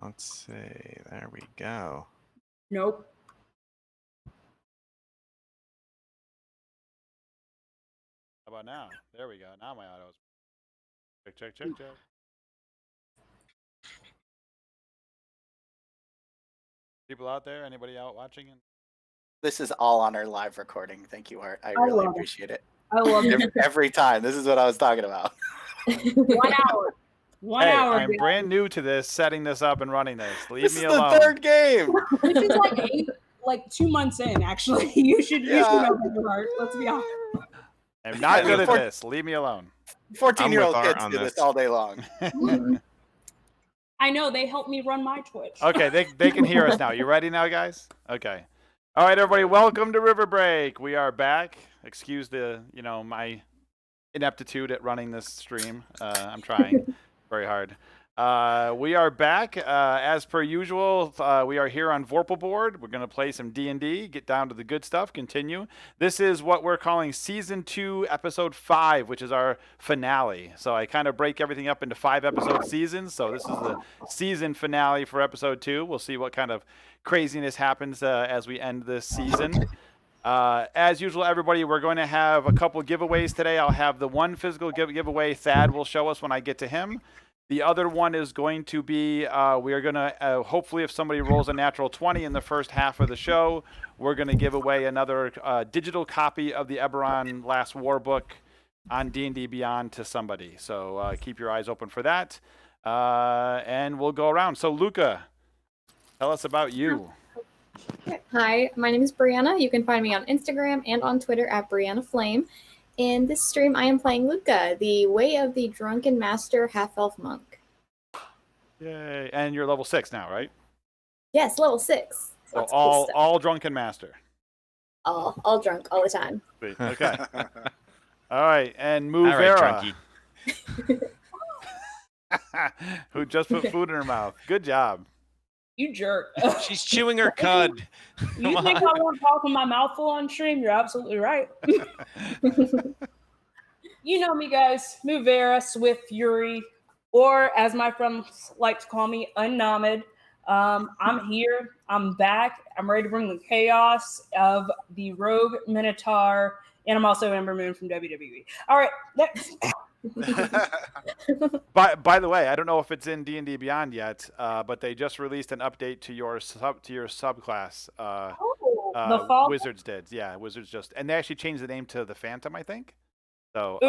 Let's see. There we go. Nope. How about now? There we go. Now my auto's. Check. People out there? Anybody out watching? This is all on our live recording. Thank you, Art. I really appreciate it. I love it. Every time. This is what I was talking about. 1 hour. One hour. I'm brand new to this, setting this up and running this. Leave me alone. alone. This is the third game. Which is like 2 months in, actually. You should know your heart. Let's be honest. I'm not good at this. Leave me alone. 14-year-old kids do this all day long. I know. They help me run my Twitch. Okay, they can hear us now. You ready now, guys? Okay. All right, everybody. Welcome to Riverbreak. We are back. Excuse the, my ineptitude at running this stream. I'm trying very hard. We are back. As per usual, we are here on Vorpal Board. We're going to play some D&D, get down to the good stuff, continue. This is what we're calling Season 2, Episode 5, which is our finale. So I kind of break everything up into 5-episode seasons. So this is the season finale for Episode 2. We'll see what kind of craziness happens as we end this season. As usual, everybody, we're going to have a couple giveaways today. I'll have the one physical giveaway Thad will show us when I get to him. The other one is going to be, we are going to, hopefully if somebody rolls a natural 20 in the first half of the show, we're going to give away another digital copy of the Eberron Last War book on D&D Beyond to somebody. So keep your eyes open for that. And we'll go around. So Luca, tell us about you. Hi, my name is Breanna. You can find me on Instagram and on Twitter at Breanna Flaime. In this stream, I am playing Luca, the Way of the Drunken Master half-elf monk. Yay! And you're level 6 now, right? Yes, level 6. So all drunken master. All drunk all the time. Sweet. Okay. All right, and Muvera, who just put food in her mouth. Good job. You jerk. She's chewing her cud. You think I won't talk with my mouth full on stream? You're absolutely right. You know me, guys. Muvera, Swift Fury, or as my friends like to call me, Unnomed. I'm here. I'm back. I'm ready to bring the chaos of the Rogue Minotaur, and I'm also Ember Moon from WWE. All right, next. By the way, I don't know if it's in D&D Beyond yet, but they just released an update to your subclass. The fall? Wizards did, yeah. Wizards just, and they actually changed the name to the Phantom, I think. So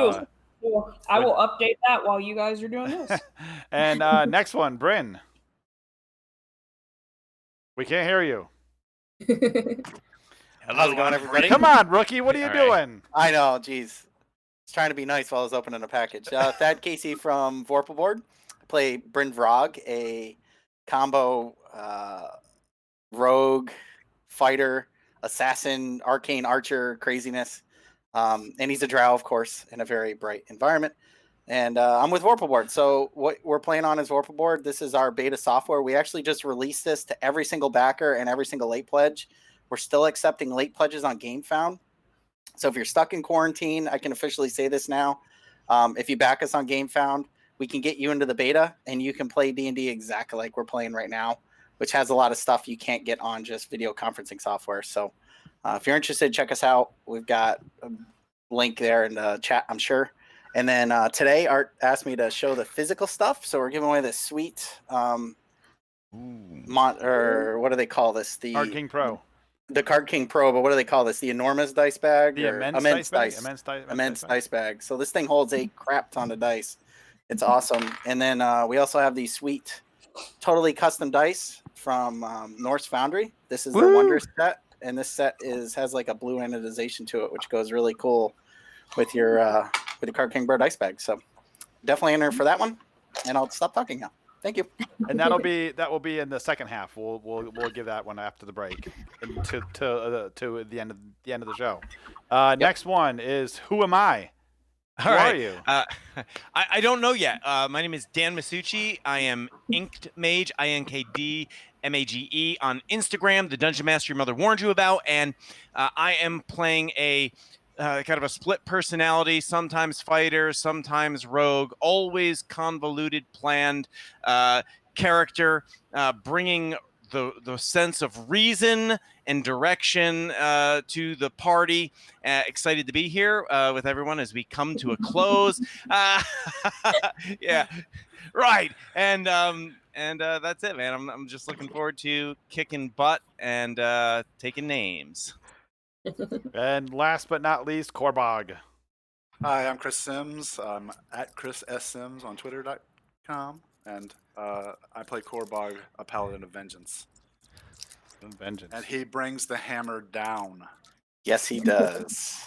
I will update that while you guys are doing this. And next one, Bryn. We can't hear you. How's it going, everybody? Come on, rookie. What are you doing? I know, geez. I was trying to be nice while I was opening a package. Thad Casey from Vorpal Board. I play Bryn Vrog, a combo rogue, fighter, assassin, arcane archer craziness. And he's a drow, of course, in a very bright environment. And I'm with Vorpal Board. So what we're playing on is Vorpal Board. This is our beta software. We actually just released this to every single backer and every single late pledge. We're still accepting late pledges on GameFound. So if you're stuck in quarantine, I can officially say this now. If you back us on GameFound, we can get you into the beta, and you can play D&D exactly like we're playing right now, which has a lot of stuff you can't get on just video conferencing software. So if you're interested, check us out. We've got a link there in the chat, I'm sure. And then today, Art asked me to show the physical stuff. So we're giving away this sweet, or what do they call this? The Card King Pro. The Card King Pro, but what do they call this? The enormous dice bag? The immense dice bag. So this thing holds a crap ton of dice. It's awesome. And then we also have these sweet, totally custom dice from Norse Foundry. This is the Wonder set, and this set has like a blue anodization to it, which goes really cool with your Card King Pro dice bag. So definitely enter for that one, and I'll stop talking now. Thank you. And that will be in the second half. We'll give that one after the break to the end of the show. Next one is Who Am I? Who are you? I don't know yet. My name is Dan Masucci. I am Inked Mage, INKD MAGE on Instagram, the Dungeon Master your mother warned you about, and I am playing a kind of a split personality, sometimes fighter, sometimes rogue, always convoluted, planned. character, bringing the sense of reason and direction to the party. Excited to be here with everyone as we come to a close. Yeah, right. And that's it, man. I'm just looking forward to kicking butt and taking names. And last but not least, Korbog. Hi, I'm Chris Sims. I'm at Chris S. Sims on Twitter.com, and I play Korbog, a Paladin of Vengeance. Vengeance. And he brings the hammer down. Yes, he does.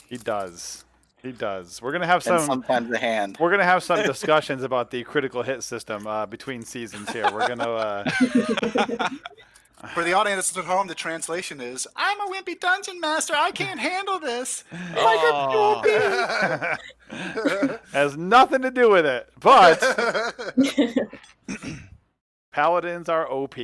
He does. He does. We're gonna have And some. sometimes the hand. We're gonna have some discussions about the critical hit system between seasons here. We're gonna. For the audience at home, the translation is, I'm a wimpy dungeon master. I can't handle this. Oh. Has nothing to do with it, but paladins are OP.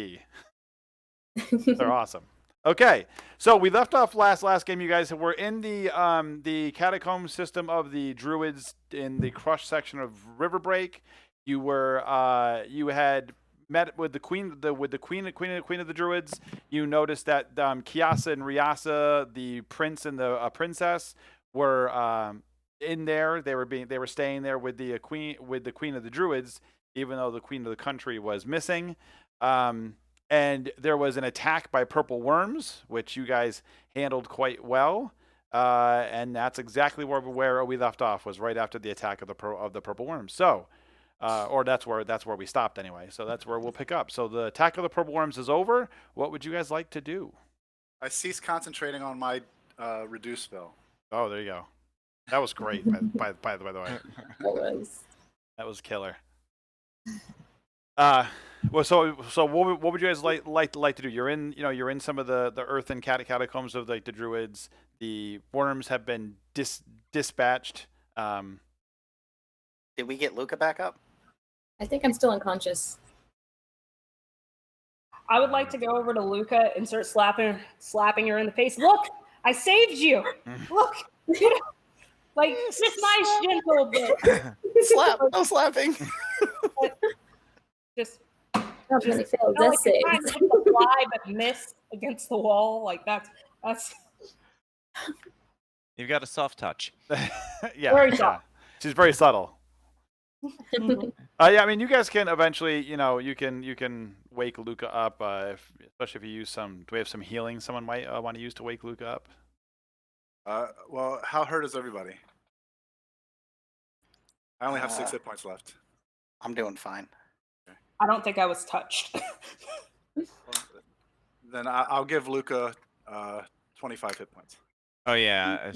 They're awesome. Okay, so we left off last game. You guys were in the catacomb system of the druids in the crush section of Riverbreak. You were you had met with the queen of the druids. You noticed that Kiasa and Riasa, the prince and the princess, were in there. They were staying there with the queen of the druids, even though the queen of the country was missing. And there was an attack by purple worms, which you guys handled quite well. And that's exactly where we left off, was right after the attack of the purple worms. So. Or that's where we stopped anyway. So that's where we'll pick up. So the attack of the purple worms is over. What would you guys like to do? I ceased concentrating on my reduce spell. Oh, there you go. That was great. by the way, that was killer. Well, so what would you guys like to do? You're in some of the earthen catacombs of the druids. The worms have been dispatched. Did we get Luca back up? I think I'm still unconscious. I would like to go over to Luca and start slapping her in the face. Look, I saved you. Look, like just nice, gentle, but Slap, no slapping. just How many failed like death you're trying saves? to hit the fly but miss against the wall. Like that's. You've got a soft touch. Yeah, Very yeah. soft. She's very subtle. Mhm. Yeah, I mean, you guys can eventually, you can wake Luca up, especially if you use some. Do we have some healing someone might want to use to wake Luca up? Well, how hurt is everybody? I only have 6 hit points left. I'm doing fine. I don't think I was touched. Then I'll give Luca 25 hit points. Oh yeah.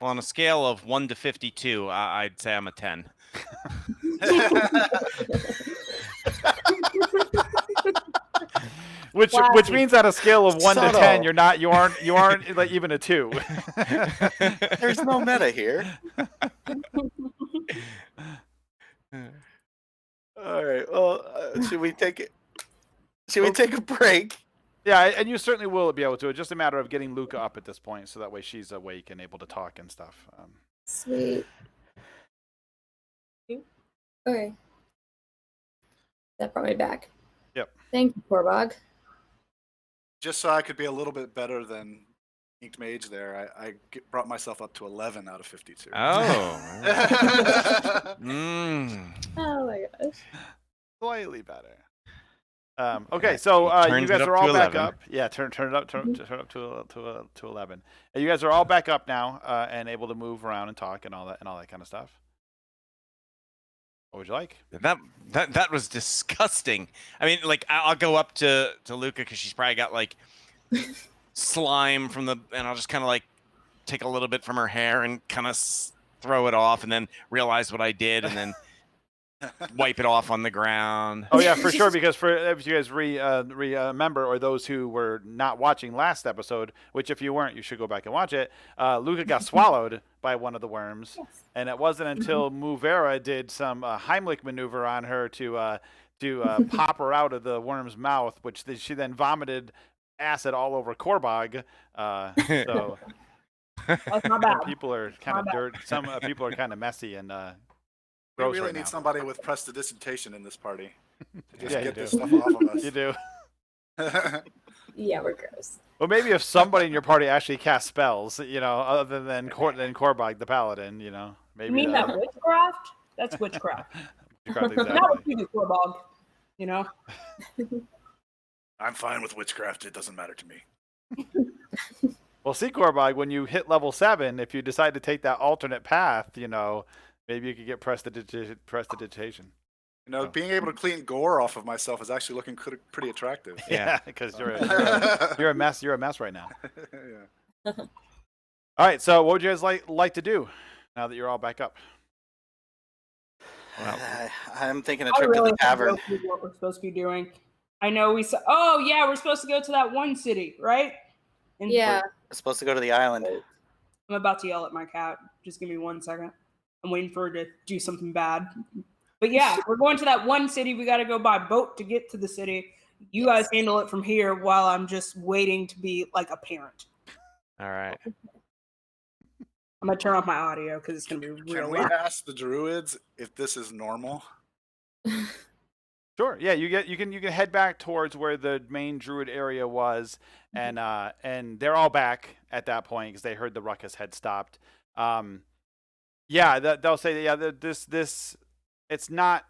Well, on a scale of 1 to 52, I'd say I'm a 10. Which means on a scale of 1 to Subtle. 10, you aren't like even a 2. There's no meta here. All right. Well, should we take it? Should we take a break? Yeah, and you certainly will be able to. It's just a matter of getting Luca up at this point, so that way she's awake and able to talk and stuff. Sweet. Okay. That brought me back. Yep. Thank you, Korbog. Just so I could be a little bit better than Inked Mage there, I brought myself up to 11 out of 52. Oh. Oh my gosh. Slightly better. Okay, so you Turns guys it up are all to back 11. up. Yeah, turn it up to 11. And you guys are all back up now and able to move around and talk and all that kind of stuff. What would you like? That was disgusting. I mean, like I'll go up to Luca because she's probably got like slime and I'll just kind of like take a little bit from her hair and kind of throw it off, and then realize what I did, and then wipe it off on the ground. Oh yeah, for sure. Because if you guys remember, or those who were not watching last episode, which if you weren't, you should go back and watch it. Luca got swallowed by one of the worms, and it wasn't until Muvera did some Heimlich maneuver on her to pop her out of the worm's mouth, which she then vomited acid all over Korbog. So That's not bad. some people are kind of dirt. Some people are kind of messy and. We gross really right need now. somebody with prestidigitation in this party to just Yeah, you get this do. stuff off of us. You do. Yeah, we're gross. Well, maybe if somebody in your party actually casts spells, other than Korbog the paladin, maybe. You mean that witchcraft? That's witchcraft. Witchcraft, Not exactly. what you do, Corbog. You know? I'm fine with witchcraft. It doesn't matter to me. Well, see, Korbog, when you hit level 7, if you decide to take that alternate path, maybe you could get prestidigitation. Being able to clean gore off of myself is actually looking pretty attractive. Yeah, because you're a mess. You're a mess right now. Yeah. All right. So, what would you guys like to do now that you're all back up? I'm thinking a I trip really to the have to tavern. go through what we're supposed to be doing. I know we said, oh, yeah, we're supposed to go to that one city, right? And Yeah. We're supposed to go to the island. I'm about to yell at my cat. Just give me 1 second. I'm waiting for her to do something bad. But yeah, we're going to that one city. We got to go by boat to get to the city. You guys handle it from here while I'm just waiting to be like a parent. All right. I'm going to turn off my audio because it's going to be real Can we loud. ask the druids if this is normal? Sure. Yeah, you can head back towards where the main druid area was, and they're all back at that point because they heard the ruckus had stopped. Yeah, they'll say, yeah, this it's not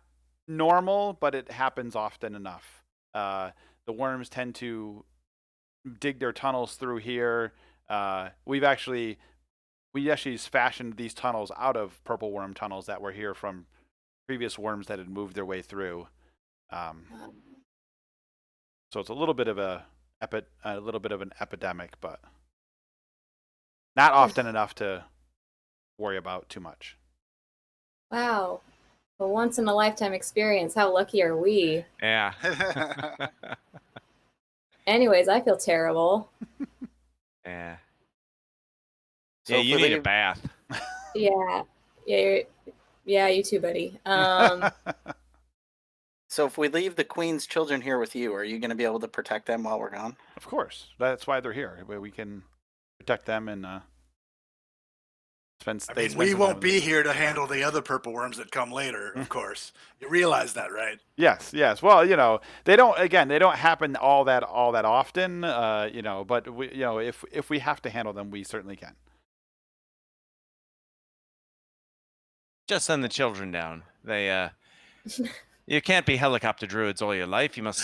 normal, but it happens often enough. The worms tend to dig their tunnels through here. We actually fashioned these tunnels out of purple worm tunnels that were here from previous worms that had moved their way through. So it's a little bit of an epidemic, but not often enough to worry about too much. Wow. A once in a lifetime experience. How lucky are we? Yeah. Anyways, I feel terrible. Yeah. So Yeah, if you we need a leave- bath. Yeah. Yeah, you too, buddy. So if we leave the queen's children here with you, are you going to be able to protect them while we're gone? Of course, that's why they're here. We can protect them and spend. We won't be here to handle the other purple worms that come later, of course. You realize that, right? Yes. Well, they don't happen all that often. But if we have to handle them, we certainly can. Just send the children down. They you can't be helicopter druids all your life. You must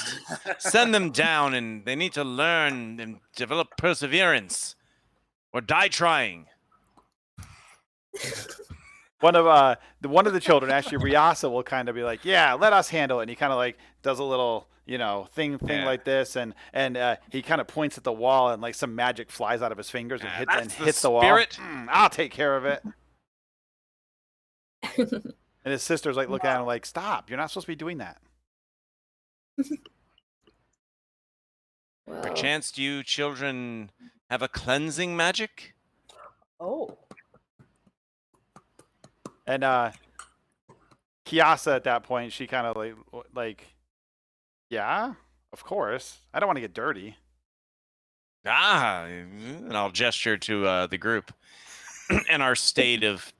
send them down, and they need to learn and develop perseverance, or die trying. One of the children, actually, Riasa, will kind of be like, "Yeah, let us handle it." And he kind of like does a little, thing like this, and he kind of points at the wall, and like some magic flies out of his fingers and hits the wall. Spirit. I'll take care of it. And his sister's like looking at him like, "Stop! You're not supposed to be doing that." Well, Perchance, do you children have a cleansing magic? Oh. And Kiasa at that point, she kind of like, yeah, of course. I don't want to get dirty. And I'll gesture to the group and our state of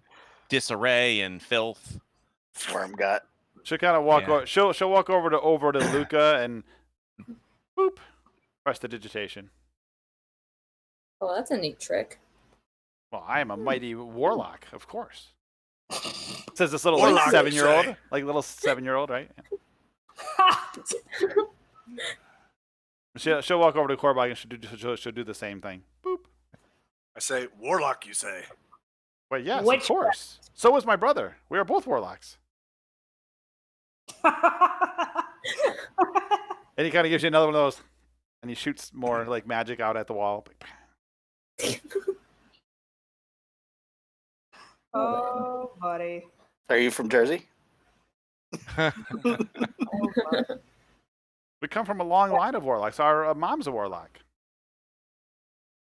disarray and filth. Worm gut. She'll kind of walk. Yeah. She'll walk over to Luca and boop, prestidigitation. oh, that's a neat trick. Well, I am a mighty warlock, of course. Says this little Warlock, like, you 7-year-old, say. like little 7-year-old, right? She'll walk over to Korbog and she'll do the same thing. Boop. I say, warlock, you say. Well, yes, Which- of course. So was my brother. We are both warlocks. And he kind of gives you another one of those, and he shoots more like magic out at the wall. Oh, buddy. Are you from Jersey? Oh, buddy. We come from a long line of warlocks. Our mom's a warlock.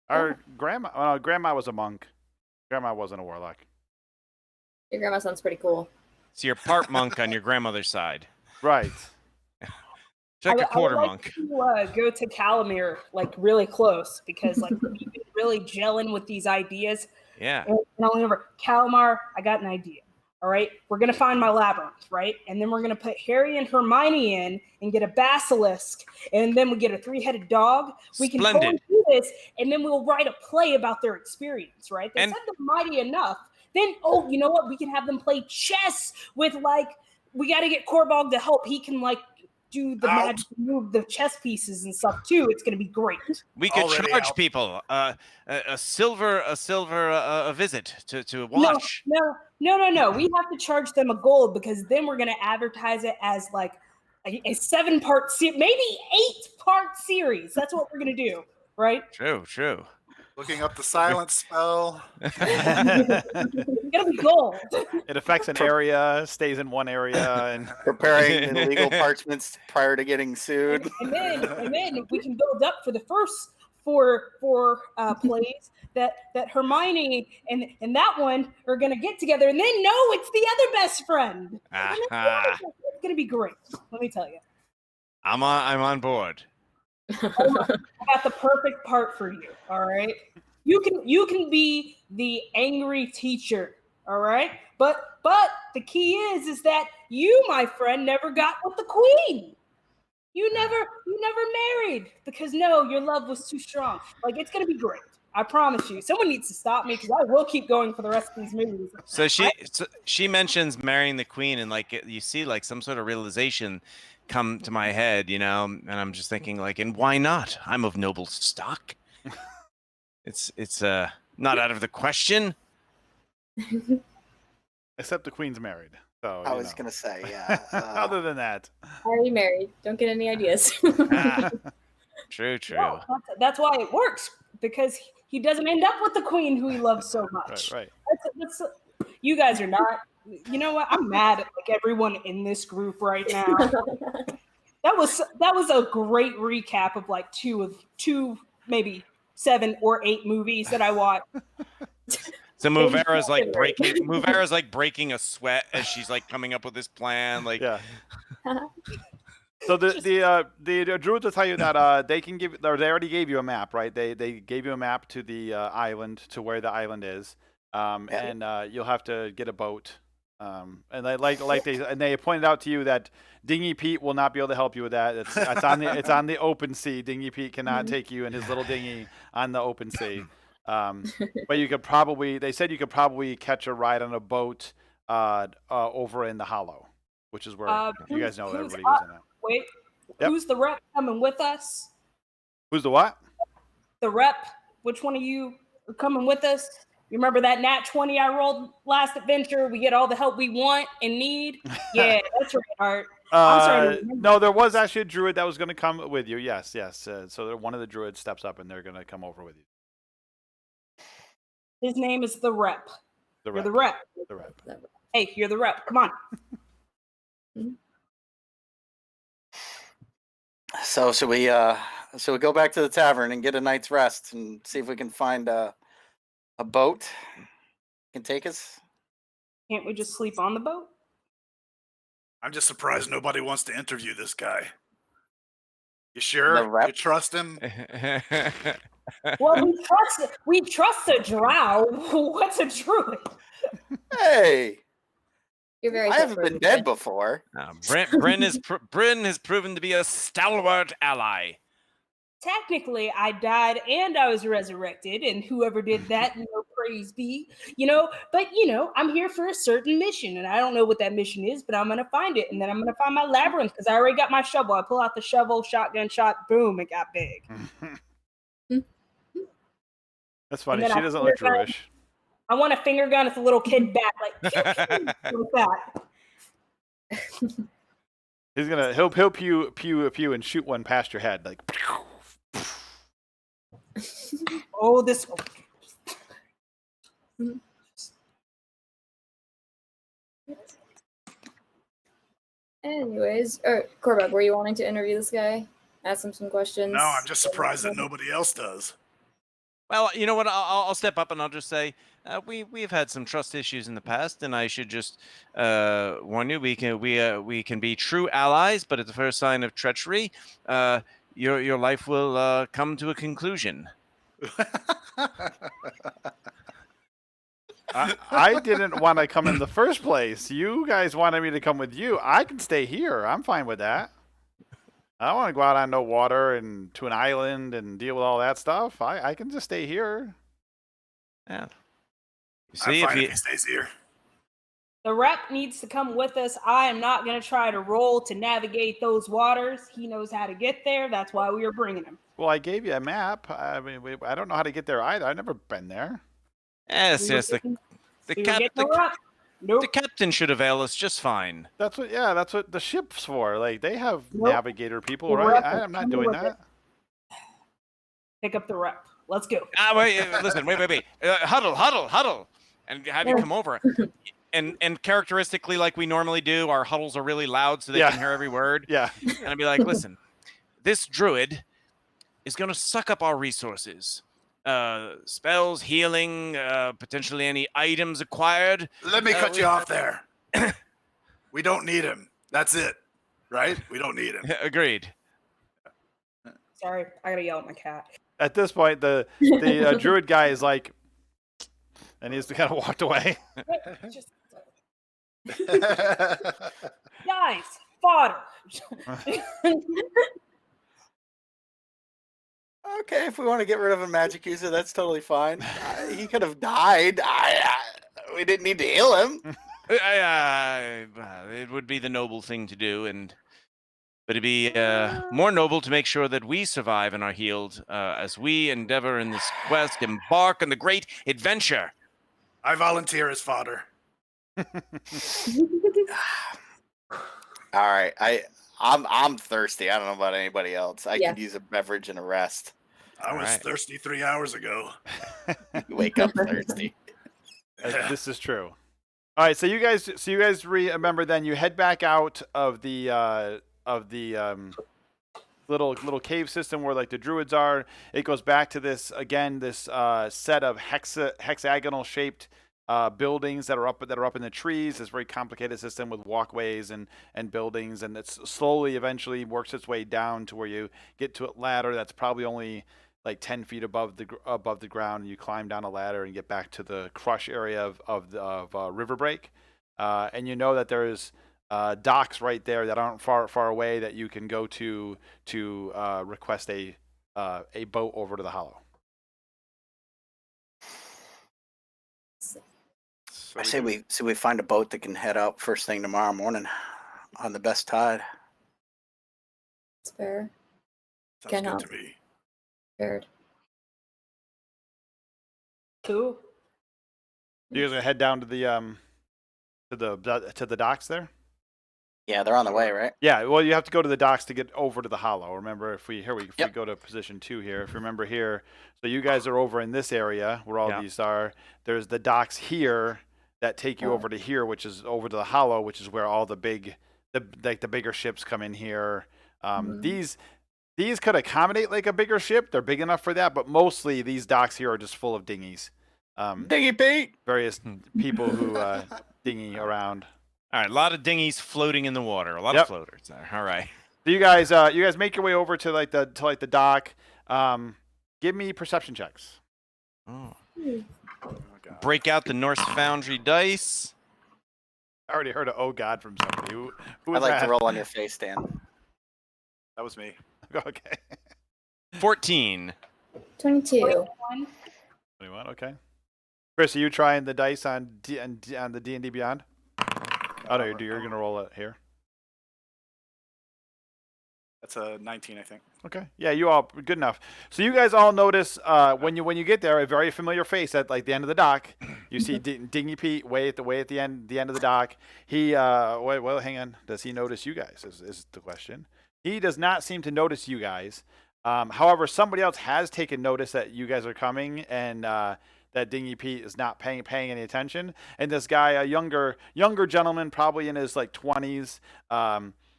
Our grandma was a monk. Grandma wasn't a warlock. Your grandma sounds pretty cool. So you're part monk on your grandmother's side. Right. She's like a I would quarter like monk. To, go to Calamir like really close because like we've been really gelling with these ideas. Yeah. And I'll remember, Calamar, I got an idea. All right, we're gonna find my labyrinth, right? And then we're gonna put Harry and Hermione in and get a basilisk, and then we get a 3-headed dog. We can totally do this, and then we'll write a play about their experience, right? They said they're mighty enough. Then, oh, you know what? We can have them play chess with we got to get Korbog to help. He can do the magic, move the chess pieces and stuff too. It's gonna be great. We could charge people a silver visit to watch. No. We have to charge them a gold because then we're gonna advertise it as a 7-part series, maybe 8-part series. That's what we're gonna do, right? True. Looking up the silence spell. It's gonna be gold. It affects an area, stays in one area, and preparing the legal parchments prior to getting sued. And then we can build up for the first four plays that Hermione and that one are gonna get together, and then it's the other best friend. It's gonna be great. Let me tell you. I'm on board. I got the perfect part for you. All right, you can be the angry teacher. All right, but the key is that you, my friend, never got with the queen. You never married because your love was too strong. It's gonna be great. I promise you. Someone needs to stop me because I will keep going for the rest of these movies. So she mentions marrying the queen, and you see some sort of realization come to my head, and I'm just thinking and why not? I'm of noble stock. It's not out of the question. Except the queen's married. So I was gonna say, yeah. Other than that, already married. Don't get any ideas. True. Well, that's why it works, because he doesn't end up with the queen who he loves so much. Right. That's you guys are not. You know what? I'm mad at everyone in this group right now. That was a great recap of two, maybe 7 or 8 movies that I watched. So Muvera's breaking a sweat as she's coming up with this plan. Yeah. So the druids will tell you that they can give, or they already gave you a map, right? They gave you a map to the island, to where the island is, and you'll have to get a boat. And they pointed out to you that Dingy Pete will not be able to help you with that. It's on the open sea. Dingy Pete cannot take you in his little dinghy on the open sea. But you could probably, they said you could probably catch a ride on a boat over in the Hollow, which is where you guys know everybody goes in that. Wait, who's the rep coming with us? Who's the what? The rep. Which one of you are coming with us? You remember that nat 20 I rolled last adventure? We get all the help we want and need. Yeah, that's right, Art. I'm sorry. No, there was actually a druid that was going to come with you. Yes. So one of the druids steps up and they're going to come over with you. His name is the rep. You're the rep. The rep. Hey, you're the rep. Come on. So should we go back to the tavern and get a night's rest and see if we can find a boat can take us? Can't we just sleep on the boat? I'm just surprised nobody wants to interview this guy. You sure? You trust him? Well, we trust a drow. What's a druid? Hey, you're very. I haven't been dead before. Bryn has proven to be a stalwart ally. Technically, I died and I was resurrected, and whoever did that, praise be, But I'm here for a certain mission, and I don't know what that mission is, but I'm gonna find it, and then I'm gonna find my labyrinth because I already got my shovel. I pull out the shovel, shotgun shot, boom, it got big. That's funny. She doesn't look Druish. I want a finger gun with a little kid back, like that. He'll pew and shoot one past your head, like. Oh, this. Anyways, Korbog, were you wanting to interview this guy? Ask him some questions? No, I'm just surprised that nobody else does. Well, you know what? I'll step up and I'll just say we've had some trust issues in the past, and I should just warn you: we can be true allies, but at the first sign of treachery, your life will come to a conclusion. I didn't want to come in the first place. You guys wanted me to come with you. I can stay here. I'm fine with that. I don't want to go out on no water and to an island and deal with all that stuff. I can just stay here. Yeah. You see, I'm fine if if he stays here. The rep needs to come with us. I am not going to try to roll to navigate those waters. He knows how to get there. That's why we are bringing him. Well, I gave you a map. I mean, I don't know how to get there either. I've never been there. yes, We yes, were getting the rep. the Nope. captain should avail us just fine. That's what the ship's for. Like they have Nope. navigator people, The right? rep I'm not coming doing with that. Pick up the rep. Let's go. Wait, listen, wait. Huddle, and have you come over. And characteristically, like we normally do, our huddles are really loud so they Yeah. can hear every word. Yeah. And I'd be like, listen, this druid is going to suck up our resources. Spells, healing, potentially any items acquired. Let me cut you off there. We don't need him. That's it. Right? We don't need him. Agreed. Sorry, I got to yell at my cat. At this point, the druid guy is like, and he's kind of walked away. Just, guys, fodder. Okay, if we want to get rid of a magic user, that's totally fine. He could have died. We didn't need to heal him. It would be the noble thing to do, but it'd be more noble to make sure that we survive and are healed as we endeavor in this quest, embark on the great adventure. I volunteer as fodder. All right, I'm thirsty. I don't know about anybody else. I could use a beverage and a rest. I was Right. thirsty 3 hours ago. You wake up thirsty. This is true. All right, so you guys remember then you head back out of the little cave system where like the druids are. It goes back to this set of hexagonal shaped buildings that are up in the trees. This very complicated system with walkways and buildings, and it's slowly eventually works its way down to where you get to a ladder that's probably only like 10 feet above the ground, and you climb down a ladder and get back to the crush area of Riverbreak, and you know that there's docks right there that aren't far away that you can go to request a boat over to the Hollow. I say we find a boat that can head out first thing tomorrow morning on the best tide. It's fair. Sounds Cannot. good to me. Fared. Cool. You guys gonna head down to the docks there? Yeah, they're on the way, right? Yeah, well, you have to go to the docks to get over to the Hollow. Remember, if we go to position 2 here, if you remember here, so you guys are over in this area where all these are. There's the docks here that take you over to here, which is over to the Hollow, which is where all the bigger ships come in here. These could accommodate like a bigger ship. They're big enough for that, but mostly these docks here are just full of dinghies. Dinghy Pete. Various people who dinghy around. All right, a lot of dinghies floating in the water. A lot of floaters there. All right. So you guys make your way over to the dock. Give me perception checks. Oh. Oh, God. Break out the Norse Foundry dice. I already heard a "oh God" from somebody. Who was I'd like that? to roll on your face, Dan. That was me. Okay. 14. 22. 21. Okay. Chris, are you trying the dice on the D&D Beyond? Oh no, you're gonna roll it here. That's a 19, I think. Okay. Yeah, you all good enough. So you guys all notice when you get there, a very familiar face at like the end of the dock. You see Dingy Pete way at the end of the dock. He well, hang on. Does he notice you guys? Is the question. He does not seem to notice you guys. However, somebody else has taken notice that you guys are coming, and that Dingy Pete is not paying any attention. And this guy, a younger gentleman, probably in his like 20s,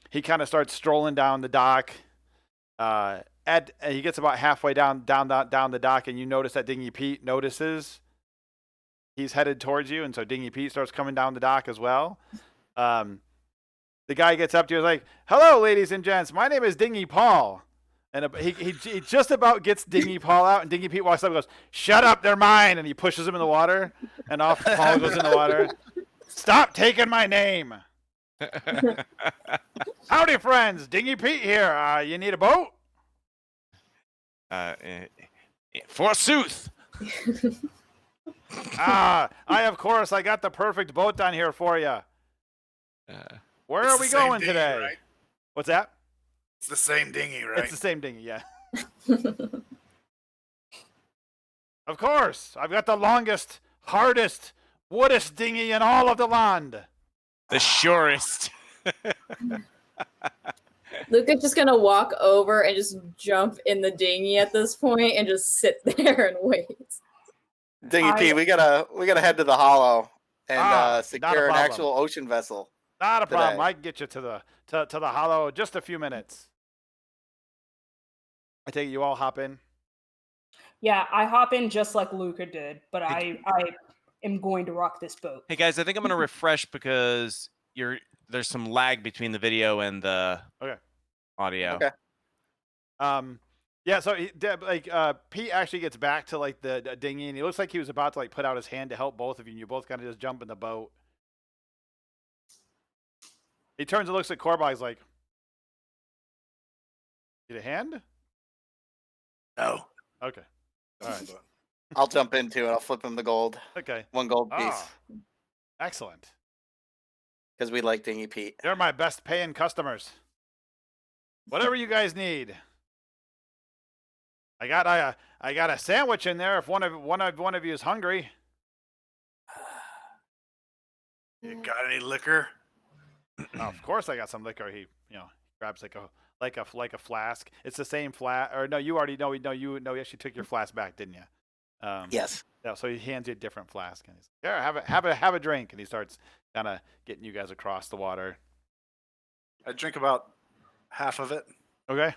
he kind of starts strolling down the dock. He gets about halfway down the dock, and you notice that Dingy Pete notices he's headed towards you, and so Dingy Pete starts coming down the dock as well. The guy gets up to you and is like, "Hello, ladies and gents. My name is Dingy Paul. And he just about gets Dingy Paul out, and Dingy Pete walks up and goes, "Shut up, they're mine!" And he pushes him in the water, and off Paul goes in the water. Stop taking my name. Howdy, friends. Dingy Pete here. You need a boat? Forsooth. Of course, I got the perfect boat down here for you. Where are we going today? Right? What's that? It's the same dinghy, right? It's the same dinghy, yeah. Of course, I've got the longest, hardest, woodest dinghy in all of the land. The surest. Luca's just gonna walk over and just jump in the dinghy at this point and just sit there and wait. Dingy P, we gotta head to the Hollow and secure an problem. actual ocean vessel. Not a problem. Today. I can get you to the Hollow in just a few minutes. I take it you all hop in. Yeah, I hop in just like Luca did, but I am going to rock this boat. Hey guys, I think I'm gonna refresh because there's some lag between the video and the audio. Okay. Yeah. So Pete actually gets back to like the dinghy, and he looks like he was about to like put out his hand to help both of you, and you both kind of just jump in the boat. He turns and looks at Corbog. He's like, "Need a hand?" No. Okay. All right. I'll jump into it. I'll flip him the gold. Okay. 1 gold piece. Excellent. Because we like Dingy Pete. You're my best paying customers. Whatever you guys need. I got a sandwich in there if one of you is hungry. You got any liquor? Of course I got some liquor. He grabs like a flask. It's the same flask. Or no, you already know. You actually took your flask back, didn't you? Yes. Yeah. So he hands you a different flask, and he's like, "Here, have a drink." And he starts kind of getting you guys across the water. I drink about half of it, Okay.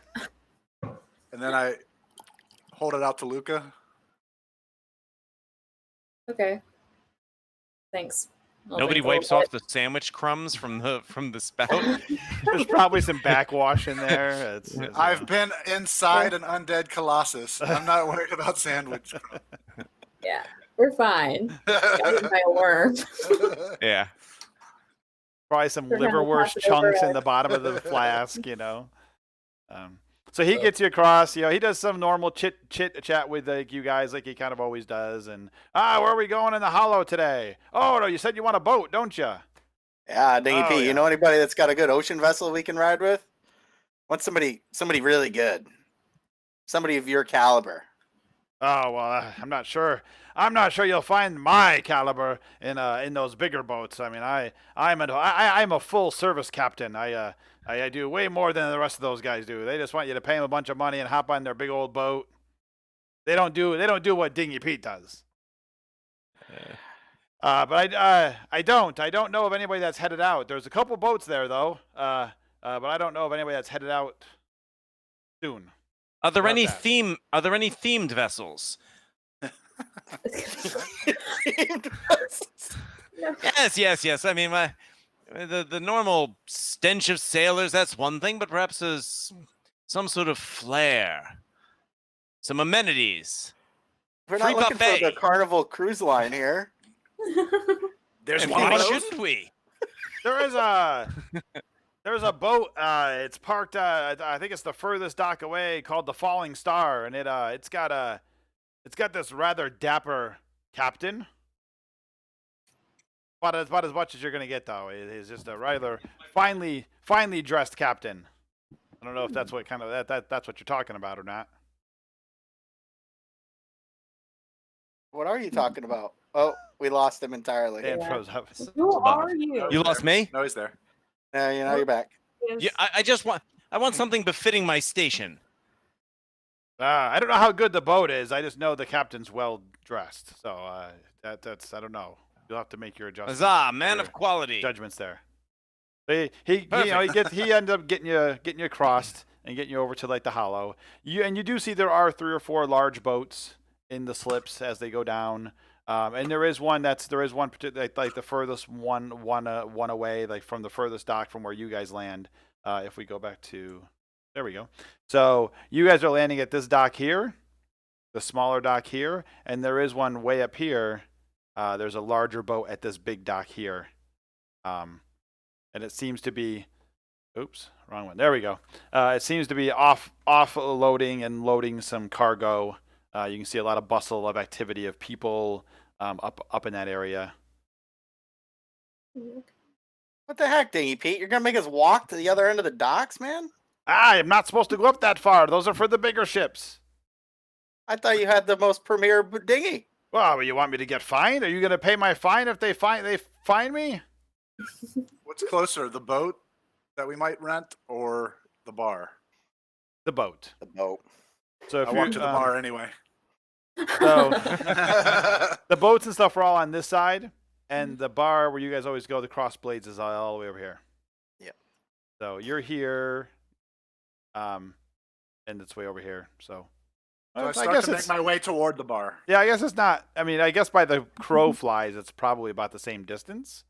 and then I hold it out to Luca. Okay. Thanks. I'll Nobody drink a wipes little off the sandwich crumbs from the spout. There's probably some backwash in there. It's I've been inside an undead colossus. I'm not worried about sandwich. bit. Yeah, we're fine. Got eaten by a worm. Yeah. probably some We're gonna liverwurst toss it over chunks in a- the bottom of the flask, So he gets you across. He does some normal chit chat with you guys, like he kind of always does. And where are we going in the Hollow today? Oh no, you said you want a boat, don't you? Yeah, Dingy Oh, P. yeah. You know anybody that's got a good ocean vessel we can ride with? Want somebody really good. Somebody of your caliber. Oh well, I'm not sure. I'm not sure you'll find my caliber in those bigger boats. I mean, I'm a full service captain. I do way more than the rest of those guys do. They just want you to pay them a bunch of money and hop on their big old boat. They don't do what Dingy Pete does. But I don't know of anybody that's headed out. There's a couple boats there though. But I don't know of anybody that's headed out soon. Are there About any that. themed vessels? Yes. I mean, the normal stench of sailors, that's one thing, but perhaps there's some sort of flair, some amenities. We're Free not looking buffet. for the Carnival Cruise Line here. There's And one why of those. shouldn't we? There's a boat. It's parked. I think it's the furthest dock away, called the Falling Star, and it's got this rather dapper captain. But about as much as you're gonna get though. He's just a rather finely dressed captain. I don't know if that's what kind of that's what you're talking about or not. What are you talking about? Oh, we lost him entirely. Dan Yeah. froze up. Who Above. are you? You lost me? No, he's there. Now you're back. Yeah, I want something befitting my station. I don't know how good the boat is. I just know the captain's well dressed. So that's I don't know. You'll have to make your adjustments. Huzzah, man your of quality. Judgments there. He Perfect. he ended up getting you across and getting you over to like the Hollow. You do see there are 3 or 4 large boats in the slips as they go down. And there is one particular like the furthest one away, like from the furthest dock from where you guys land. If we go back to There we go. So you guys are landing at this dock here, the smaller dock here, and there is one way up here. There's a larger boat at this big dock here. And it seems to be, oops, wrong one. There we go. It seems to be offloading and loading some cargo. You can see a lot of bustle of activity of people up in that area. What the heck, Dingy Pete? You're gonna make us walk to the other end of the docks, man? I am not supposed to go up that far. Those are for the bigger ships. I thought you had the most premier dinghy. Well, you want me to get fined? Are you going to pay my fine if they fine me? What's closer, the boat that we might rent or the bar? The boat. The boat. So if I walk to the bar anyway. So the boats and stuff are all on this side, and the bar where you guys always go, the cross blades, is all the way over here. Yep. So you're here, and it's way over here. So So I start to make my way toward the bar. Yeah, I guess it's not. I mean, I guess by the crow flies, it's probably about the same distance.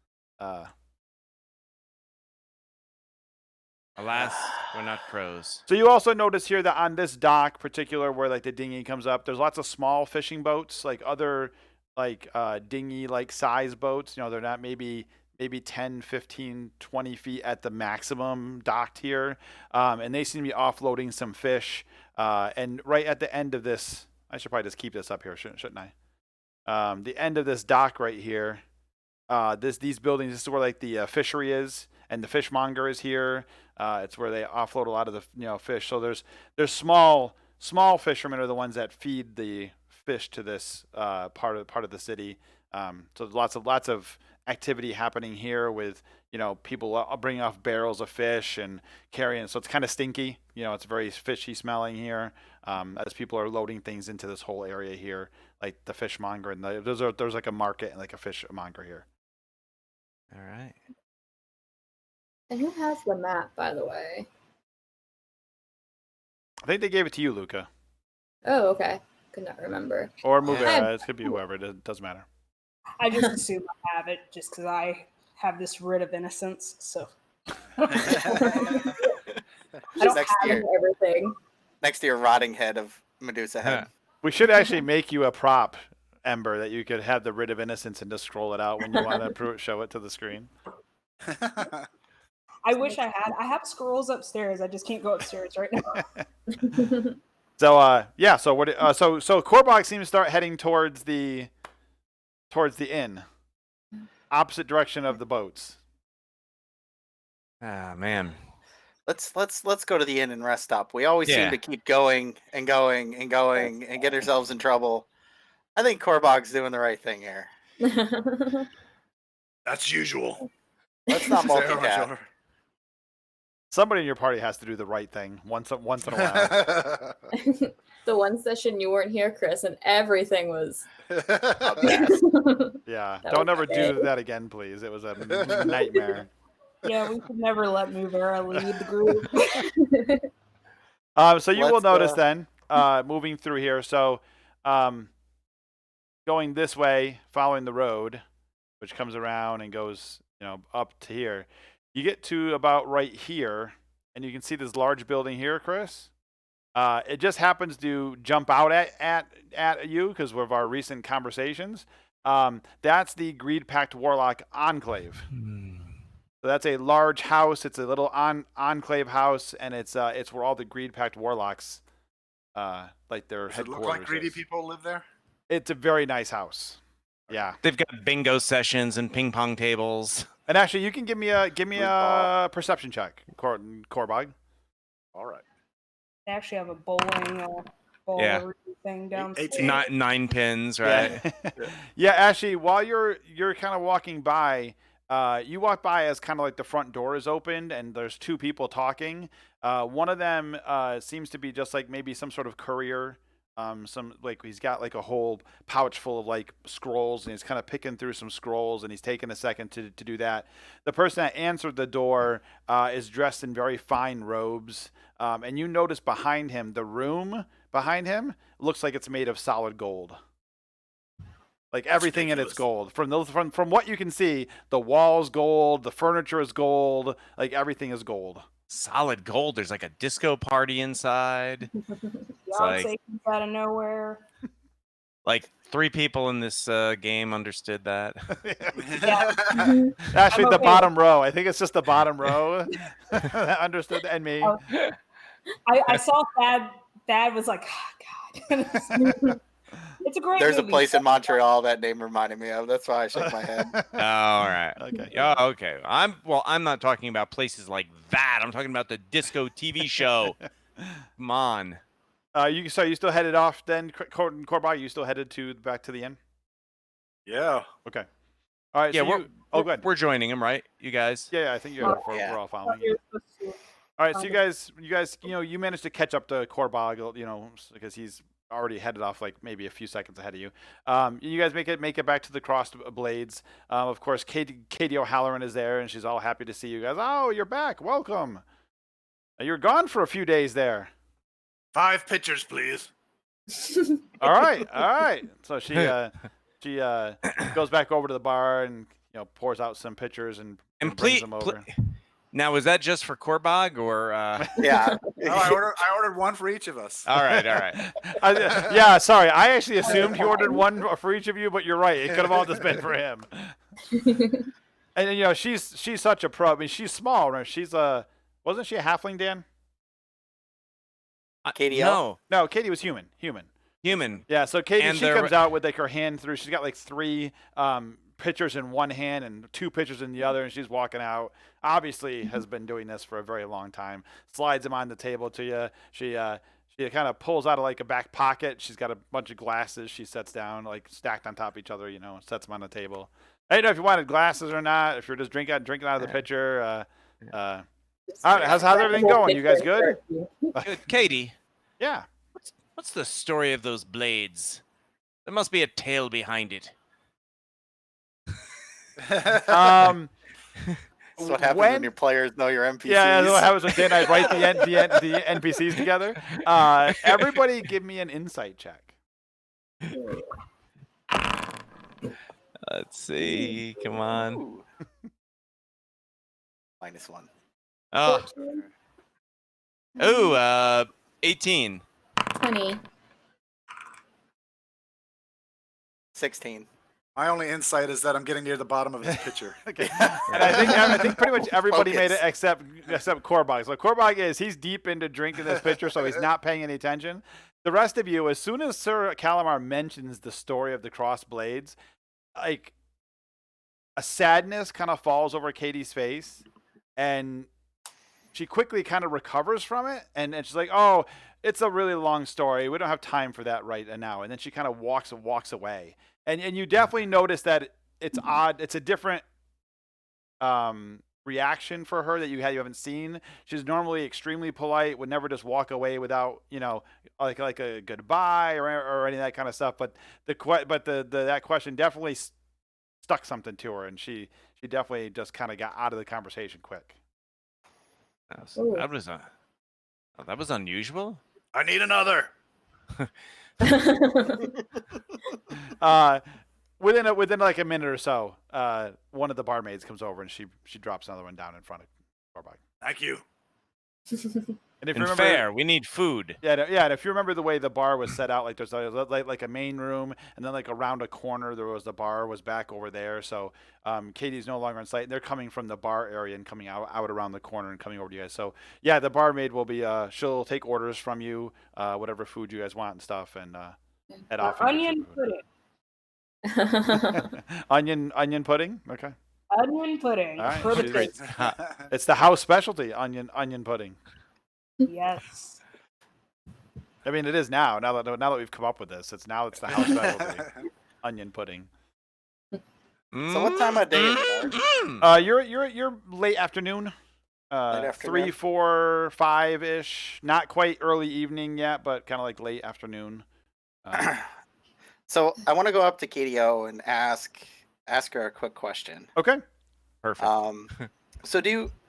Alas, we're not pros. So you also notice here that on this dock, particular where like the dinghy comes up, there's lots of small fishing boats, like other like dinghy like size boats. You know, they're not maybe 10, 15, 20 feet at the maximum docked here, and they seem to be offloading some fish. And right at the end of this, I should probably just keep this up here, shouldn't I? The end of this dock right here, these buildings, this is where like the fishery is, and the fishmonger is here. It's where they offload a lot of the fish. So there's small fishermen are the ones that feed the fish to this part of the city. So lots of activity happening here with people bringing off barrels of fish and carrying. So it's kind of stinky. It's very fishy smelling here as people are loading things into this whole area here, like the fishmonger, and there's like a market and like a fishmonger here. All right. And who has the map, by the way? I think they gave it to you, Luca. Oh, okay. Could not remember. Or Muvera. It could be whoever. It doesn't matter. I just assume I have it just because I have this writ of innocence. So I don't Next have year. Everything. Next to your rotting head of Medusa head. We should actually make you a prop, Ember, that you could have the writ of innocence and just scroll it out when you want to show it to the screen. I wish I had. I have scrolls upstairs. I just can't go upstairs right now. So yeah. So what? So Korbog seems to start heading towards the inn, opposite direction of the boats. Ah, man. Let's go to the inn and rest up. We always seem to keep going and going and going and get ourselves in trouble. I think Korbog's doing the right thing here. That's usual. Let's not multitask. Somebody in your party has to do the right thing once in a while. The one session you weren't here, Chris, and everything was A mess. Yeah, That don't was ever bad. do that again, please. It was a nightmare. Yeah, we could never let Muvera lead the group. So you will Let's, notice then, moving through here. So, going this way, following the road, which comes around and goes, up to here. You get to about right here, and you can see this large building here, Chris. It just happens to jump out at you because of our recent conversations. That's the Greed Pact Warlock Enclave. So that's a large house. It's a little enclave house, and it's where all the Greed Pact Warlocks, like their Does it headquarters. look like greedy is. people live there? It's a very nice house. Yeah, They've got bingo sessions and ping pong tables. and actually, you can give me a perception check, Korbog. All right. They actually have a bowling thing downstairs. 18. Nine pins, right? Yeah. Yeah, actually, while you're kind of walking by, you walk by as kind of like the front door is opened and there's two people talking. One of them seems to be just like maybe some sort of courier. He's got like a whole pouch full of like scrolls, and he's kind of picking through some scrolls, and he's taking a second to do that. The person that answered the door is dressed in very fine robes, and you notice behind him, the room behind him looks like it's made of solid gold. Like everything in it's gold. From what you can see, the walls gold, the furniture is gold, like everything is gold. solid gold. There's like a disco party inside. Beyonce comes out of nowhere. Like 3 people in this game understood that. Yeah. Actually, I'm the okay. bottom row. I think it's just the bottom row that understood, and me. Oh. I saw Thad was like, oh, God. It's a great There's a movie. place in Montreal that name reminded me of. That's why I shake my head. All right. Okay. Yeah. Okay. I'm not talking about places like that. I'm talking about the disco TV show. Come on. You still headed off then, Corbog? You still headed back to the inn? Yeah. Okay. All right. Yeah. So go ahead. We're joining him, right? You guys. Yeah, I think Oh, we're all I following thought you. you were supposed to- All right, so you guys, you managed to catch up to Corbog, because he's already headed off like maybe a few seconds ahead of you. You guys make it back to the crossed blades. Of course, Katie O'Halloran is there, and she's all happy to see you guys. Oh, you're back! Welcome. You're gone for a few days there. 5 pitchers, please. All right. So she goes back over to the bar and pours out some pitchers and brings them over. Now, was that just for Corbog or? Yeah. No, I ordered 1 for each of us. All right. Yeah, sorry. I actually assumed he ordered 1 for each of you, but you're right. It could have all just been for him. And she's such a pro. I mean, she's small, right? She's wasn't she a halfling, Dan? Katie No, Katie was human. human. Yeah, so Katie, And she comes out with like her hand through. She's got like 3 pitchers in one hand and 2 pitchers in the other, and she's walking out. Obviously has been doing this for a very long time. Slides them on the table to you. She kind of pulls out of like a back pocket. She's got a bunch of glasses she sets down, like stacked on top of each other, sets them on the table. I don't know if you wanted glasses or not, if you're just drinking out of the pitcher. How's everything going? You guys good? Good. Katie, Yeah. what's the story of those blades? There must be a tale behind it. That's what happens when your players know your NPCs. Yeah, that's what happens when Dan and I write the NPCs together. Everybody give me an insight check. Let's see. Come on. Ooh. -1. Oh. Ooh, 18. 20. 16. My only insight is that I'm getting near the bottom of his pitcher. Okay. And I think pretty much everybody made it Focus. except Corbog. So Corbog he's deep into drinking this pitcher, so he's not paying any attention. The rest of you, as soon as Sir Calamar mentions the story of the crossed blades, like a sadness kind of falls over Katie's face, and she quickly kind of recovers from it, and she's like, "Oh, it's a really long story. We don't have time for that right now." And then she kind of walks away. And you definitely notice that it's odd. It's a different reaction for her that you haven't seen. She's normally extremely polite, would never just walk away without like a goodbye or any of that kind of stuff. But that question definitely stuck something to her, and she definitely just kind of got out of the conversation quick. That was unusual. I need another. Within like a minute or so, one of the barmaids comes over and she drops another one down in front of Corbog. Thank you. And if And you remember, fair, we need food. yeah, and if you remember the way the bar was set out, like there's like a main room, and then like around a corner there was the bar was back over there. So Katie's no longer in sight, and they're coming from the bar area and coming out around the corner and coming over to you guys. So yeah, the barmaid will be she'll take orders from you, whatever food you guys want and stuff, and head off. and get Onion your pudding. food. Onion pudding. Okay, Onion pudding. All right, Pudding. it's the house specialty, onion pudding. Yes. I mean, it is now. Now that we've come up with this, it's the house specialty, onion pudding. So what time of day is it, Art? You're late afternoon. Late afternoon. 3, 4, 5-ish. Not quite early evening yet, but kind of like late afternoon. So I want to go up to KDO and ask her a quick question. Okay. Perfect. So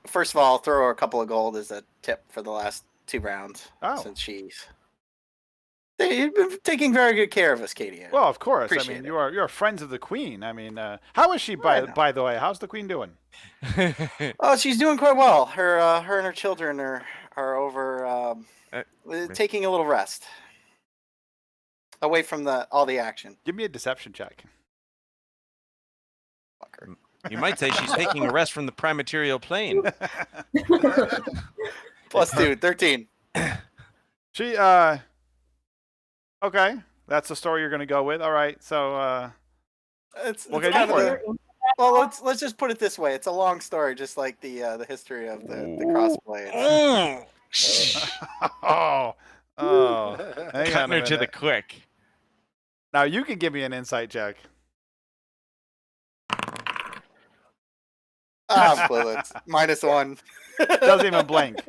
first of all, throw her a couple of gold as a tip for the last 2 rounds. Oh. Since she's They've been taking very good care of us, Katie. Well, of course. I Appreciate mean, it. you're friends of the queen. I mean, how is she by the way? How's the queen doing? Oh, she's doing quite well. Her and her children are over taking a little rest away from all the action. Give me a deception check. Fucker. You might say she's taking a rest from the primaterial plane. +2, 13. She okay. That's the story you're gonna go with. All right. So It's What kind can I of do a, for well, let's just put it this way. It's a long story, just like the history of the crossplay. oh. Hang on Cutting a her to the minute. quick. Now you can give me an insight check. Ah, bullets. -1. Doesn't even blink.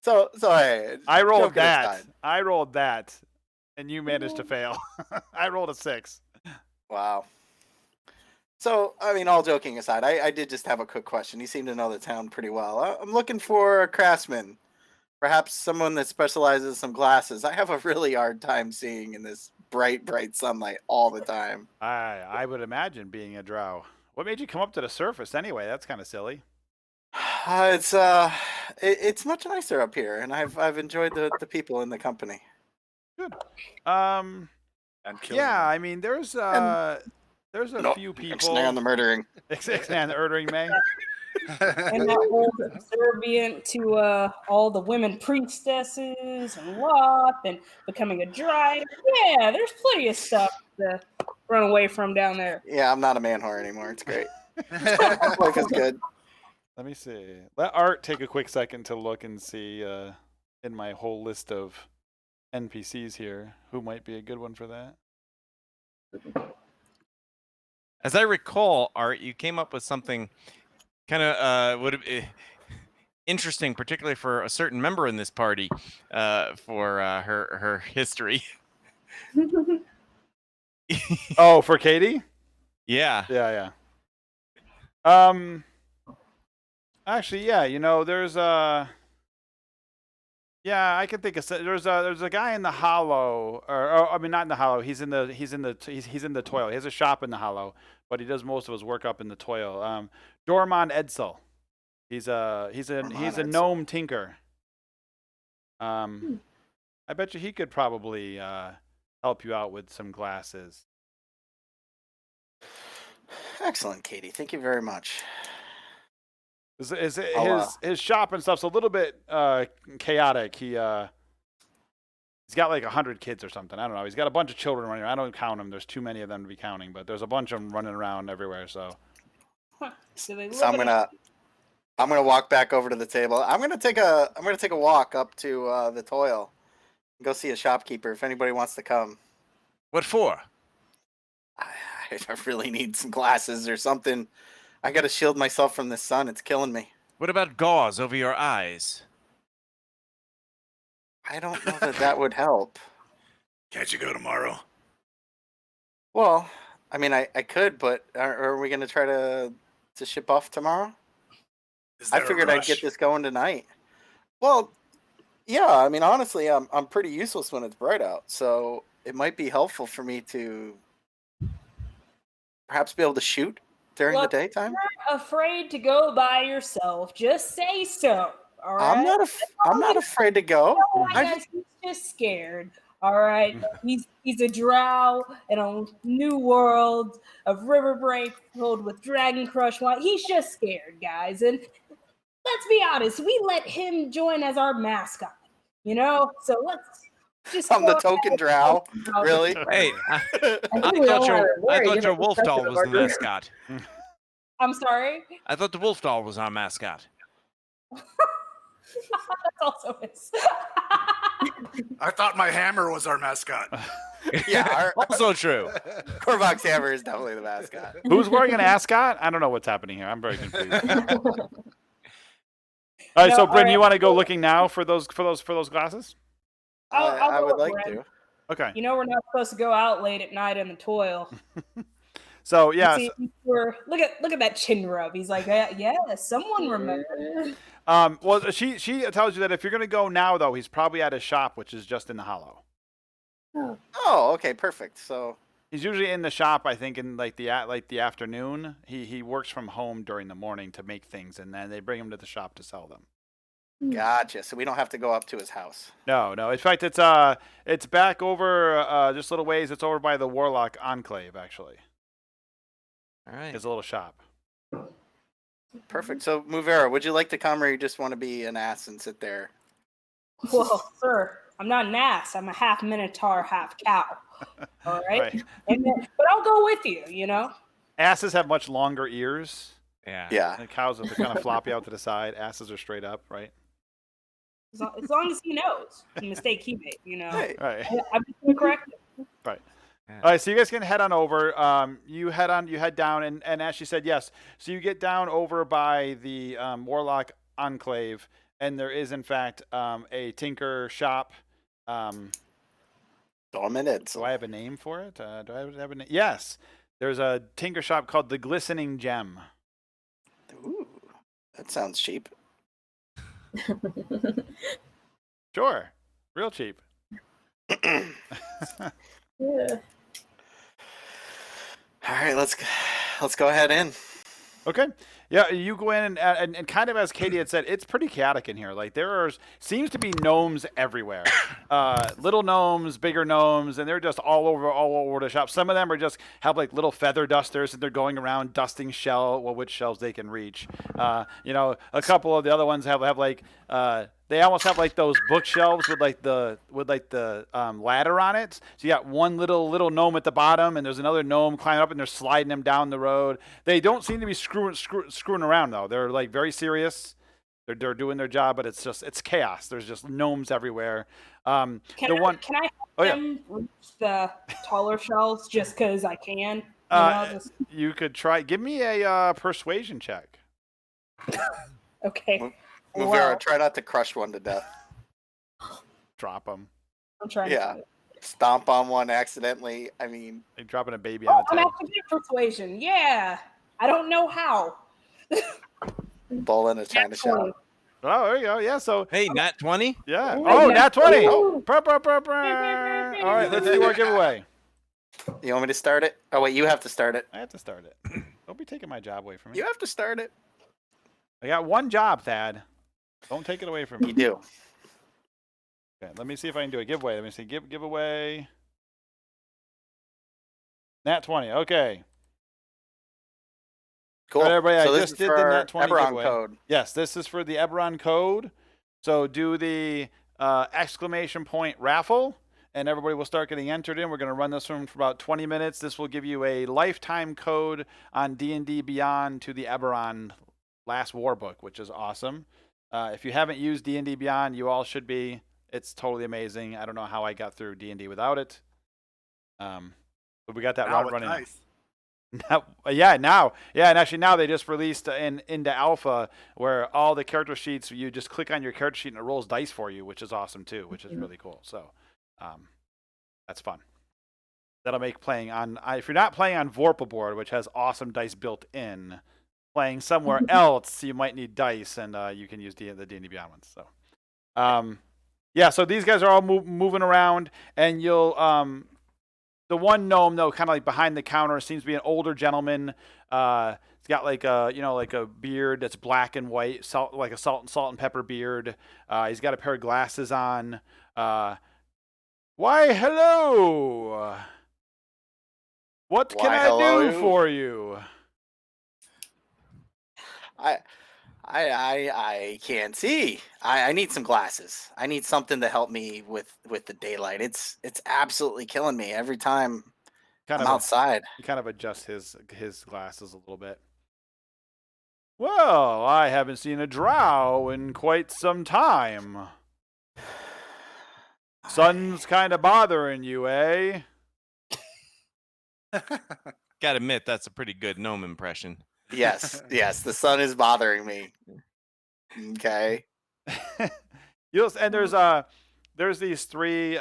So hey, I rolled joking that. aside. I rolled that, and you managed to fail. I rolled a 6. Wow. So, I mean, all joking aside, I did just have a quick question. You seem to know the town pretty well. I'm looking for a craftsman, perhaps someone that specializes in some glasses. I have a really hard time seeing in this bright, bright sunlight all the time. I would imagine being a drow. What made you come up to the surface anyway? That's kind of silly. It's much nicer up here, and I've enjoyed the people in the company. Good. And killing Yeah, them. I mean, there's a No, few people. Ixnay the murdering. Ixnay the murdering May. And that whole subservient to all the women priestesses and Loth and becoming a dryad. Yeah, there's plenty of stuff to run away from down there. Yeah, I'm not a man whore anymore. It's great. Life is good. Let me see. Let Art take a quick second to look and see in my whole list of NPCs here who might be a good one for that. As I recall, Art, you came up with something kind of interesting, particularly for a certain member in this party, for her history. Oh, for Katie? Yeah. Yeah. Actually, yeah. You know, there's yeah, I can think of there's a guy in the Hollow, or I mean not in the Hollow. He's in the Toil. He has a shop in the Hollow, but he does most of his work up in the Toil. Dormon Edsel. He's a gnome tinker. I bet you he could probably help you out with some glasses. Excellent, Katie. Thank you very much. His shop and stuff's a little bit chaotic. He's got like 100 kids or something. I don't know. He's got a bunch of children running around. I don't count them. There's too many of them to be counting, but there's a bunch of them running around everywhere. So So I'm gonna walk back over to the table. I'm gonna take a walk up to the Toil and go see a shopkeeper if anybody wants to come. What for? I really need some glasses or something. I gotta shield myself from the sun. It's killing me. What about gauze over your eyes? I don't know that would help. Can't you go tomorrow? Well, I mean, I could, but are we gonna try to ship off tomorrow? I figured I'd get this going tonight. Well, yeah. I mean, honestly, I'm pretty useless when it's bright out, so it might be helpful for me to perhaps be able to shoot during the daytime. You're afraid to go by yourself. Just say so. All right. I'm not afraid to go. No, I guess he's just scared. All right. He's a drow in a new world of Riverbreak filled with Dragon Crush wine. He's just scared, guys. And let's be honest, we let him join as our mascot. You know? So let's just I'm the token drow. Really? Hey, I thought your wolf doll was the mascot. I'm sorry? I thought the wolf doll was our mascot. That's also his. I thought my hammer was our mascot. Yeah. Also true. Korvok's hammer is definitely the mascot. who's wearing an ascot? I don't know what's happening here. I'm very confused. All right, so Bryn, you want to go looking now for those glasses? I would like to. Okay. You know we're not supposed to go out late at night in the Toil. So yeah. See, look at that chin rub. He's like, yeah, someone remember. Well, she tells you that if you're gonna go now, though, he's probably at his shop, which is just in the hollow. Oh, okay, perfect. So He's usually in the shop, I think, in like the afternoon. He works from home during the morning to make things, and then they bring him to the shop to sell them. gotcha. So we don't have to go up to his house. No. In fact, it's back over just a little ways. It's over by the Warlock Enclave, actually. All right. It's a little shop. Perfect. So Muvera, would you like to come, or you just want to be an ass and sit there? Well, sir, I'm not an ass. I'm a half minotaur, half cow. All right. But I'll go with you. You know. Asses have much longer ears. Yeah. Yeah. And cows are kind of floppy out to the side. Asses are straight up, right? As long as he knows the mistake he made, you know. Hey. Right. I'm just gonna correct him. Right. Yeah. All right, so you guys can head on over. You head down, and as she said, yes. So you get down over by the Warlock Enclave, and there is, in fact, a tinker shop. Dominant. Do I have a name for it? Do I have a name? Yes. There's a tinker shop called the Glistening Gem. Ooh, that sounds cheap. Sure. Real cheap. Yeah. All right, let's go ahead in. Okay. Yeah, you go in and kind of as Katie had said, it's pretty chaotic in here. Like seems to be gnomes everywhere. Little gnomes, bigger gnomes, and they're just all over the shop. Some of them are just have like little feather dusters and they're going around dusting which shelves they can reach. A couple of the other ones have like they almost have like those bookshelves with the ladder on it. So you got one little gnome at the bottom, and there's another gnome climbing up, and they're sliding him down the road. They don't seem to be screwing around though. They're like very serious. They're doing their job, but it's chaos. There's just gnomes everywhere. Can I help him reach the taller shelves just because I can? You could try. Give me a persuasion check. Okay. Muvera, try not to crush one to death. Drop them. I'm trying. Yeah. Stomp on one accidentally. I mean, You're dropping a baby on its I'm head. actually good persuasion. Yeah. I don't know how. bull in a china shop. Oh, there you go. Yeah. So. Hey, nat 20. Yeah. Ooh, Oh, nat nat 20. 20. Oh. All right, let's do our giveaway. You want me to start it? Oh wait, you have to start it. I have to start it. Don't be taking my job away from me. You have to start it. I got one job, Thad. Don't take it away from me. You do. Okay, let me see if I can do a giveaway. Let me see. Giveaway. Nat 20. Okay. Cool. All right, everybody, so I this just is did for the Nat 20 Eberron giveaway. code. Yes, this is for the Eberron code. So do the exclamation point raffle, and everybody will start getting entered in. We're going to run this one for about 20 minutes. This will give you a lifetime code on D&D Beyond to the Eberron Last War Book, which is awesome. If you haven't used D&D Beyond, you all should be. It's totally amazing. I don't know how I got through D&D without it. But we got that route running. Nice. Now, and actually now they just released into alpha where all the character sheets, you just click on your character sheet and it rolls dice for you, which is awesome too, which is really cool. So that's fun. That'll make playing on, if you're not playing on Vorpal Board, which has awesome dice built in, playing somewhere else, you might need dice, and you can use the D&D Beyond ones. So, so these guys are all moving around, and you'll the one gnome though, kind of like behind the counter, seems to be an older gentleman. He's got like a beard that's black and white, like a salt and pepper beard. He's got a pair of glasses on. Why, hello. What can I do for you? I can't see. I need some glasses. I need something to help me with the daylight. It's absolutely killing me every time I'm outside. He kind of adjusts his glasses a little bit. Well, I haven't seen a drow in quite some time. Sun's kind of bothering you, eh? Gotta admit, that's a pretty good gnome impression. Yes, the sun is bothering me. Okay. And there's these three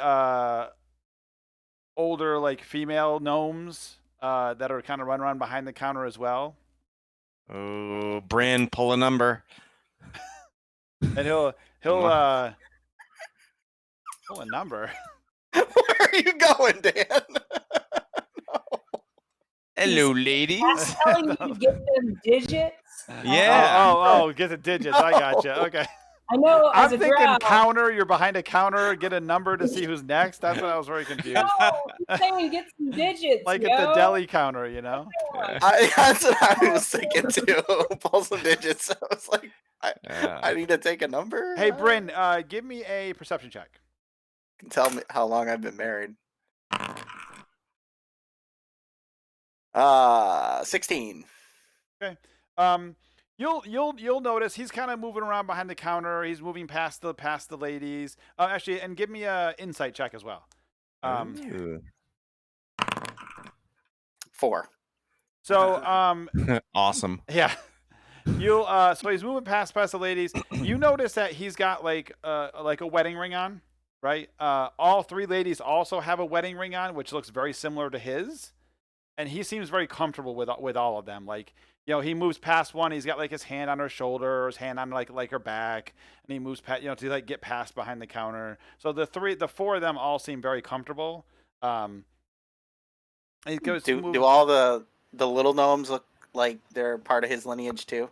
older like female gnomes that are kind of running around behind the counter as well. Oh, Bran, pull a number. and he'll pull a number. Where are you going, Dan? Hello, ladies. Telling you to get them digits. Yeah. Oh, get the digits. I gotcha. Okay. I know. I'm As a thinking drow, counter. You're behind a counter. Get a number to see who's next. That's what I was very confused. No, I'm saying get some digits. Like yo. at the deli counter, you know. That's what I was thinking too. Pull some digits. I was like, I need to take a number. Hey, Bryn, give me a perception check. Tell me how long I've been married. 16. Okay. You'll notice he's kind of moving around behind the counter. He's moving past the ladies. Actually, and give me a insight check as well. 4. So Awesome. yeah. You'll so he's moving past the ladies. You notice that he's got like a wedding ring on, right? All 3 ladies also have a wedding ring on, which looks very similar to his. And he seems very comfortable with all of them. Like, you know, he moves past one. He's got like his hand on her shoulder, or his hand on like her back, and he moves past, you know, to like get past behind the counter. So the 4 of them all seem very comfortable. He goes Do all the little gnomes look like they're part of his lineage too?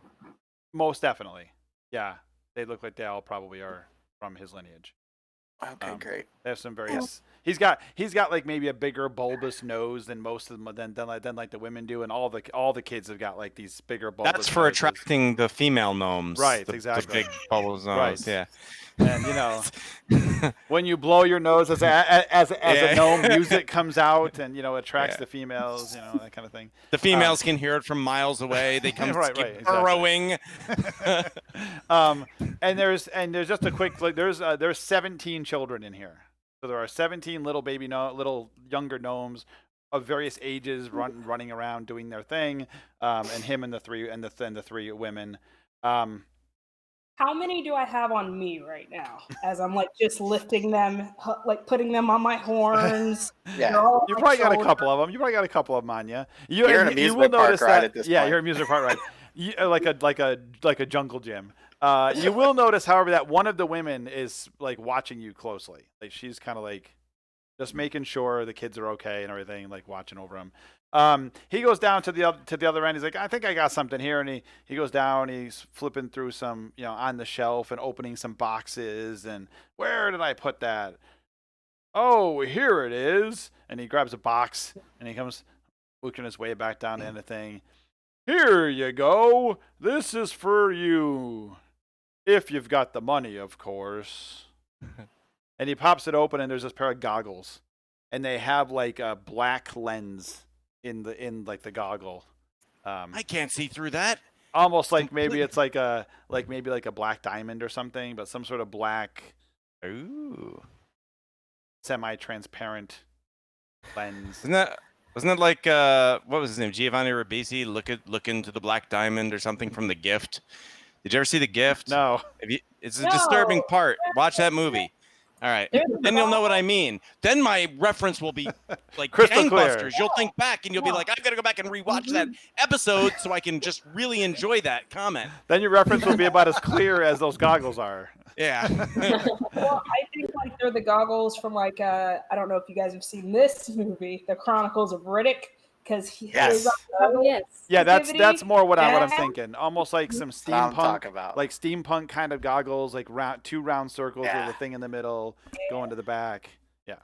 Most definitely, yeah. They look like they all probably are from his lineage. Okay, great. They have some various. He's got like maybe a bigger bulbous nose than most of them than like the women do, and all the kids have got like these bigger bulbous. That's for noses. attracting the female gnomes. Right, the, exactly. The big bulbous nose. Right. Yeah. And you know, when you blow your nose as a gnome, music comes out and you know attracts the females. You know, that kind of thing. The females can hear it from miles away. They come exactly. burrowing. And there's just a quick look. There's 17 children in here. So there are 17 little little younger gnomes of various ages running around doing their thing. And him and the 3 women. How many do I have on me right now? As I'm like just lifting them, like putting them on my horns. Yeah, you probably got a couple of them. You probably got a couple of them on you. You're an amusement park ride at this point. Yeah, you're an amusement park ride. Like a jungle gym. You will notice, however, that one of the women is like watching you closely. Like she's kind of like just making sure the kids are okay and everything, like watching over them. He goes down to the other end. He's like, I think I got something here, and he goes down. He's flipping through some, you know, on the shelf and opening some boxes. And where did I put that? Oh, here it is. And he grabs a box and he comes working his way back down to the thing. Here you go. This is for you, if you've got the money, of course. And he pops it open, and there's this pair of goggles, and they have like a black lens in the goggle. I can't see through that. Almost like maybe it's like a black diamond or something, but some sort of black, semi-transparent lens. Wasn't that like what was his name? Giovanni Ribisi? Look into the black diamond or something from The Gift. Did you ever see The Gift? No. It's a disturbing part. Watch that movie. All right. Then you'll know what I mean. Then my reference will be like Crystal gangbusters. clear. You'll think back and you'll be like, I've got to go back and rewatch that episode so I can just really enjoy that comment. Then your reference will be about as clear as those goggles are. Yeah. Well, I think like they're the goggles from like I don't know if you guys have seen this movie, The Chronicles of Riddick, because Yes. Yes. Yeah, that's more what I'm thinking. Almost like some I'm talking steampunk, about. like steampunk kind of goggles, like two round circles Yeah. with a thing in the middle going to the back. Yeah,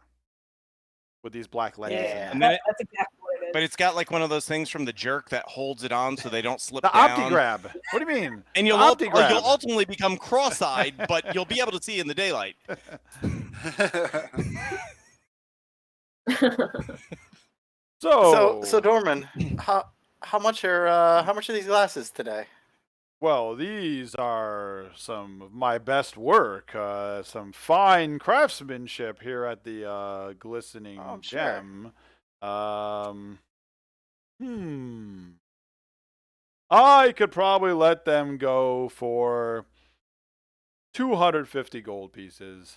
with these black lenses. Yeah. And then that's exactly what it is. but it's got like one of those things from The Jerk that holds it on so they don't slip The down. OptiGrab. What do you mean? And you'll ultimately become cross-eyed, but you'll be able to see in the daylight. So Dorman, how much are these glasses today? Well, these are some of my best work. Some fine craftsmanship here at the Glistening Sure. Gem. I could probably let them go for 250 gold pieces.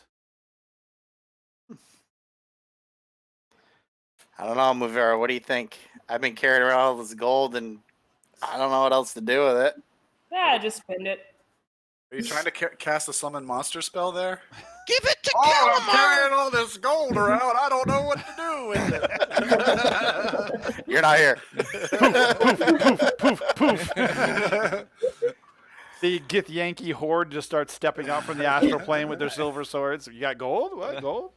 I don't know, Muvera. What do you think? I've been carrying around all this gold, and I don't know what else to do with it. Yeah, just spend it. Are you trying to cast a summon monster spell there? Give it to Oh, I'm Calamar! carrying all this gold around. I don't know what to do with it. You're not here. Poof, poof. The Gith Yankee horde just starts stepping out from the astral plane with their silver swords. You got gold? What gold?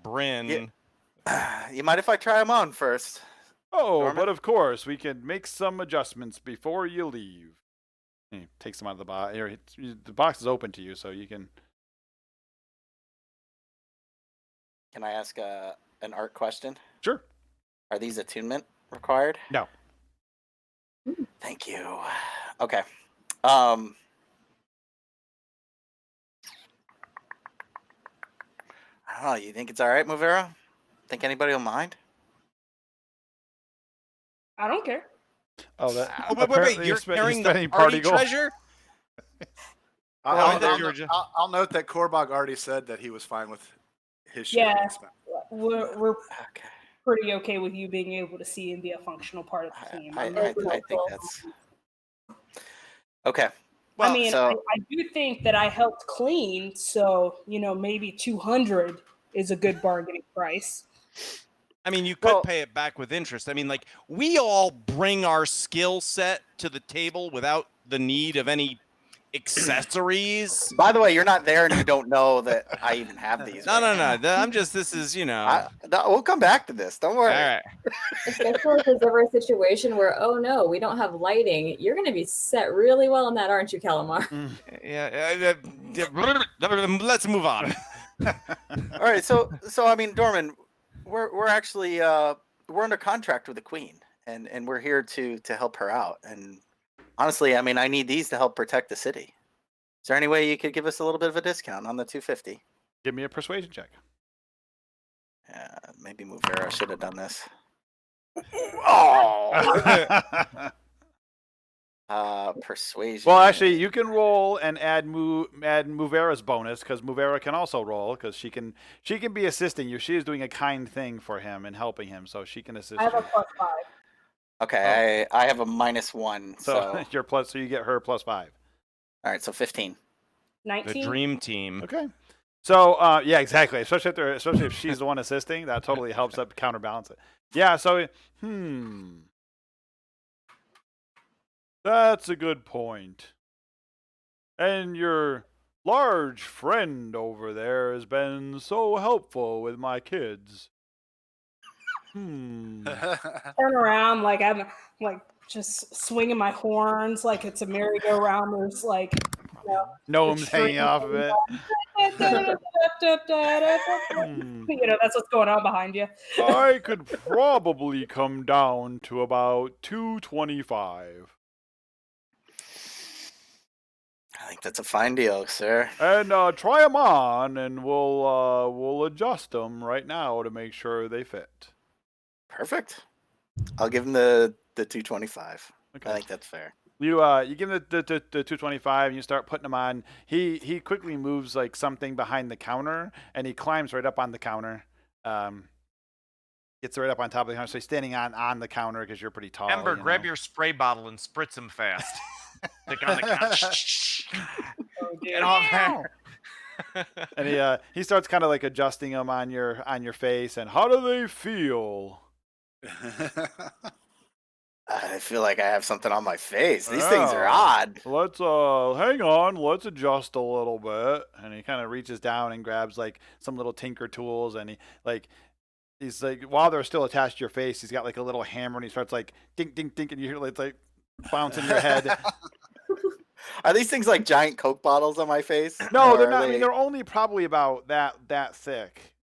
Bryn. You mind if I try them on first? Oh, Norman? but of course, we can make some adjustments before you leave. He takes them out of the box. The box is open to you, so you can... Can I ask an art question? Sure. Are these attunement required? No. Thank you. Okay. I don't know. You think it's all right, Movera? Think anybody will mind? I don't care. Oh, that. Oh, wait, apparently you're carrying the spending party gold. treasure? I'll note that Korbog already said that he was fine with his share. Yeah. being spent. We're Okay. pretty okay with you being able to see and be a functional part of the team. I think that's okay. Well, I mean, so- I do think that I helped clean, so maybe 200 is a good bargaining price. I mean, you could Well- pay it back with interest. I mean, like, we all bring our skill set to the table without the need of any accessories. By the way, you're not there, and you don't know that I even have these. No. right now. I'm just, this is, all We'll come back to this. Don't worry. right. Especially if there's ever a situation where, oh no, we don't have lighting. You're going to be set really well on that, aren't you, Calamar? Yeah. Let's move on. All right. So I mean, Dorman, we're actually we're under contract with the Queen, and we're here to help her out. And honestly, I mean, I need these to help protect the city. Is there any way you could give us a little bit of a discount on the 250? Give me a persuasion check. Yeah, maybe Movera should have done this. Persuasion. Well, actually, you can roll and add Movera's bonus, because Movera can also roll, because she can be assisting you. She is doing a kind thing for him and helping him, so she can assist I have you. a +5. Okay, I have a -1, So so you're plus, so you get her +5. all right, so 15. 19. The dream team. Okay. So yeah, exactly. Especially if she's the one assisting, that totally helps up counterbalance it. Yeah. So that's a good point. And your large friend over there has been so helpful with my kids. Turn around like I'm like just swinging my horns like it's a merry-go-round. There's like Gnomes hanging off of it. That's what's going on behind you. I could probably come down to about 225. I think that's a fine deal, sir. And try them on, and we'll adjust them right now to make sure they fit. Perfect. I'll give him the 225. Okay. I think that's fair. You give him the 225, and you start putting them on. He quickly moves like something behind the counter, and he climbs right up on the counter. Gets right up on top of the counter, so he's standing on the counter because you're pretty tall. Ember, grab your spray bottle and spritz him fast. Stick on the couch. Get off there. And he starts kind of like adjusting them on your face. And how do they feel? I feel like I have something on my face. These things are odd. Let's hang on. Let's adjust a little bit. And he kind of reaches down and grabs like some little tinker tools, and he's like while they're still attached to your face, he's got like a little hammer, and he starts like dink dink dink, and you hear like bouncing your head. Are these things like giant Coke bottles on my face? No, Or they're are not. I they- mean, they're only probably about that thick.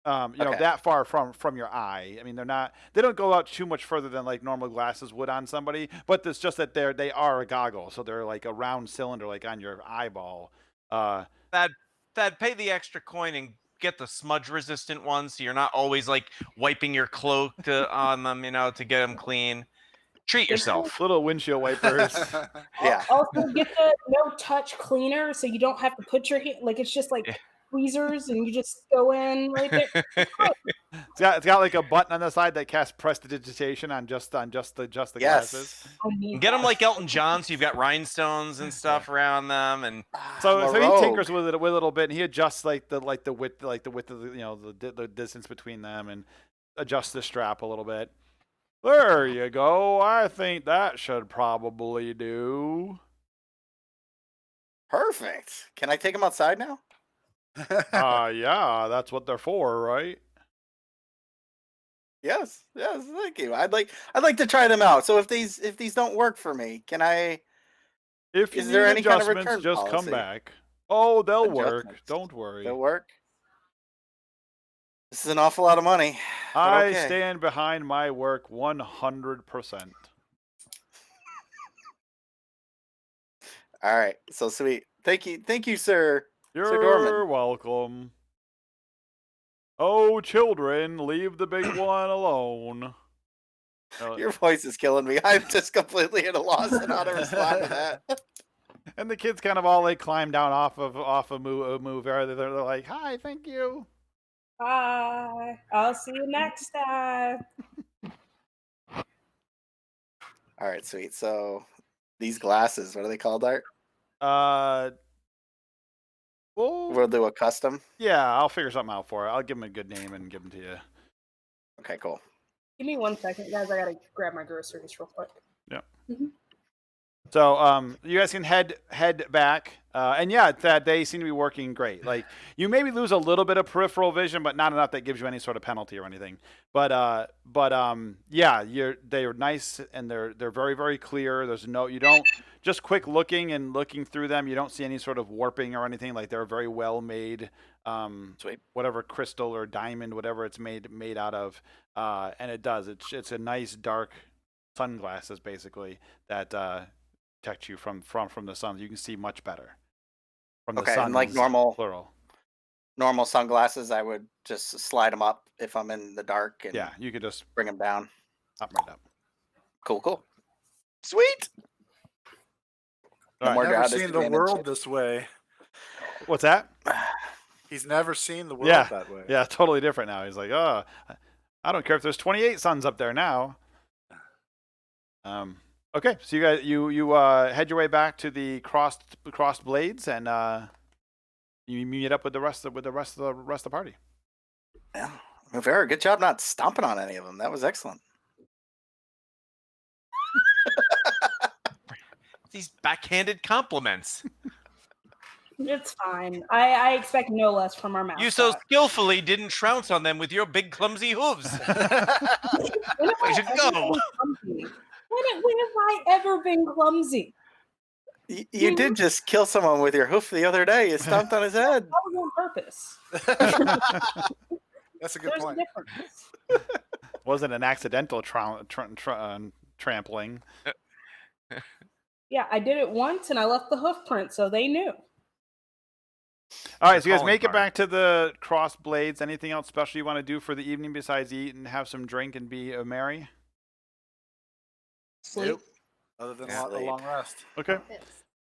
Okay. That far from your eye. I mean, they don't go out too much further than like normal glasses would on somebody, but it's just that they are a goggle, so they're like a round cylinder like on your eyeball. Thad, pay the extra coin and get the smudge resistant ones, so you're not always like wiping your cloak on them, to get them clean. Treat yourself. Little windshield wipers. Yeah. Also get the no touch cleaner so you don't have to put your hand like it's just like tweezers and you just go in right there. It's got like a button on the side that casts prestidigitation on just the glasses. Get them like Elton John, so you've got rhinestones and stuff around them, and so he tinkers with it a little bit, and he adjusts like the width of the distance between them, and adjusts the strap a little bit. There you go. I think that should probably do. Perfect. Can I take them outside now? Yeah, that's what they're for, right? Yes, thank you. I'd like to try them out. So if these don't work for me, can I? If you Is need there any kind of adjustments, return just come policy? back. Oh, they'll work. Adjustments. Don't worry. They'll work. This is an awful lot of money. but I okay. stand behind my work 100%. All right, so sweet. Thank you, sir. Sir You're Dorman. welcome. Oh, children, leave the big one alone. Your voice is killing me. I'm just completely at a loss on how to respond to that. And the kids kind of all like climb down off of move. They're like, "Hi, thank you." Bye. I'll see you next time. All right, sweet. So these glasses, what are they called, Art? Well, We'll do a custom. yeah, I'll figure something out for it. I'll give them a good name and give them to you. Okay, cool. Give me 1 second, guys. I gotta grab my groceries real quick. Yeah. Mhm. So you guys can head back, and yeah, that they seem to be working great. Like you maybe lose a little bit of peripheral vision, but not enough that gives you any sort of penalty or anything. But yeah, they are nice and they're very, very clear. You don't just quick looking through them. You don't see any sort of warping or anything. Like they're very well made. Sweet. Whatever crystal or diamond, whatever it's made out of, and it does. It's a nice dark sunglasses basically that protect you from the sun. You can see much better from the sun. And like normal plural. Normal sunglasses, I would just slide them up if I'm in the dark. And yeah, you could just bring them down. Right up. Cool. Sweet. I've never seen the world this way. What's that? He's never seen the world that way. Yeah, totally different now. He's like, oh, I don't care if there's 28 suns up there now. Okay, so you guys, you head your way back to the crossed blades, and you meet up with the rest of the party. Yeah, Vera, good job not stomping on any of them. That was excellent. These backhanded compliments. It's fine. I expect no less from our mascot. You so skillfully didn't trounce on them with your big clumsy hooves. We should go. When have I ever been clumsy? You did just kill someone with your hoof the other day. You stomped on his head. That was on purpose. That's a good point. Wasn't an accidental trampling. Yeah, I did it once, and I left the hoof print, so they knew. All right, so you guys make it back to the cross blades. Anything else special you want to do for the evening besides eat and have some drink and be merry? Sleep. Nope. Other than a long rest. Okay.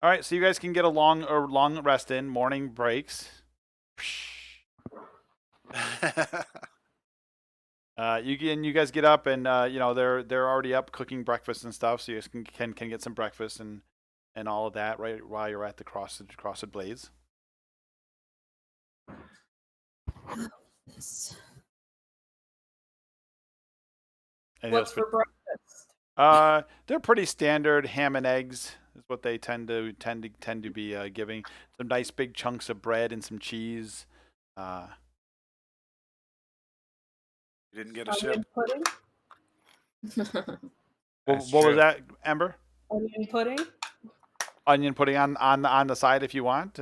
All right, so you guys can get a long rest in. Morning breaks. You guys get up and they're already up cooking breakfast and stuff, so you guys can get some breakfast and all of that right while you're at the crossed blades. What's for breakfast? They're pretty standard. Ham and eggs is what they tend to be giving. Some nice big chunks of bread and some cheese. You didn't get a ship. Pudding? What was that, Ember? Onion pudding. Onion pudding on the side if you want.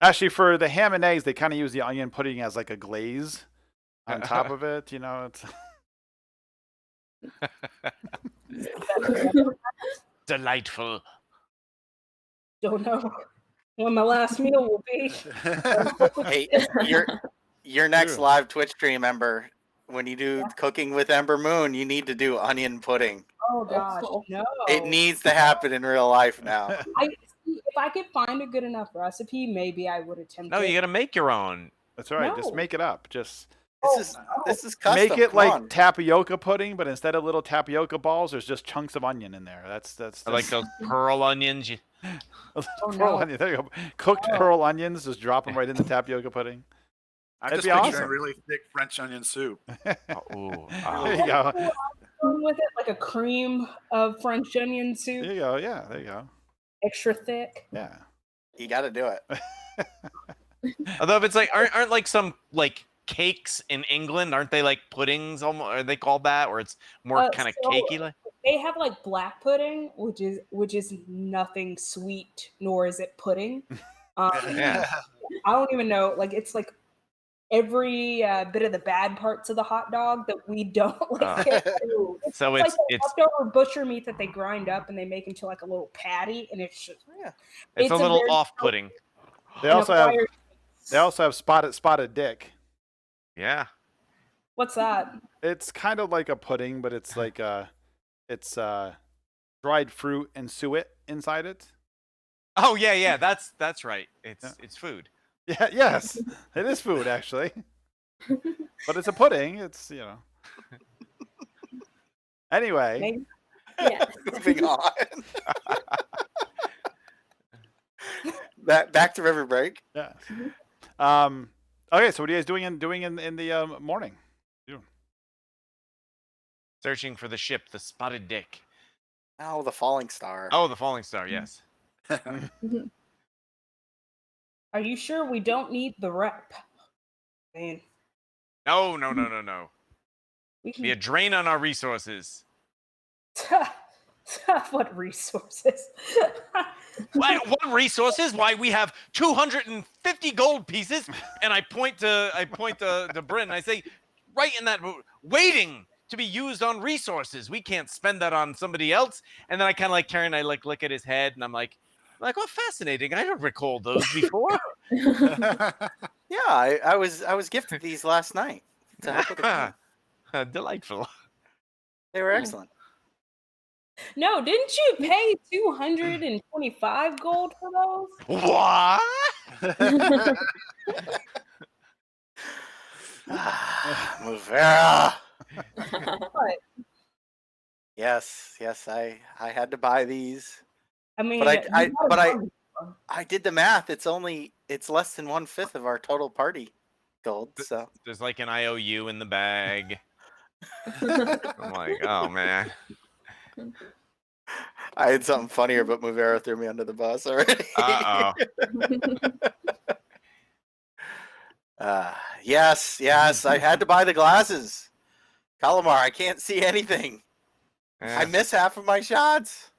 Actually, for the ham and eggs, they kind of use the onion pudding as like a glaze on top of it. You know, it's delightful. Don't know when my last meal will be. Hey, your next live Twitch stream, Ember, when you do cooking with Ember Moon, you need to do onion pudding. Oh gosh, no! It needs to happen in real life now. If I could find a good enough recipe, maybe I would attempt. No, you got to make your own. That's right. No. Just make it up. Just This is custom. Make it Come like on. tapioca pudding, but instead of little tapioca balls, there's just chunks of onion in there. That's I like those pearl onions. pearl onion. There you go. Cooked pearl onions. Just drop them right in the tapioca pudding. I'm That'd just be picturing awesome. really thick French onion soup. There you go. With it, like a cream of French onion soup, There you go. Yeah, there you go. extra thick. Yeah. You got to do it. Although if it's like aren't like some like cakes in England, aren't they like puddings? Almost are they called that, or it's more kind of So cakey? Like they have like black pudding, which is nothing sweet, nor is it pudding. Yeah. I don't even know. Like it's like every bit of the bad parts of the hot dog that we don't like. So like it's leftover butcher meat that they grind up and they make into like a little patty, and it's just it's a little very off-putting. They also have spotted dick. Yeah. What's that? It's kind of like a pudding, but it's like dried fruit and suet inside it. Oh yeah. That's right. It's food. Yeah, yes, it is food actually, but it's a pudding. It's Anyway, Maybe. Yes. Moving on. Back to Riverbreak. yeah. Okay, so what are you guys doing in the morning? Searching for the ship, the spotted dick. Oh, the falling star. Oh, the falling star. Yes. Are you sure we don't need the rep? Man, No. we Be a can. drain on our resources. What resources? Why, what resources? Why we have 250 gold pieces, and I point to Bryn and I say, right in that waiting to be used on resources. We can't spend that on somebody else. And then I kind of like turn, I like look at his head, and I'm like, oh, fascinating. I don't recall those before. Yeah, I was gifted these last night to help with the game. Delightful. They were excellent. No, didn't you pay 225 gold for those? What? Muvera. What? Yes, I had to buy these. I mean, But you gotta buy I did the math. It's less than 1/5 of our total party gold. So There's like an IOU in the bag. I'm like, oh man. I had something funnier, but Muvera threw me under the bus already. Yes, I had to buy the glasses. Calamar, I can't see anything. I miss half of my shots.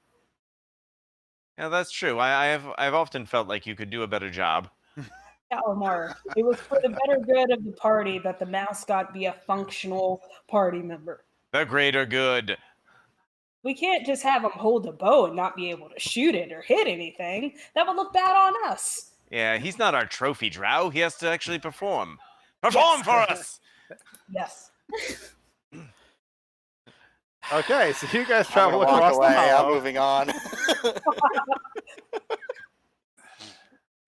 Yeah, that's true. I've often felt like you could do a better job. Calamar. It was for the better good of the party that the mascot be a functional party member. The greater good. We can't just have him hold a bow and not be able to shoot it or hit anything. That would look bad on us. Yeah, he's not our trophy drow. He has to actually perform. Perform for us! Yes. Okay, so you guys I'm travel gonna walk across away. the I'm hollow. moving on.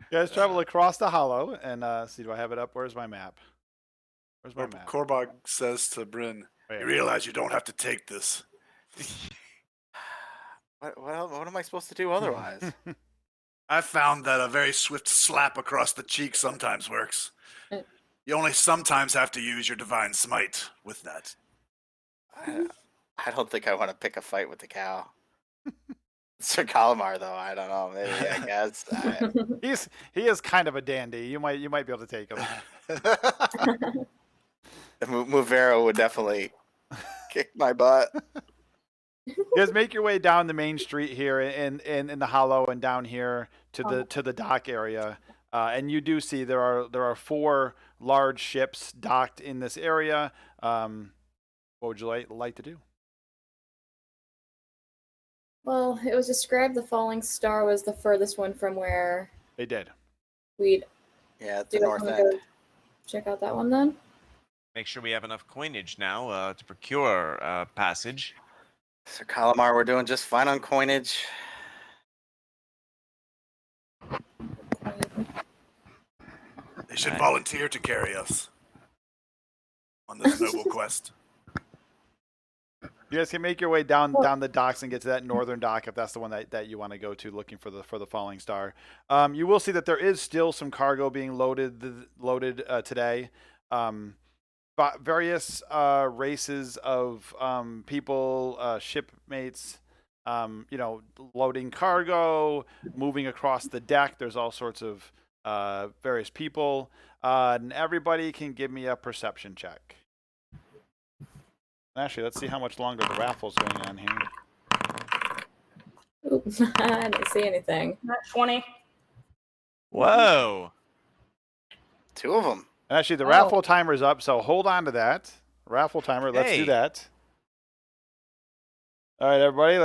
You guys travel across the hollow, and see, do I have it up? Where's my map? Where's my map? Korbog says to Bryn, Wait. "You realize you don't have to take this." What am I supposed to do otherwise? I found that a very swift slap across the cheek sometimes works. You only sometimes have to use your divine smite with that. I don't think I want to pick a fight with the cow. Sir Calamar, though, I don't know. Maybe I guess. He is kind of a dandy. You might be able to take him. Muvero would definitely kick my butt. You guys make your way down the main street here in the hollow and down here to the dock area, and you do see there are 4 large ships docked in this area. What would you like to do? Well, it was described the falling star was the furthest one from where They did. we'd Yeah, it's do the it. north Wanna end. go check out that one then. Make sure we have enough coinage now to procure passage. Sir Calamar, we're doing just fine on coinage. They should volunteer to carry us. on this noble quest. You guys can make your way down the docks and get to that northern dock if that's the one that you want to go to, looking for the falling star. You will see that there is still some cargo being loaded today. Various races of people, shipmates, loading cargo, moving across the deck. There's all sorts of various people, and everybody can give me a perception check. Actually, let's see how much longer the raffle's going on here. Oops, I didn't see anything. Not 20. Whoa. 2 of them. Actually, the raffle timer's up, so hold on to that. Raffle timer, let's do that. All right, everybody,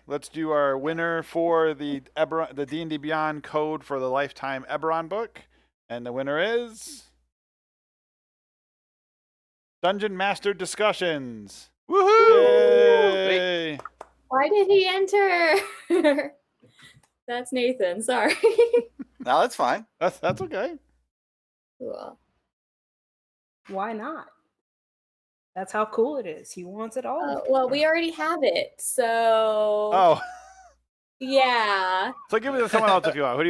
let's do our winner for the D&D Beyond code for the Lifetime Eberron book, and the winner is Dungeon Master Discussions. Woohoo! Yay! Why did he enter? That's Nathan. Sorry. No, that's fine. That's okay. Cool. Why not? That's how cool it is. He wants it all. Well, we already have it, so. Oh. Yeah. So give it to someone else if you want.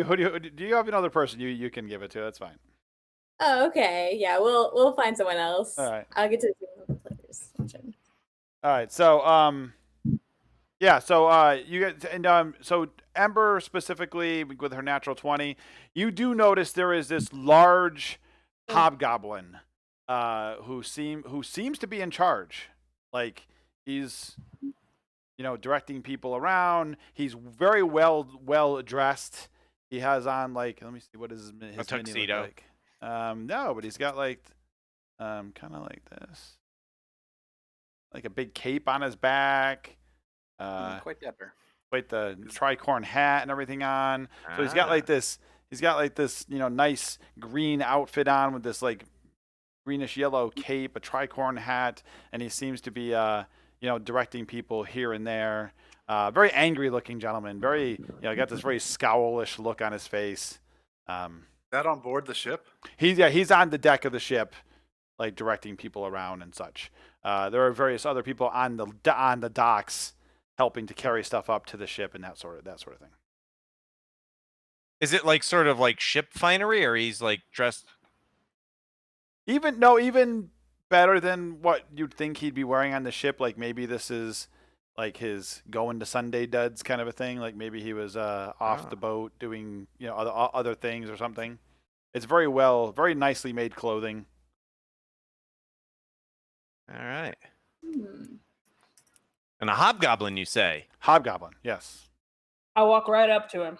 Do you have another person you can give it to? That's fine. Oh, okay. Yeah, we'll find someone else. All right. I'll get to the players. All right. So yeah. So you get and so Ember specifically with her natural 20, you do notice there is this large hobgoblin who seems to be in charge. Like he's directing people around. He's very well dressed. He has on like, let me see, what is his a tuxedo? Look like? No, but he's got like kind of like this, like a big cape on his back. Quite dapper. Quite the tricorn hat and everything on. So he's got like this. He's got like this, nice green outfit on with this like greenish yellow cape, a tricorn hat, and he seems to be directing people here and there. Very angry looking gentleman. Very, got this very scowlish look on his face. That on board the ship? He's on the deck of the ship, like directing people around and such. There are various other people on the docks helping to carry stuff up to the ship and that sort of thing. Is it like sort of like ship finery, or he's like dressed? Even better than what you'd think he'd be wearing on the ship. Like maybe this is like his going to Sunday duds kind of a thing. Like maybe he was off the boat doing other things or something. It's very nicely made clothing. All right. And a hobgoblin, you say? Hobgoblin, yes. I walk right up to him.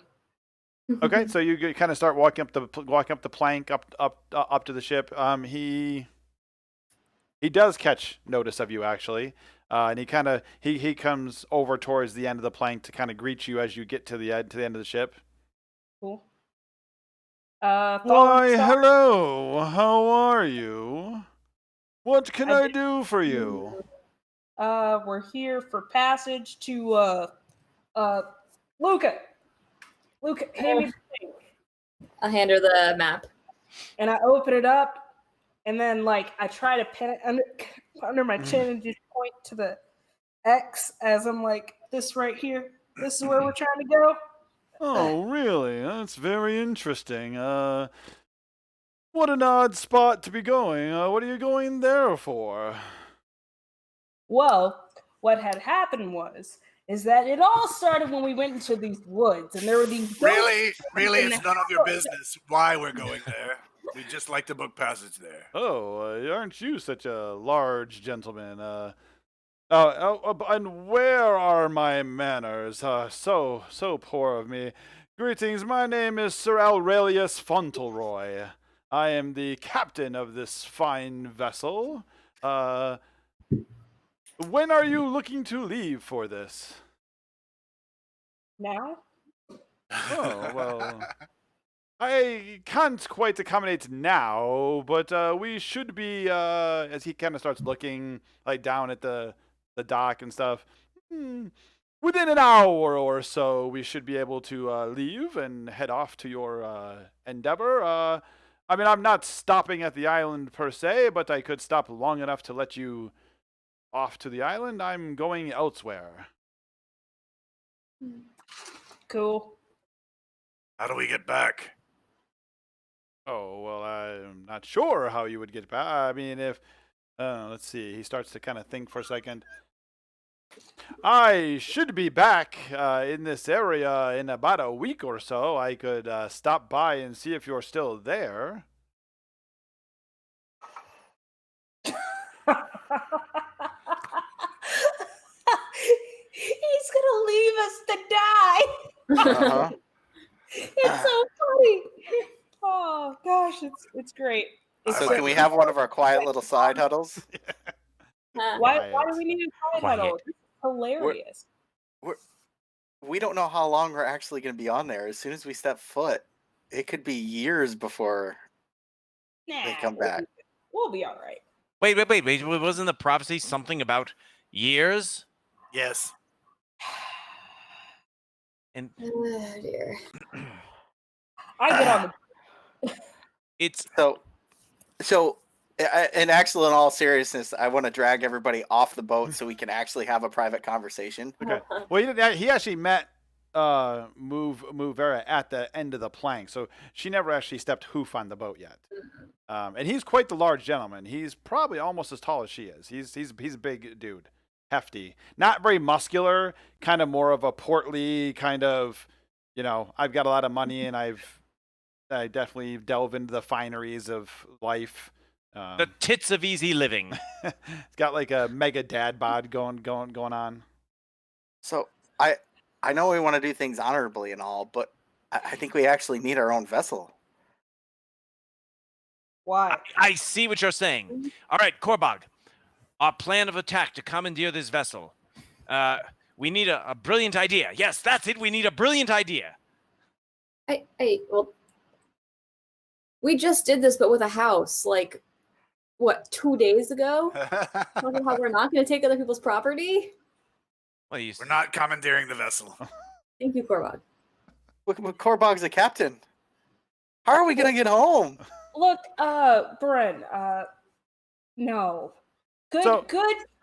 Okay, so you kind of start walking up the plank up to the ship. He does catch notice of you actually, and he comes over towards the end of the plank to kind of greet you as you get to the end of the ship. Cool. Why, hello. How are you? What can I do for you? We're here for passage to Luca. Luca, hand me the thing. I'll hand her the map. And I open it up, and then like I try to pin it under my chin and just point to the X as I'm like, this right here. This is where we're trying to go. Oh, really? That's very interesting. What an odd spot to be going. What are you going there for? Well, what had happened is that it all started when we went into these woods, and there were these Really, it's none of your business why we're going there. We just like to book passage there. Oh, aren't you such a large gentleman? And where are my manners? So poor of me. Greetings, my name is Sir Relius Fontenoy. I am the captain of this fine vessel. When are you looking to leave for this? Now? Oh, well, I can't quite accommodate now, but we should be, as he kind of starts looking like down at the dock and stuff, within an hour or so, we should be able to leave and head off to your endeavor. I mean, I'm not stopping at the island per se, but I could stop long enough to let you off to the island. I'm going elsewhere. Cool. How do we get back? Oh, well, I'm not sure how you would get back. I mean, if, let's see, he starts to kind of think for a second. I should be back in this area in about a week or so. I could stop by and see if you're still there. He's gonna leave us to die. Uh-huh. It's so funny. Oh gosh, it's great. It's So so- can we have one of our quiet little side huddles? why do we need a quiet huddle? It's hilarious. We don't know how long we're actually going to be on there. As soon as we step foot, it could be years before they come back. We'll be all right. Wait. Wasn't the prophecy something about years? Yes. And Oh dear. I get on the it's So, and actually, in all seriousness, I want to drag everybody off the boat so we can actually have a private conversation. Okay. Well, he actually met Vera at the end of the plank, so she never actually stepped hoof on the boat yet. And he's quite the large gentleman. He's probably almost as tall as she is. He's a big dude, hefty, not very muscular, kind of more of a portly kind of. I've got a lot of money and I definitely delve into the fineries of life. the tits of easy living. It's got like a mega dad bod going on. So, I know we want to do things honorably and all, but I think we actually need our own vessel. why? I see what you're saying. All right, Korbog, our plan of attack to commandeer this vessel. We need a brilliant idea. Yes, that's it. We need a brilliant idea. Well, we just did this, but with a house. Like, what, 2 days ago? Talking how we're not going to take other people's property? Well, you We're not commandeering the vessel. Thank you, Korbog. But Korbog's a captain. How are we going to get home? Look, Bren, no. Good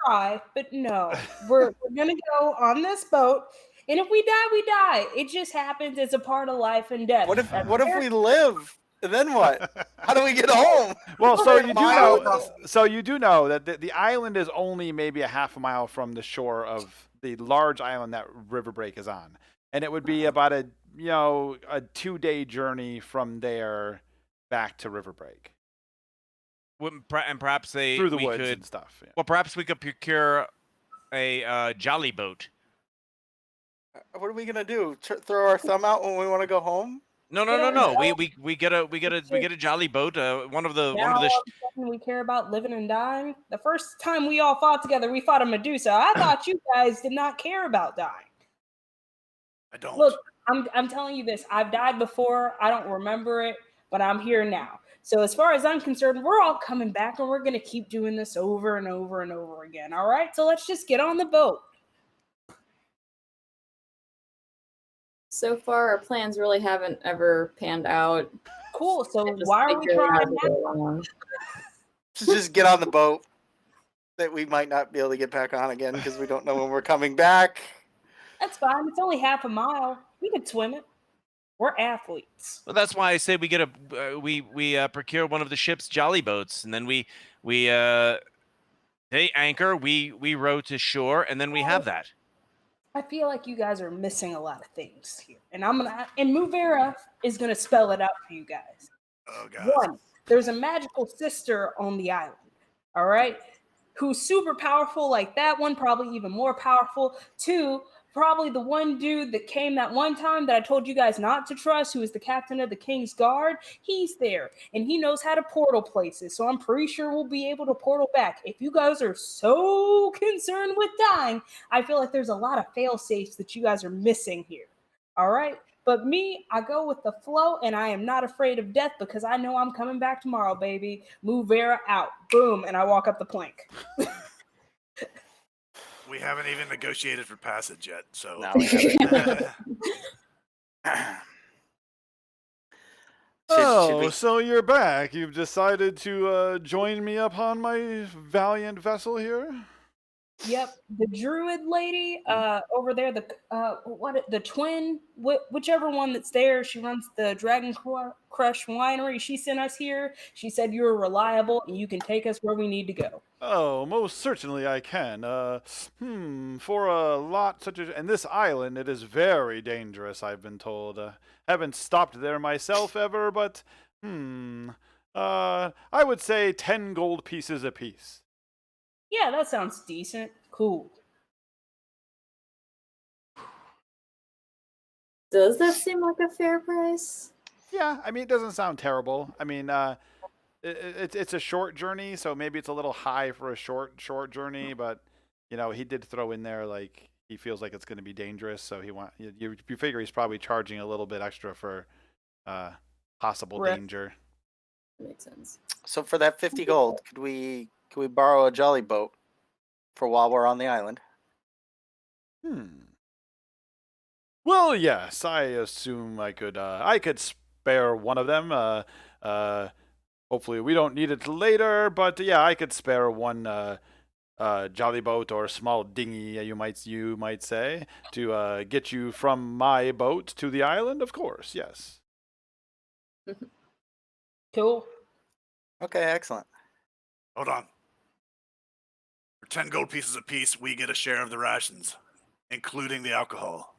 try, but no. We're gonna go on this boat, and if we die, we die. It just happens. It's a part of life and death. What if we live? And then what? How do we get home? Well, so you do Mile know. So you do know that the island is only maybe a half a mile from the shore of the large island that Riverbreak is on, and it would be about a 2-day journey from there back to Riverbreak and perhaps through the we woods could, and stuff. Yeah. Well, perhaps we could procure a jolly boat. What are we gonna do? Throw our thumb out when we want to go home? No. We get a jolly boat. One of the Now all of a sudden we care about living and dying. The first time we all fought together, we fought a Medusa. I thought you guys did not care about dying. I don't. Look, I'm telling you this. I've died before. I don't remember it, but I'm here now. So as far as I'm concerned, we're all coming back, and we're gonna keep doing this over and over and over again. All right. So let's just get on the boat. So far, our plans really haven't ever panned out. Cool. So Just why are we figuring out trying as now? we go along. Just get on the boat that we might not be able to get back on again because we don't know when we're coming back. That's fine. It's only half a mile. We could swim it. We're athletes. Well, that's why I say we get we procure one of the ship's jolly boats, and then we they anchor, we row to shore, and then we have that. I feel like you guys are missing a lot of things here, and Muvera is gonna spell it out for you guys. Oh god. One, there's a magical sister on the island. All right, who's super powerful, like that one, probably even more powerful. Two, probably the one dude that came that one time that I told you guys not to trust, who is the captain of the King's Guard. He's there, and he knows how to portal places, so I'm pretty sure we'll be able to portal back. If you guys are so concerned with dying, I feel like there's a lot of fail-safes that you guys are missing here. All right? But me, I go with the flow, and I am not afraid of death because I know I'm coming back tomorrow, baby. Move Vera out. Boom, and I walk up the plank. We haven't even negotiated for passage yet, so No, we haven't. Should we- so you're back. You've decided to join me upon my valiant vessel here? Yep, the druid lady over there, the twin, whichever one that's there, she runs the Dragon Crush winery. She sent us here. She said you were reliable and you can take us where we need to go. Oh, most certainly I can. For a lot such as and this island, it is very dangerous. I've been told. Haven't stopped there myself ever, but I would say 10 gold pieces apiece. Yeah, that sounds decent. Cool. Does that seem like a fair price? Yeah, I mean it doesn't sound terrible. I mean, it's a short journey, so maybe it's a little high for a short journey. But he did throw in there like he feels like it's going to be dangerous, so you figure he's probably charging a little bit extra for possible danger. Makes sense. So for that 50 gold, could we borrow a jolly boat for while we're on the island? Well, yes, I assume I could spare one of them. Hopefully we don't need it later, but yeah, I could spare one jolly boat or small dinghy, you might say, to get you from my boat to the island. Of course, yes. Cool. Okay, excellent. Hold on. For 10 gold pieces apiece, we get a share of the rations, including the alcohol.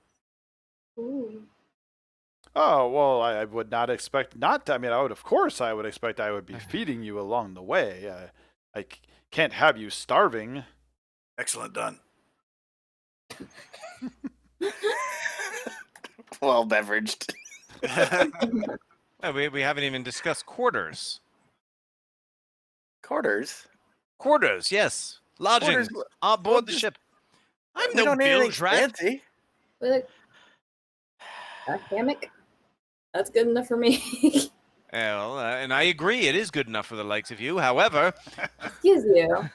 Ooh. Oh, well, I would not expect not to. I mean, I would expect I would be feeding you along the way. I can't have you starving. Excellent done. Well beveraged. We haven't even discussed quarters. Quarters? Quarters, yes. Lodging Quarters, on board the just- ship. I'm We no don't need bilge anything rat. fancy. But a hammock? That's good enough for me. Well, and I agree, it is good enough for the likes of you. However, Excuse you.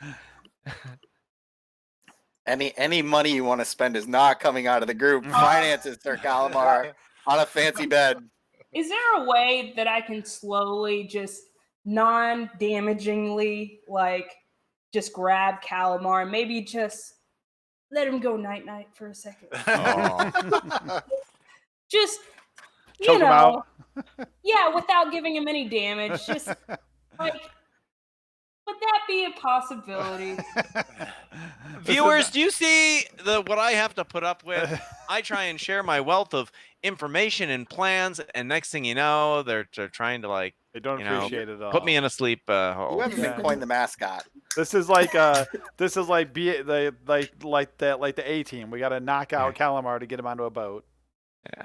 Any money you want to spend is not coming out of the group finances, Sir Calamar, on a fancy bed. Is there a way that I can slowly just non-damagingly just grab Calamar and maybe just let him go night-night for a second? Just Choke him out. Yeah, without giving him any damage. Just would that be a possibility? viewers, do you see what I have to put up with? I try and share my wealth of information and plans, and next thing you know, they're trying to They don't appreciate it at all. put me in a sleep hole. You haven't been coined the mascot. This is like the A team. We got to knock out Calamar to get him onto a boat.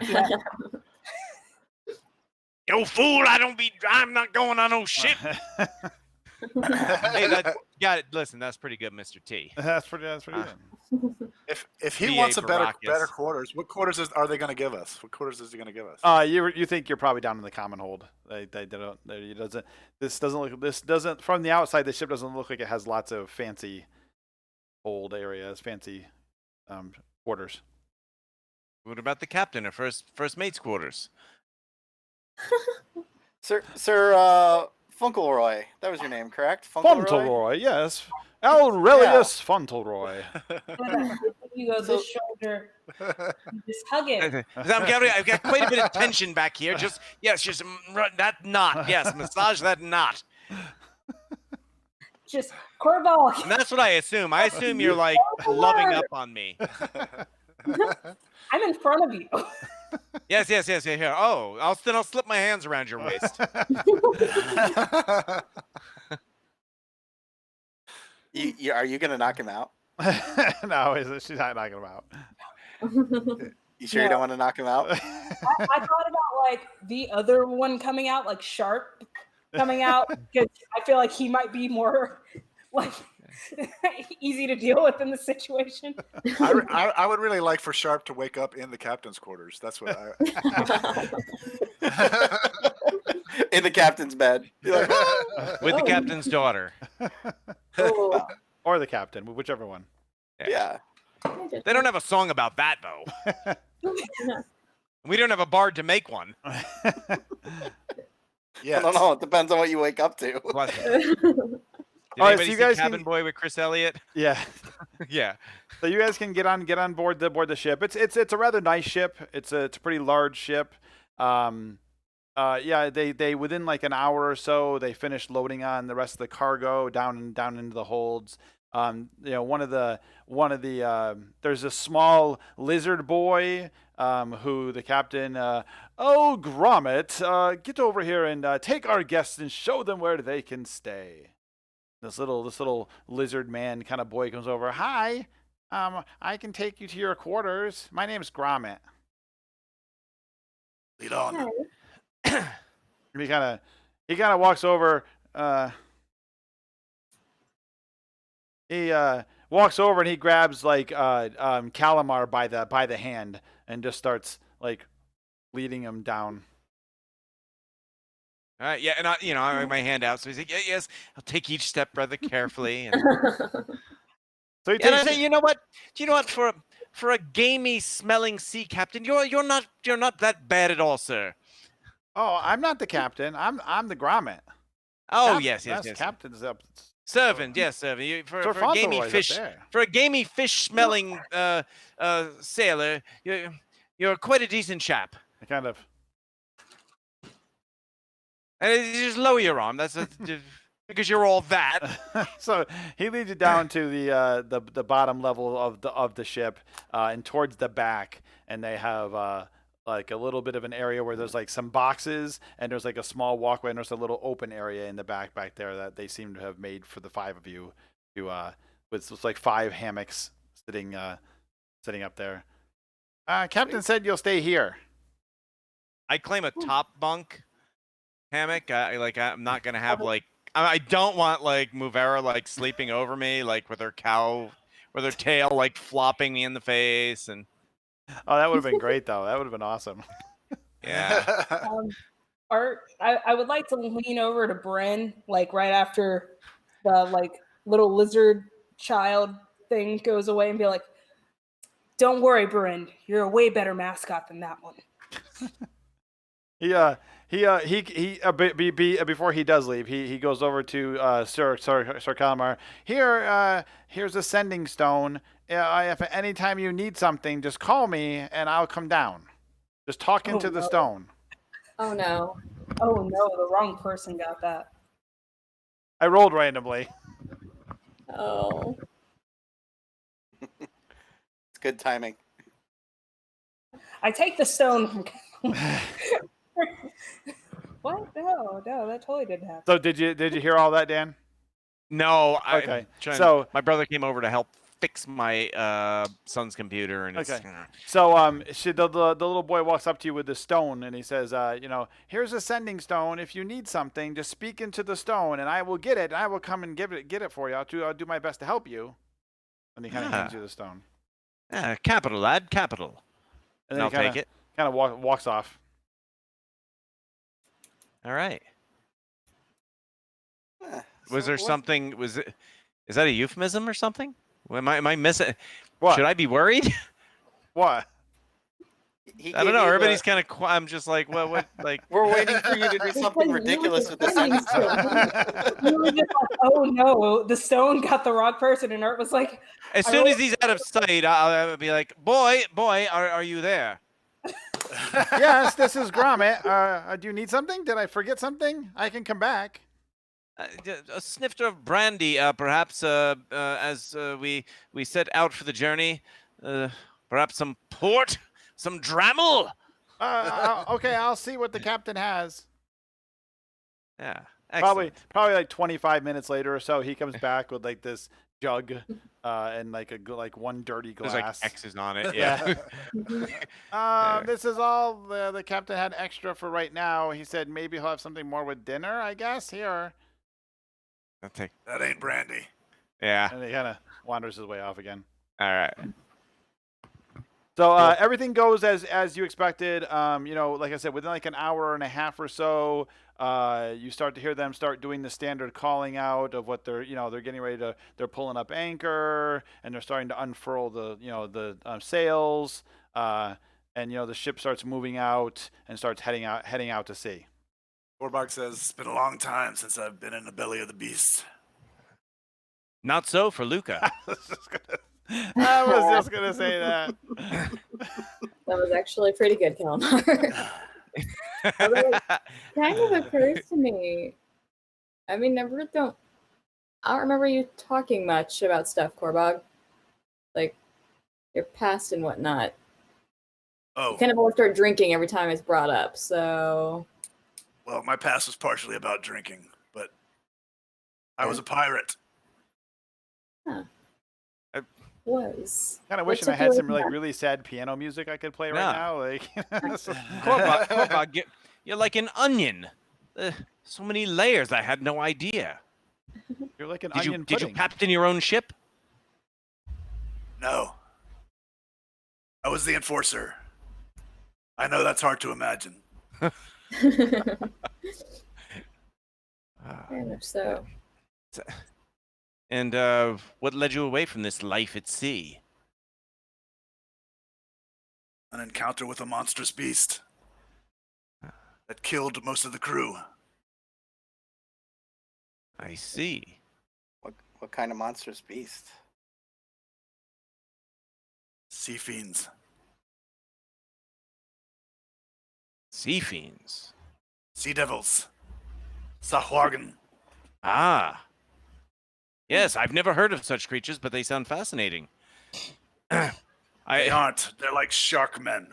Yeah. Yo, fool! I'm not going on no ship. Hey, listen, that's pretty good, Mr. T. That's pretty good. If he V8 wants a better Baracus. quarters, what quarters are they going to give us? What quarters is he going to give us? You think you're probably down in the common hold. This doesn't from the outside. The ship doesn't look like it has lots of fancy hold areas, fancy quarters. What about the captain or first mate's quarters? Sir Funkelroy. That was your name, correct? Fontenoy, yes. Relius Fontenoy. You go this shoulder. You just hug it. I've got quite a bit of tension back here. Just that knot. Yes, massage that knot. Just Corval. And that's what I assume. I assume you're loving up on me. I'm in front of you. Yes. Here. Oh, I'll slip my hands around your waist. Are you going to knock him out? No, she's not knocking him out. You sure you don't want to knock him out? I thought about the other one coming out, Sharp coming out, because I feel like he might be more easy to deal with in the situation. I would really like for Sharp to wake up in the captain's quarters. That's what I. In the captain's bed. With the captain's daughter. Or the captain, whichever one. Yeah. They don't have a song about that, though. We don't have a bard to make one. Yeah. I don't know. It depends on what you wake up to. Bless you. Did All right, anybody so you see guys Cabin can- Boy with Chris Elliott? Yeah. Yeah. So you guys can get on board the ship. It's a rather nice ship. It's a pretty large ship. Yeah, they within like an hour or so they finished loading on the rest of the cargo down into the holds. You know, one of the there's a small lizard boy who the captain oh Gromit, get over here and take our guests and show them where they can stay. This little lizard man kind of boy comes over. Hi, I can take you to your quarters. My name's Gromit. Lead on. He kind of walks over. He walks over and he grabs like Calamar by the hand and just starts like leading him down. All right. Yeah. And I have my hand out. So he's like, yeah, yes, I'll take each step rather carefully. And, So he and I takes. say, you know what? Do you know what? For a gamey smelling sea captain, you're not that bad at all, sir. Oh, I'm not the captain. I'm the Gromit. Oh, yes. Captain's up. Servant, yes, servant. For a gamey Fontenoy's up fish, there. for a gamey fish-smelling sailor, you're quite a decent chap. I kind of. And you just lower your arm. That's because you're all that. So he leads you down to the bottom level of the ship and towards the back, and they have like a little bit of an area where there's like some boxes and there's like a small walkway and there's a little open area in the back there that they seem to have made for the 5 of you to with like 5 hammocks sitting up there. Captain said you'll stay here. I claim a top bunk hammock. I'm not gonna have like. I don't want like Muvera like sleeping over me like with her tail like flopping me in the face and. Oh, that would have been great though. That would have been awesome. Yeah. Art, I would like to lean over to Bryn, like right after the like little lizard child thing goes away, and be like, "Don't worry, Bryn. You're a way better mascot than that one." Before he does leave, he goes over to Sir Calamar. Here's a sending stone. If at any time you need something, just call me and I'll come down. Just talk into the stone. Oh no. Oh no, the wrong person got that. I rolled randomly. Oh. It's good timing. I take the stone from. What? No, that totally didn't happen. So did you hear all that, Dan? No. Okay. So my brother came over to help fix my son's computer, and it's, okay. So the little boy walks up to you with the stone, and he says, here's a sending stone. If you need something, just speak into the stone, and I will get it. And I will come and get it for you. I'll do my best to help you. And he kind of hands you the stone. Capital, lad, capital. And then I'll take it. Kind of walks off. All right. So Was there what- something? Is that a euphemism or something? Am I missing? What? Should I be worried? What? He I don't gave know. you Everybody's the- kind of. I'm just like, what? Like, We're waiting for you to do something ridiculous with the sentence. You were just like, "Oh no, the stone got the wrong person," and Art was like, as I soon don't- as he's out of sight, I'll be like, boy, are you there? Yes, this is Gromit. Do you need something? Did I forget something? I can come back. A snifter of brandy, perhaps, as we set out for the journey. Perhaps some port, some drammel. Okay, I'll see what the captain has. Yeah, Probably excellent. like 25 minutes later or so, he comes back with like this jug and like one dirty There's glass. like X's on it. Yeah. This is all the captain had extra for right now. He said maybe he'll have something more with dinner, I guess. Here. I'll take. That ain't brandy. Yeah. And he kind of wanders his way off again. All right. So everything goes as you expected. Like I said, within like an hour and a half or so, you start to hear them start doing the standard calling out of what they're getting ready to. They're pulling up anchor and they're starting to unfurl the sails, and the ship starts moving out and starts heading out to sea. Gorbog says, "It's been a long time since I've been in the belly of the beast." Not so for Luca. I was just gonna say that. That was actually pretty good, Calamar. Although it kind of occurs to me. I mean, I don't remember you talking much about stuff, Gorbog. Like your past and whatnot. Oh, You kind of always start drinking every time it's brought up, so. well, my past was partially about drinking, but I was a pirate. Huh. I was. Kind of What wishing I took had you some away like from really sad piano music I could play right Yeah. now. Like, Korbog, you're like an onion. So many layers. I had no idea. you're like an Did onion you pudding. captain your own ship? No. I was the enforcer. I know that's hard to imagine. that? Very much so. And what led you away from this life at sea? An encounter with a monstrous beast that killed most of the crew. I see. What kind of monstrous beast? Sea fiends. Sea fiends. Sea devils. Sahwargan. Ah. Yes, I've never heard of such creatures, but they sound fascinating. They aren't. They're like shark men.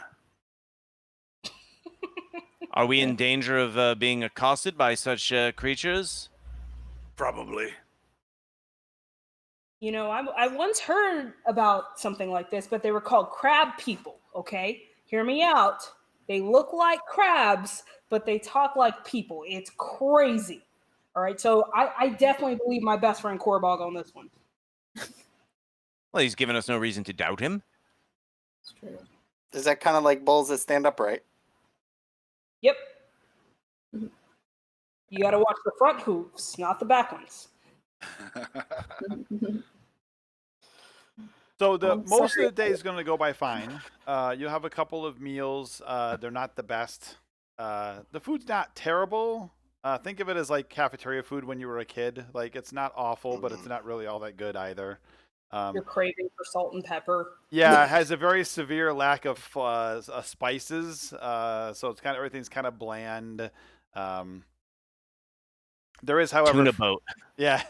Are we in danger of being accosted by such creatures? Probably. You know, I once heard about something like this, but they were called crab people, okay? Hear me out. They look like crabs, but they talk like people. It's crazy. All right, so I definitely believe my best friend Korbog on this one. Well, he's given us no reason to doubt him. It's true. Is that kind of like bulls that stand upright? Yep. You got to watch the front hooves, not the back ones. So the I'm most sorry. of the day is going to go by fine. You'll have a couple of meals. They're not the best. The food's not terrible. Think of it as like cafeteria food when you were a kid. Like it's not awful, but it's not really all that good either. You're craving for salt and pepper. Yeah, it has a very severe lack of spices. So it's kind of everything's kind of bland. There is, however, Tuna boat. yeah,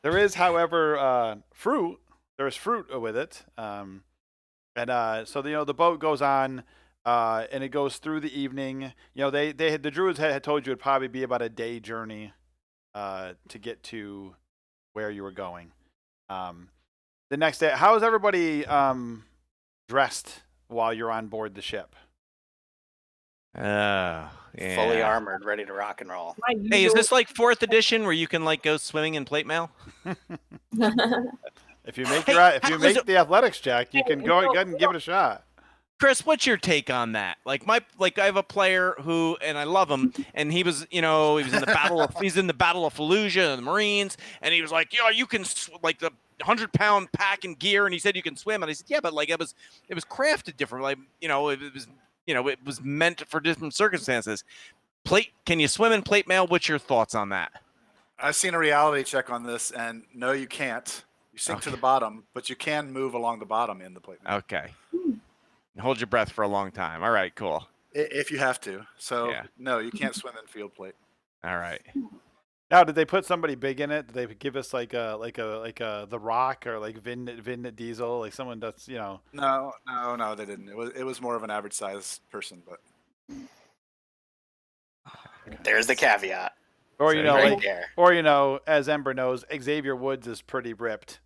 there is, however, fruit. There's fruit with it, and so the boat goes on, and it goes through the evening. The druids had told you it'd probably be about a day journey, to get to where you were going. The next day, how is everybody dressed while you're on board the ship? Yeah. Fully armored, ready to rock and roll. My Hey, is usual- this like 4th edition where you can like go swimming in plate mail? If you make Hey, if you make the athletics check, you can go ahead and give it a shot. Chris, what's your take on that? I have a player who, and I love him, and he was in the he's in the Battle of Fallujah and the Marines, and he was like, you can like the 100-pound pack and gear, and he said you can swim, and I said, yeah, but like it was crafted differently, it was meant for different circumstances. Can you swim in plate mail? What's your thoughts on that? I've seen a reality check on this, and no, you can't. You sink to the bottom, but you can move along the bottom in the plate. Okay. Hold your breath for a long time. All right, cool. If you have to. So Yeah. no, you can't swim in field plate. All right. Now, did they put somebody big in it? Did they give us like a The Rock or like Vin Diesel, like someone that's No, they didn't. It was more of an average size person, but There's the caveat. or So Right like, there. or as Ember knows, Xavier Woods is pretty ripped.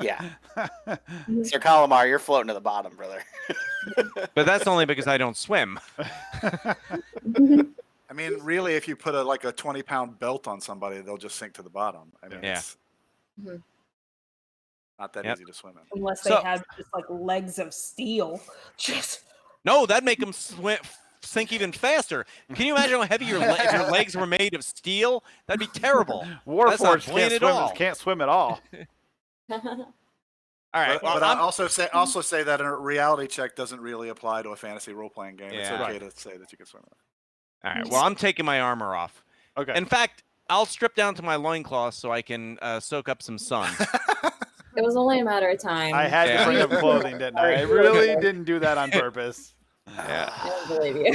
Yeah. Sir Calamar, you're floating to the bottom, brother. But that's only because I don't swim. I mean, really, if you put a 20-pound belt on somebody, they'll just sink to the bottom. I mean, Yeah. it's Mhm. not that Yep. easy to swim in. unless they So- had just like legs of steel. Just No, that'd make them sink even faster. Can you imagine how heavy if your legs were made of steel? That'd be terrible. That's not Warforged buoyant at all. can't swim at all. All right. But I also say that a reality check doesn't really apply to a fantasy role-playing game. It's Yeah. okay to say that you can swim in it. All right. Well, I'm taking my armor off. Okay. In fact, I'll strip down to my loincloth so I can soak up some sun. It was only a matter of time. I had to bring up clothing, didn't I? I really didn't do that on purpose. Yeah. I don't believe you.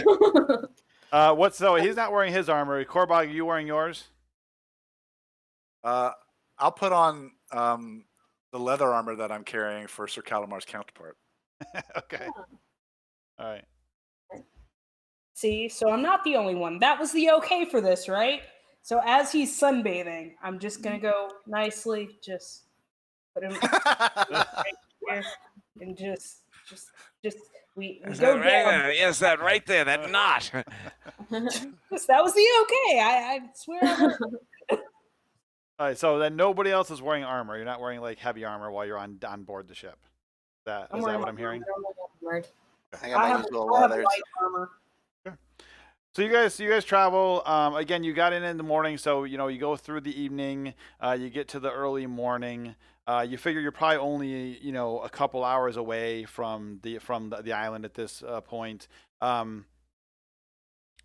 So he's not wearing his armor. Korbog, are you wearing yours? I'll put on the leather armor that I'm carrying for Sir Calamar's counterpart. Okay. All right. See, so I'm not the only one. That was the okay for this, right? So as he's sunbathing, I'm just gonna go nicely, just put him right here, and just we go down. Yes, that right there, that knot. That was the okay. I swear. I heard. All right. So then nobody else is wearing armor. You're not wearing like heavy armor while you're on board the ship. Is that what I'm hearing? I got my have usual light leathers. armor. So you guys travel. Again, you got in the morning, so you go through the evening. You get to the early morning. You figure you're probably only a couple hours away from the island at this point.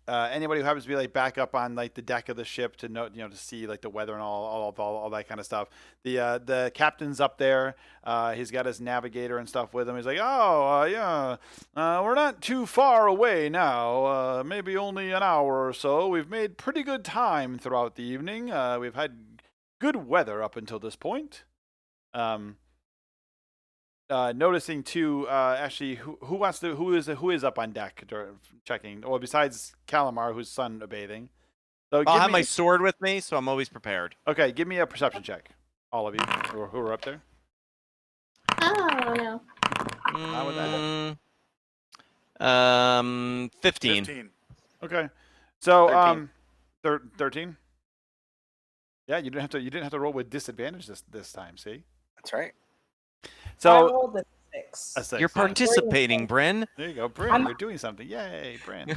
Anybody who happens to be like back up on like the deck of the ship to to see like the weather and all that kind of stuff. The captain's up there. He's got his navigator and stuff with him. He's like, yeah, we're not too far away now. Maybe only an hour or so. We've made pretty good time throughout the evening. We've had good weather up until this point. Noticing too, actually, who is up on deck checking? Well, besides Calamar, who's sunbathing. So I'll have my sword with me, so I'm always prepared. Okay, give me a perception check, all of you who are up there. Oh no. How would that 15. 15. Okay, so 13. 13. Yeah, you didn't have to roll with disadvantage this time. See, That's right. I so rolled a 6. a 6. You're participating, Bryn. There you go, Bryn. You're doing something. Yay, Bryn.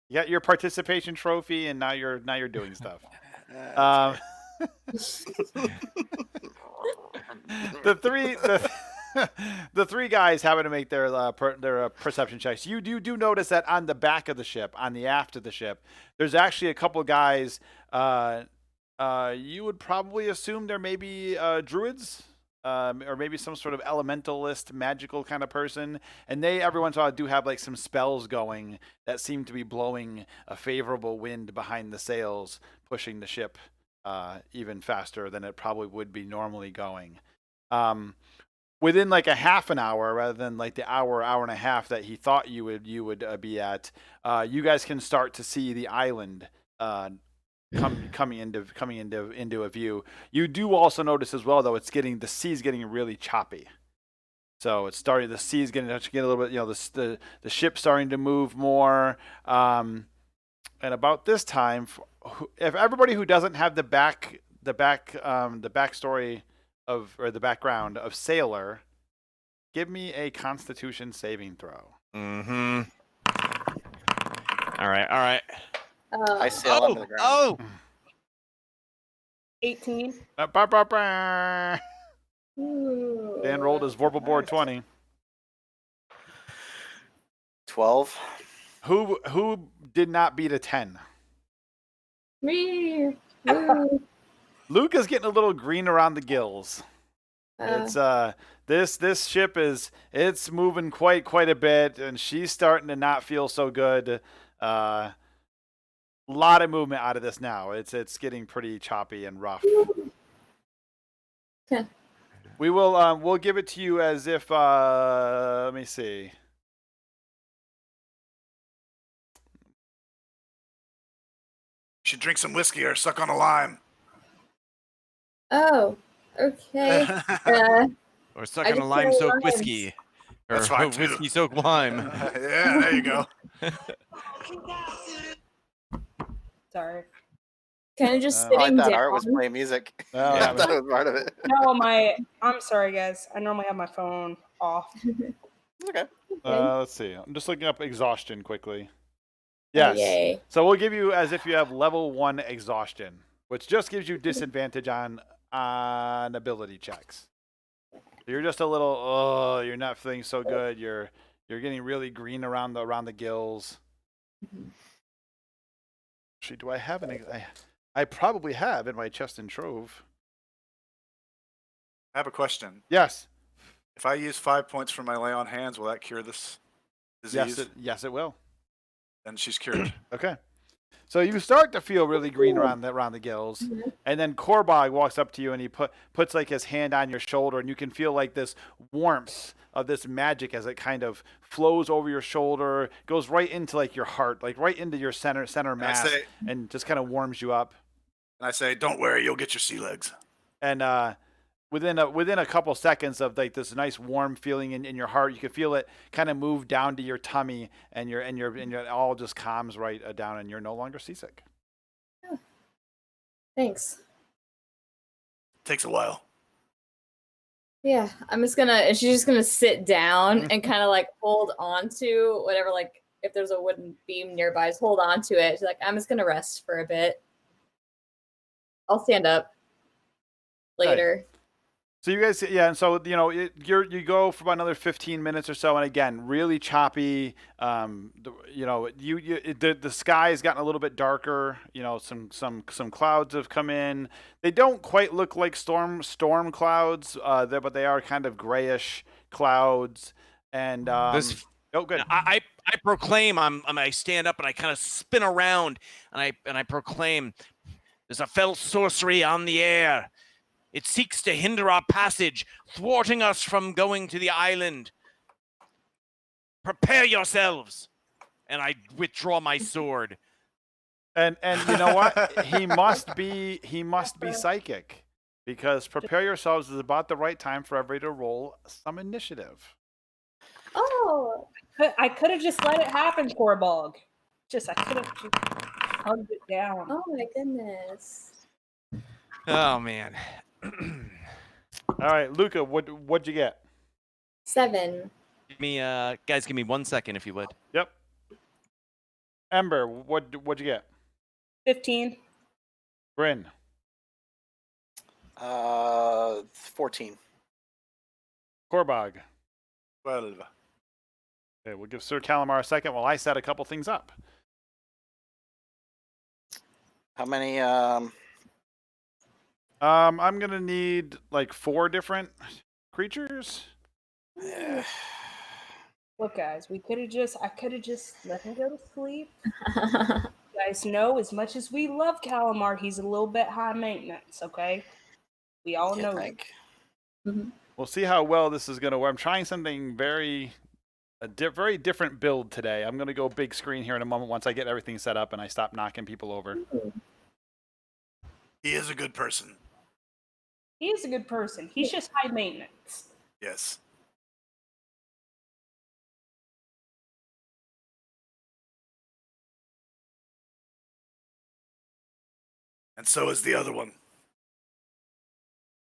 You got your participation trophy, and now you're doing stuff. The three guys having to make their perception checks. You do notice that on the back of the ship, on the aft of the ship, there's actually a couple guys. You would probably assume they're maybe druids. Or maybe some sort of elementalist, magical kind of person, and they every once in a while do have like some spells going that seem to be blowing a favorable wind behind the sails, pushing the ship even faster than it probably would be normally going. Within like a half an hour, rather than like the hour and a half that he thought you would be at, you guys can start to see the island. Coming into a view. You do also notice as well, though, the sea's getting really choppy. So it's starting. The sea's getting a little bit. The ship's starting to move more. And about this time, if everybody who doesn't have the backstory or the background of Sailor, give me a Constitution saving throw. Mm-hmm. All right. I sail under the ground. Oh! 18. Dan rolled his Vorpal Board 20. 12. Who did not beat a 10? Me. Woo. Luke is getting a little green around the gills. It's this ship it's moving quite a bit, and she's starting to not feel so good. Lot of movement out of this now. It's getting pretty choppy and rough. Okay. We will we'll give it to you as if let me see. You should drink some whiskey or suck on a lime. Oh, okay. Or suck I on a just lime feel soaked limes. whiskey. Or That's fine, too. whiskey soaked lime. Yeah, there you go. Sorry. Kind of just I sitting thought down. Art was playing music. Oh, I yeah. thought it was part of it. No, I'm sorry, guys. I normally have my phone off. Okay. Let's see. I'm just looking up exhaustion quickly. Oh, Yes. yay. So we'll give you as if you have level 1 exhaustion, which just gives you disadvantage on ability checks. You're just a little you're not feeling so good. You're getting really green around the gills. Actually, do I have any? I probably have in my chest and trove. I have a question. Yes. If I use 5 points for my lay on hands, will that cure this disease? Yes, it will. Then she's cured. Okay. So you start to feel really green around the gills, and then Korbog walks up to you and he puts like his hand on your shoulder, and you can feel like this warmth of this magic as it kind of flows over your shoulder, goes right into like your heart, like right into your center mass, and just kind of warms you up. And I say, "Don't worry, you'll get your sea legs." And within a couple seconds of like this nice warm feeling in your heart, you can feel it kind of move down to your tummy, and your all just calms right down, and you're no longer seasick. Oh. Thanks. Takes a while. Yeah, she's just gonna sit down and kind of like hold on to whatever, like if there's a wooden beam nearby, just hold on to it. She's like, I'm just gonna rest for a bit. I'll stand up later. Right. So you guys, and so you go for about another 15 minutes or so, and again, really choppy. The sky has gotten a little bit darker. Some clouds have come in. They don't quite look like storm clouds, but they are kind of grayish clouds. And good. I proclaim. I stand up and I kind of spin around, and I proclaim, "There's a fell sorcery on the air. It seeks to hinder our passage, thwarting us from going to the island. Prepare yourselves." And I withdraw my sword. And you know what? He must be psychic, because prepare yourselves is about the right time for everybody to roll some initiative. Oh, I could have just let it happen, Korbog. I could have just hugged it down. oh my goodness. Oh man. All right, Luca, what'd you get? 7. Give me 1 second if you would. Yep. Ember, what'd you get? 15. Bryn. 14. Korbog. 12. Okay, we'll give Sir Calamar a second while I set a couple things up. How many? I'm gonna need like 4 different creatures. Look, guys, I could have just let him go to sleep. You guys know, as much as we love Calamar, he's a little bit high maintenance, okay? We all know it. We'll see how well this is gonna work. I'm trying something very different build today. I'm gonna go big screen here in a moment once I get everything set up and I stop knocking people over. He is a good person. He is a good person. He's just high maintenance. Yes. And so is the other one.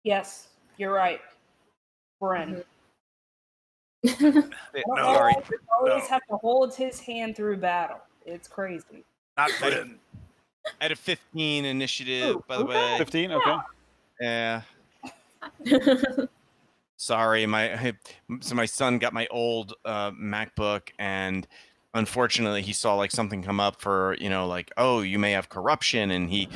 Yes, you're right. Bren. No. Always have to hold his hand through battle. It's crazy. Not Bren. I had a 15 initiative, by the way. 15, okay. Yeah. Sorry, my son got my old MacBook, and unfortunately he saw like something come up for, like, oh, you may have corruption, and it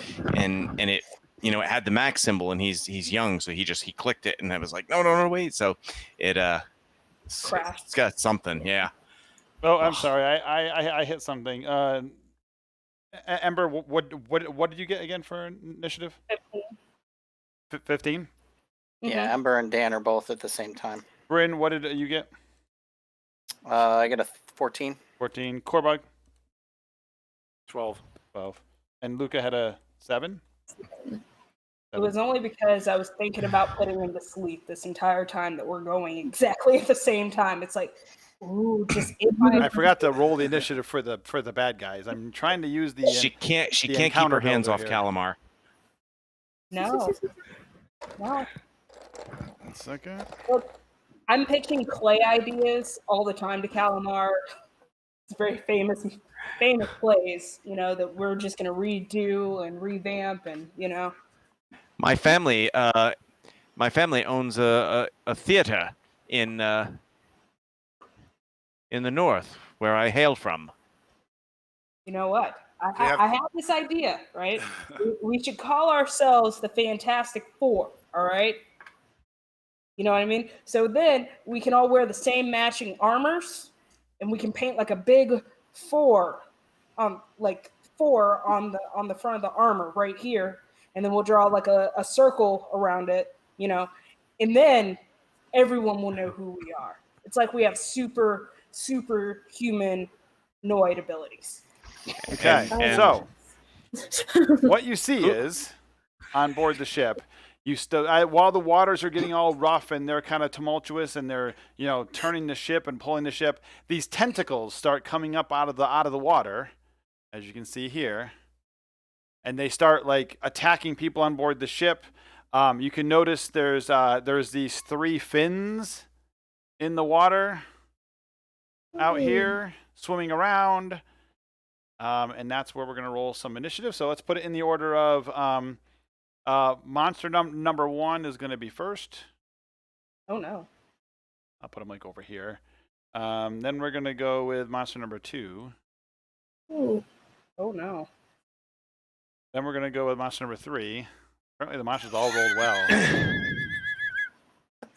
it had the Mac symbol, and he's young, so he clicked it, and I was like, no, wait. So it crashed. It's got something, yeah. Oh, I'm sorry. I hit something. Ember, what did you get again for initiative? 15. 15? Yeah, Ember and Dan are both at the same time. Bryn, what did you get? I get a 14. 14. Korbog? 12. 12. And Luca had a 7? It was only because I was thinking about putting him to sleep this entire time that we're going exactly at the same time. It's like, ooh, just I forgot to roll the initiative for the bad guys. I'm trying to use the She can't keep encounter her hands builder off here. Calamar. No. 1 second. Look, I'm pitching clay ideas all the time to Calamar. It's very famous plays, that we're just going to redo and revamp, and My family owns a theater in the north, where I hail from. You know what? I have this idea, right? We should call ourselves the Fantastic Four, all right? You know what I mean? So then we can all wear the same matching armors, and we can paint like a big four, four on the front of the armor right here, and then we'll draw like a circle around it, you know, and then everyone will know who we are. It's like we have superhuman noid abilities. Okay, And- so what you see is on board the ship, while the waters are getting all rough and they're kind of tumultuous and they're turning the ship and pulling the ship, these tentacles start coming up out of the water, as you can see here, and they start like attacking people on board the ship. You can notice there's these 3 fins in the water out here swimming around. And that's where we're going to roll some initiative. So let's put it in the order of monster number 1 is going to be first. Oh, no. I'll put him like over here. Then we're going to go with monster number 2. Ooh. Oh, no. Then we're going to go with monster number 3. Apparently the monsters all rolled well.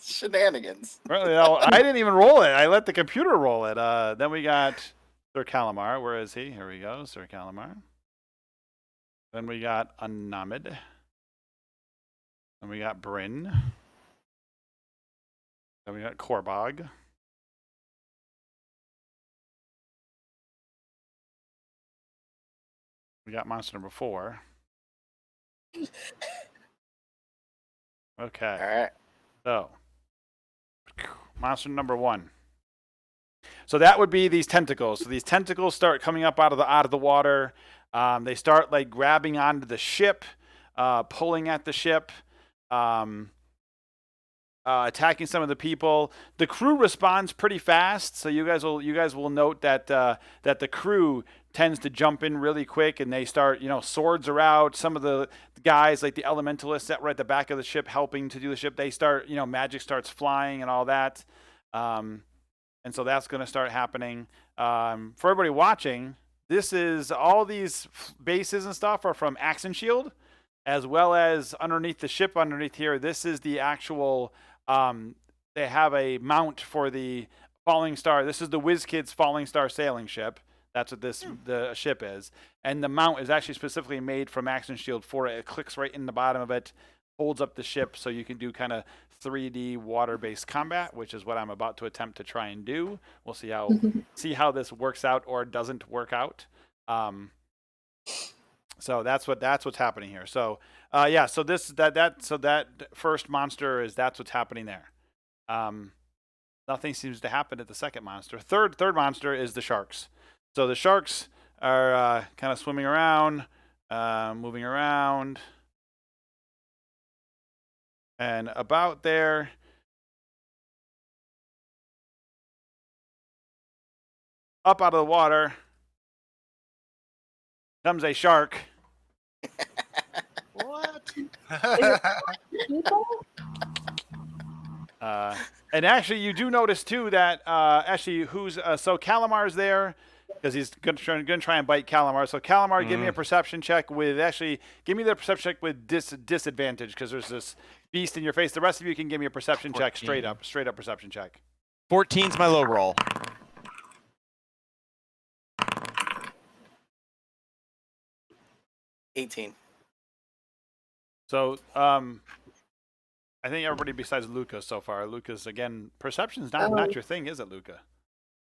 Shenanigans. Apparently I didn't even roll it. I let the computer roll it. Then we got Sir Calamar. Where is he? Here we go, Sir Calamar. Then we got Unnamed. Then we got Bryn. Then we got Korbog. We got monster number 4. Okay. All right. So, monster number 1. So that would be these tentacles. So these tentacles start coming up out of the water. They start like grabbing onto the ship, pulling at the ship, attacking some of the people. The crew responds pretty fast. So you guys will note that that the crew tends to jump in really quick, and they start, swords are out. Some of the guys, like the elementalists that were at the back of the ship helping to do the ship, they start, magic starts flying and all that. And so that's going to start happening. For everybody watching, this is all these bases and stuff are from Axe and Shield, as well as underneath the ship underneath here. This is the actual, they have a mount for the Falling Star. This is the WizKids Falling Star sailing ship. That's what the ship is. And the mount is actually specifically made from Axe and Shield for it. It clicks right in the bottom of it, holds up the ship so you can do kind of 3D water-based combat, which is what I'm about to attempt to try and do. We'll see how this works out or doesn't work out. So that's what's happening here. So so that first monster that's what's happening there. Nothing seems to happen at the second monster. Third monster is the sharks. So the sharks are kind of swimming around, moving around. And about there, up out of the water, comes a shark. What? And actually, you do notice too that so Calamar's there because he's going to try and bite Calamar. So Calamar, give me a perception check with disadvantage because there's this beast in your face. The rest of you can give me a perception 14. check straight up perception check. 14's my low roll. 18. So I think everybody besides Luca so far. Luca's again, perception's not your thing, is it, Luca?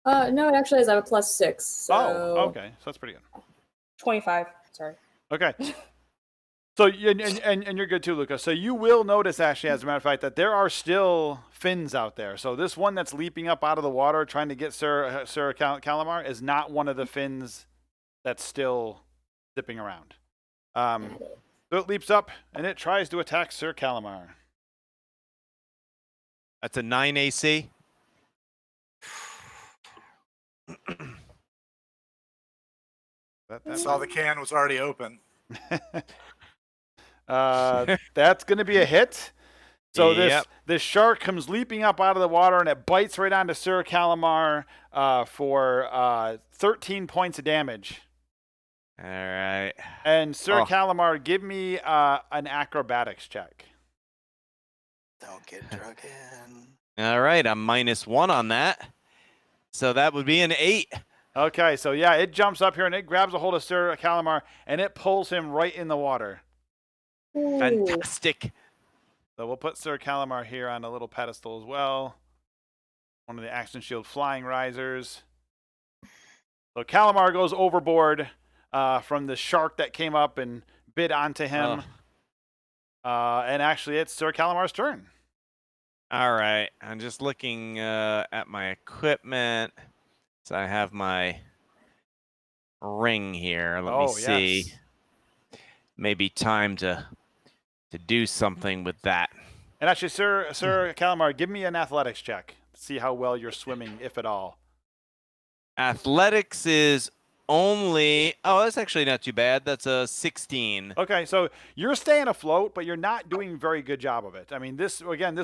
No, it actually is. I have a +6. So... Oh, okay. So that's pretty good. 25. Sorry. Okay. So and you're good too, Luca. So you will notice, actually, as a matter of fact, that there are still fins out there. So this one that's leaping up out of the water trying to get Sir Calamar is not one of the fins that's still zipping around. So it leaps up and it tries to attack Sir Calamar. That's a 9 AC. I saw the can was already open. That's going to be a hit. So this shark comes leaping up out of the water and it bites right onto Sir Calamar for 13 points of damage. All right. And Sir Oh. Calamar, give me an acrobatics check. Don't get drug in. All right. I'm -1 on that. So that would be an 8. Okay, so yeah, it jumps up here and it grabs a hold of Sir Calamar and it pulls him right in the water. Ooh. Fantastic. So we'll put Sir Calamar here on a little pedestal as well. One of the Action Shield flying risers. So Calamar goes overboard from the shark that came up and bit onto him. And actually, it's Sir Calamar's turn. All right. I'm just looking at my equipment. So I have my ring here. Let me see. Yes. Maybe time to do something with that. And actually, Sir Calamar, give me an athletics check. See how well you're swimming, if at all. Athletics is only... Oh, that's actually not too bad. That's a 16. Okay, so you're staying afloat, but you're not doing a very good job of it. I mean, this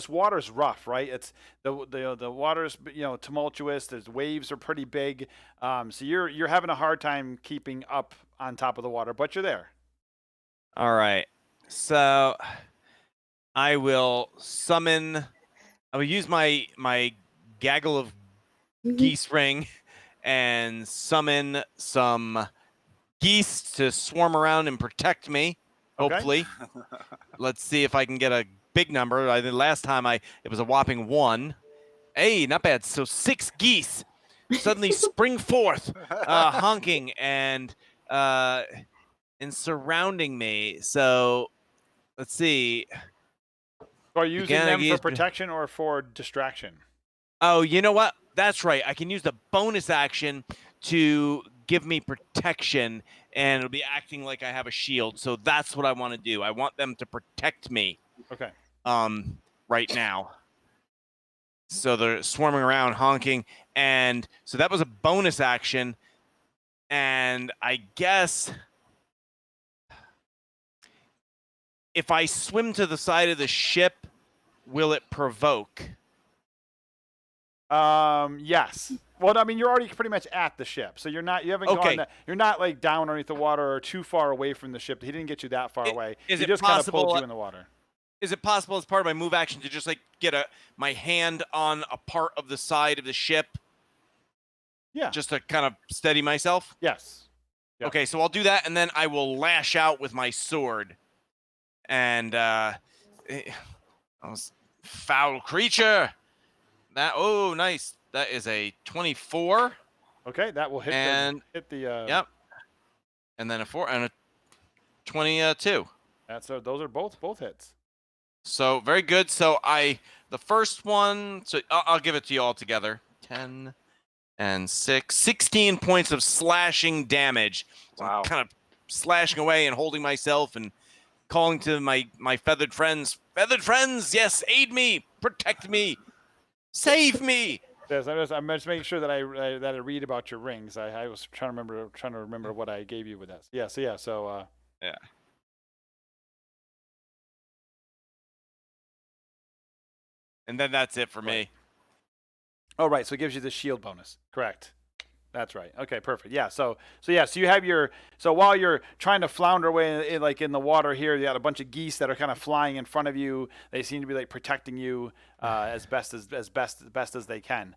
water's rough, right? It's the water's tumultuous. The waves are pretty big, so you're having a hard time keeping up on top of the water, but you're there. All right. So I will summon... I will use my gaggle of geese ring and summon some geese to swarm around and protect me, hopefully. Okay. Let's see if I can get a big number. I think last time it was a whopping 1. Hey, not bad. So 6 geese suddenly spring forth, honking and surrounding me. So let's see. Are you using them for protection or for distraction? Oh, you know what? That's right. I can use the bonus action to give me protection, and it'll be acting like I have a shield. So that's what I want to do. I want them to protect me. Okay. Right now. So they're swarming around, honking, and so that was a bonus action. And I guess if I swim to the side of the ship, will it provoke? Yes. Well, I mean, you're already pretty much at the ship, so you haven't gone that, you're not like down underneath the water or too far away from the ship. He didn't get you that far away. He just kind of pulled you in the water. Is it possible as part of my move action to just like get my hand on a part of the side of the ship? Yeah. Just to kind of steady myself? Yes. Yep. Okay, so I'll do that, and then I will lash out with my sword. And foul creature. Oh, nice. That is a 24. Okay, that will hit the Yep. And then a 4 and a 22. Those are both hits. So very good. So the first one, so I'll give it to you all together. 10 and 6, 16 points of slashing damage. So Wow. I'm kind of slashing away and holding myself and calling to my feathered friends. Feathered friends, yes, aid me, protect me, save me. Yes, I'm just making sure that I read about your rings. I was trying to remember what I gave you with that. Yeah. Yeah. And then that's it for me. Oh, right. So it gives you the shield bonus. Correct. That's right. Okay, perfect. Yeah. So you have so while you're trying to flounder away in the water here, you got a bunch of geese that are kind of flying in front of you. They seem to be like protecting you as best as they can.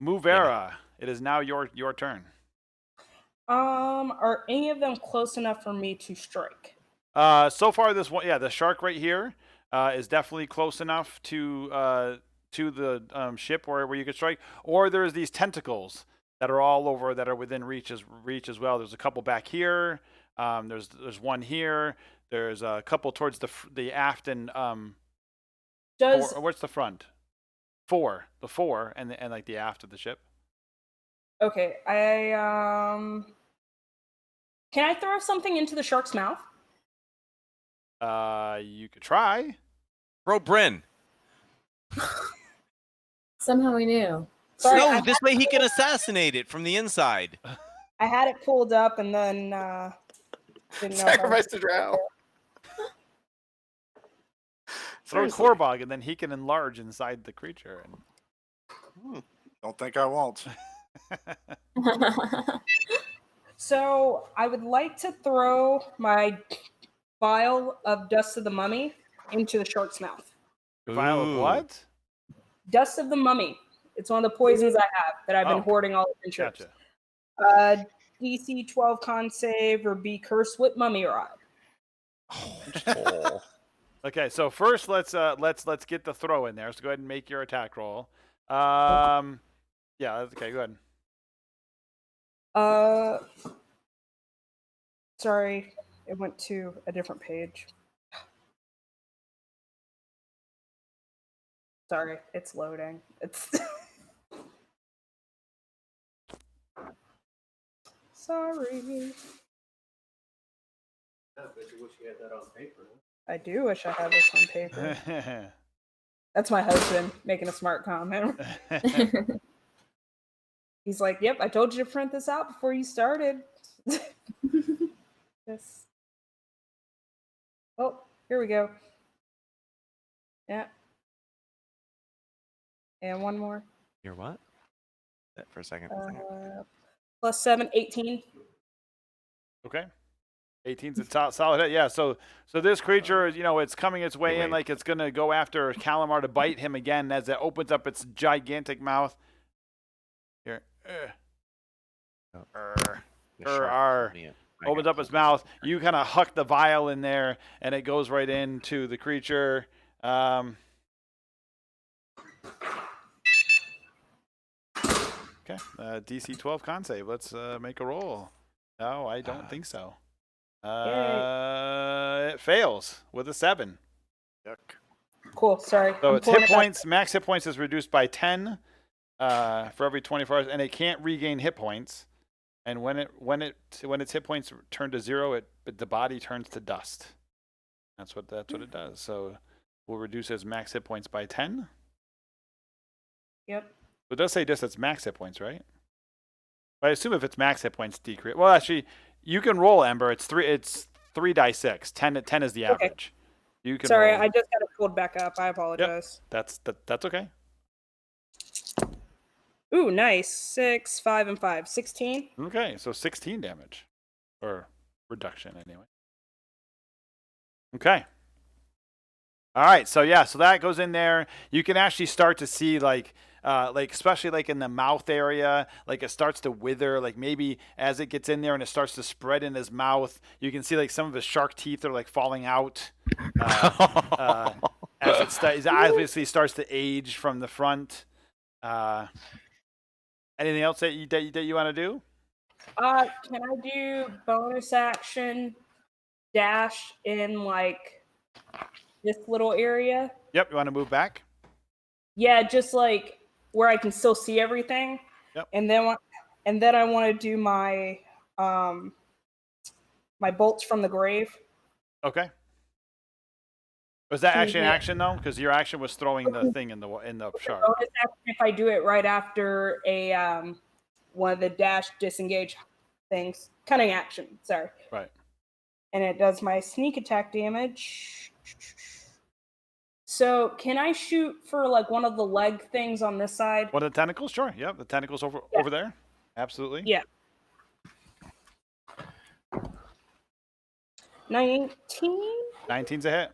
Muvera, It is now your turn. Are any of them close enough for me to strike? So far this one, the shark right here is definitely close enough to the ship where you could strike. Or there's these tentacles that are all over that are within reach as well. There's a couple back here. There's one here. There's a couple towards the aft and what's the front? The four and like the aft of the ship. Okay, can I throw something into the shark's mouth? You could try. Bro, Bryn. Somehow we knew. Sorry, No, this way he can assassinate it from the inside. I had it pulled up and then didn't know. Sacrifice the drow. Throw Korbog and then he can enlarge inside the creature. Don't think I won't. So I would like to throw my vial of Dust of the Mummy into the shark's mouth. Vial of Ooh. what? Dust of the Mummy. It's one of the poisons I have that I've been Oh. hoarding all the trips. Gotcha. DC 12 con save or be cursed with mummy rod. Oh. Okay, so first let's get the throw in there. So go ahead and make your attack roll. Yeah, okay, go ahead. Sorry, it went to a different page. Sorry, it's loading. It's sorry. I bet you wish you had that on paper. I do wish I had this on paper. That's my husband making a smart comment. He's like, "Yep, I told you to print this out before you started." Yes. Oh, here we go. Yeah. And one more. You're what? That for a second. Plus 7, 18. Okay. 18's a solid hit. Yeah, so this creature, it's coming its way in like it's going to go after Calamar to bite him again as it opens up its gigantic mouth. Here. Opens up its mouth. You kind of huck the vial in there, and it goes right into the creature. Okay, DC 12 con save. Let's make a roll. No, I don't think so. It fails with a 7. Yuck. Cool. Sorry. So I'm its pulling hit it back. points, max hit points is reduced by 10 for every 24 hours, and it can't regain hit points. And when its hit points turn to 0, the body turns to dust. That's what it does. So we'll reduce its max hit points by 10. Yep. It does say just its max hit points, right? But I assume if it's max hit points decrease. Well, actually, you can roll, Ember. It's 3 die 6. 10 is the average. You can. Sorry, roll. I just got it pulled back up. I apologize. That's okay. Ooh, nice. 6, 5, and 5. 16. Okay, so 16 damage, or reduction anyway. Okay. All right, so that goes in there. You can actually start to see like especially like in the mouth area, like it starts to wither. Like maybe as it gets in there and it starts to spread in his mouth, you can see like some of his shark teeth are like falling out as it obviously starts to age from the front. Anything else that you want to do? Can I do bonus action dash in like this little area? Yep. You want to move back? Yeah, just like where I can still see everything. Yep. And then I want to do my my bolts from the grave. Okay. Was that actually an action though? Because your action was throwing the thing in the shark. Bonus action if I do it right after a one of the dash disengage things. Cunning action, sorry. Right. And it does my sneak attack damage. So can I shoot for like one of the leg things on this side? One of the tentacles? Sure. Yep. The tentacles over there. Absolutely. Yeah. 19. 19's a hit.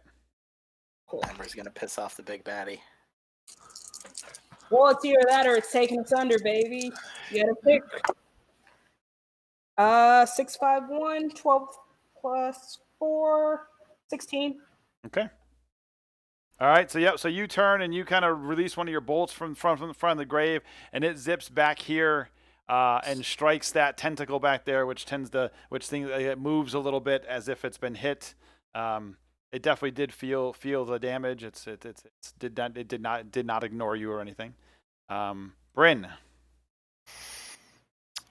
Cool. Ember's gonna piss off the big baddie. Well, it's either that or it's taking us under, baby. You gotta pick. 6, 5, 1, 12 plus 4, 16. Okay. All right. So so you turn and you kind of release one of your bolts from the front of the grave, and it zips back here and strikes that tentacle back there, it moves a little bit as if it's been hit. It definitely did feel the damage. It did not ignore you or anything. Bryn.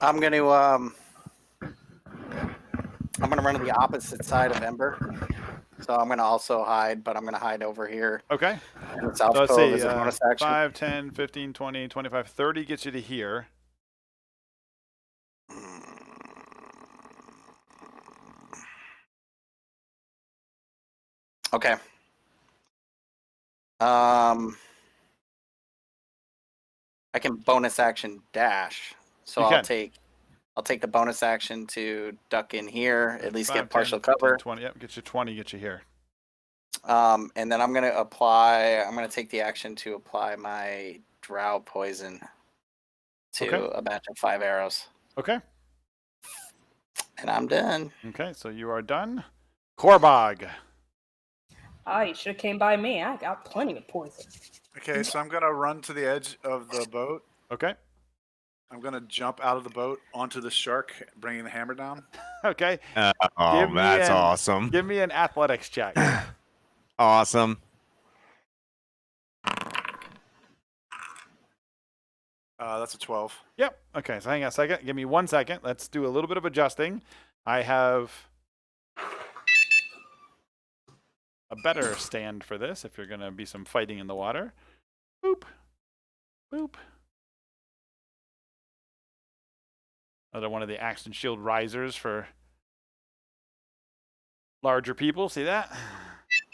I'm gonna run to the opposite side of Ember. So I'm gonna also hide, but I'm gonna hide over here. Okay. In South So let's Cove see. as a bonus action. 5, 10, 15, 20, 25, 30 gets you to here. Okay. I can bonus action dash, so You I'll can. take I'll take the bonus action to duck in here, at least 5, get partial 10, 15, cover. 20. Yep, get you 20, get you here. And then I'm gonna take the action to apply my drow poison to a batch of 5 arrows. Okay. And I'm done. Okay, so you are done. Korbog. Oh, you should have came by me. I got plenty of poison. Okay, so I'm gonna run to the edge of the boat. Okay. I'm gonna jump out of the boat onto the shark, bringing the hammer down. Okay. Oh, Give me that's an- awesome. Give me an athletics check. Awesome. That's a 12. Yep. Okay, so hang on a second. Give me 1 second. Let's do a little bit of adjusting. I have a better stand for this if you're going to be some fighting in the water. Boop. Boop. Another one of the axe and shield risers for larger people. See that?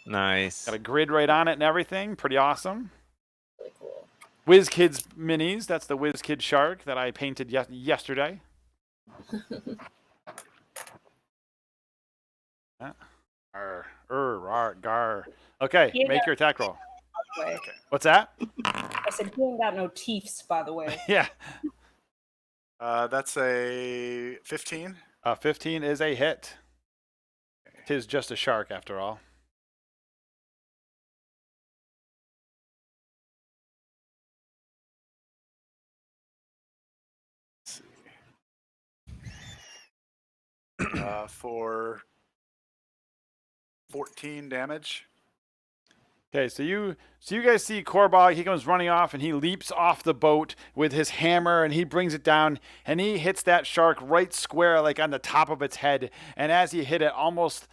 Nice. Got a grid right on it and everything. Pretty awesome. Really cool. WizKids minis. That's the WizKid shark that I painted yesterday. Gar. Okay, Yeah. make your attack roll. By the way. What's that? I said he ain't got no teeths, by the way. Yeah. That's a 15. 15 is a hit. Tis just a shark after all. For 14 damage. Okay, so you guys see Korbog, he comes running off and he leaps off the boat with his hammer and he brings it down and he hits that shark right square like on the top of its head. And as he hit it, almost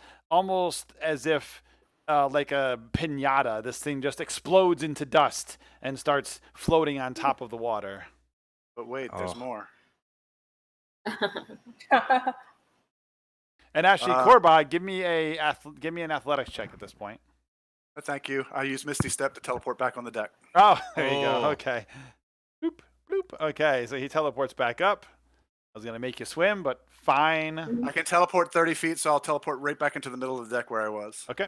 as if like a piñata, this thing just explodes into dust and starts floating on top of the water. But wait, there's more. And actually, Korbog, give me an athletics check at this point. Thank you. I use Misty Step to teleport back on the deck. Oh, there you go. Okay. Bloop, bloop. Okay, so he teleports back up. I was going to make you swim, but fine. I can teleport 30 feet, so I'll teleport right back into the middle of the deck where I was. Okay.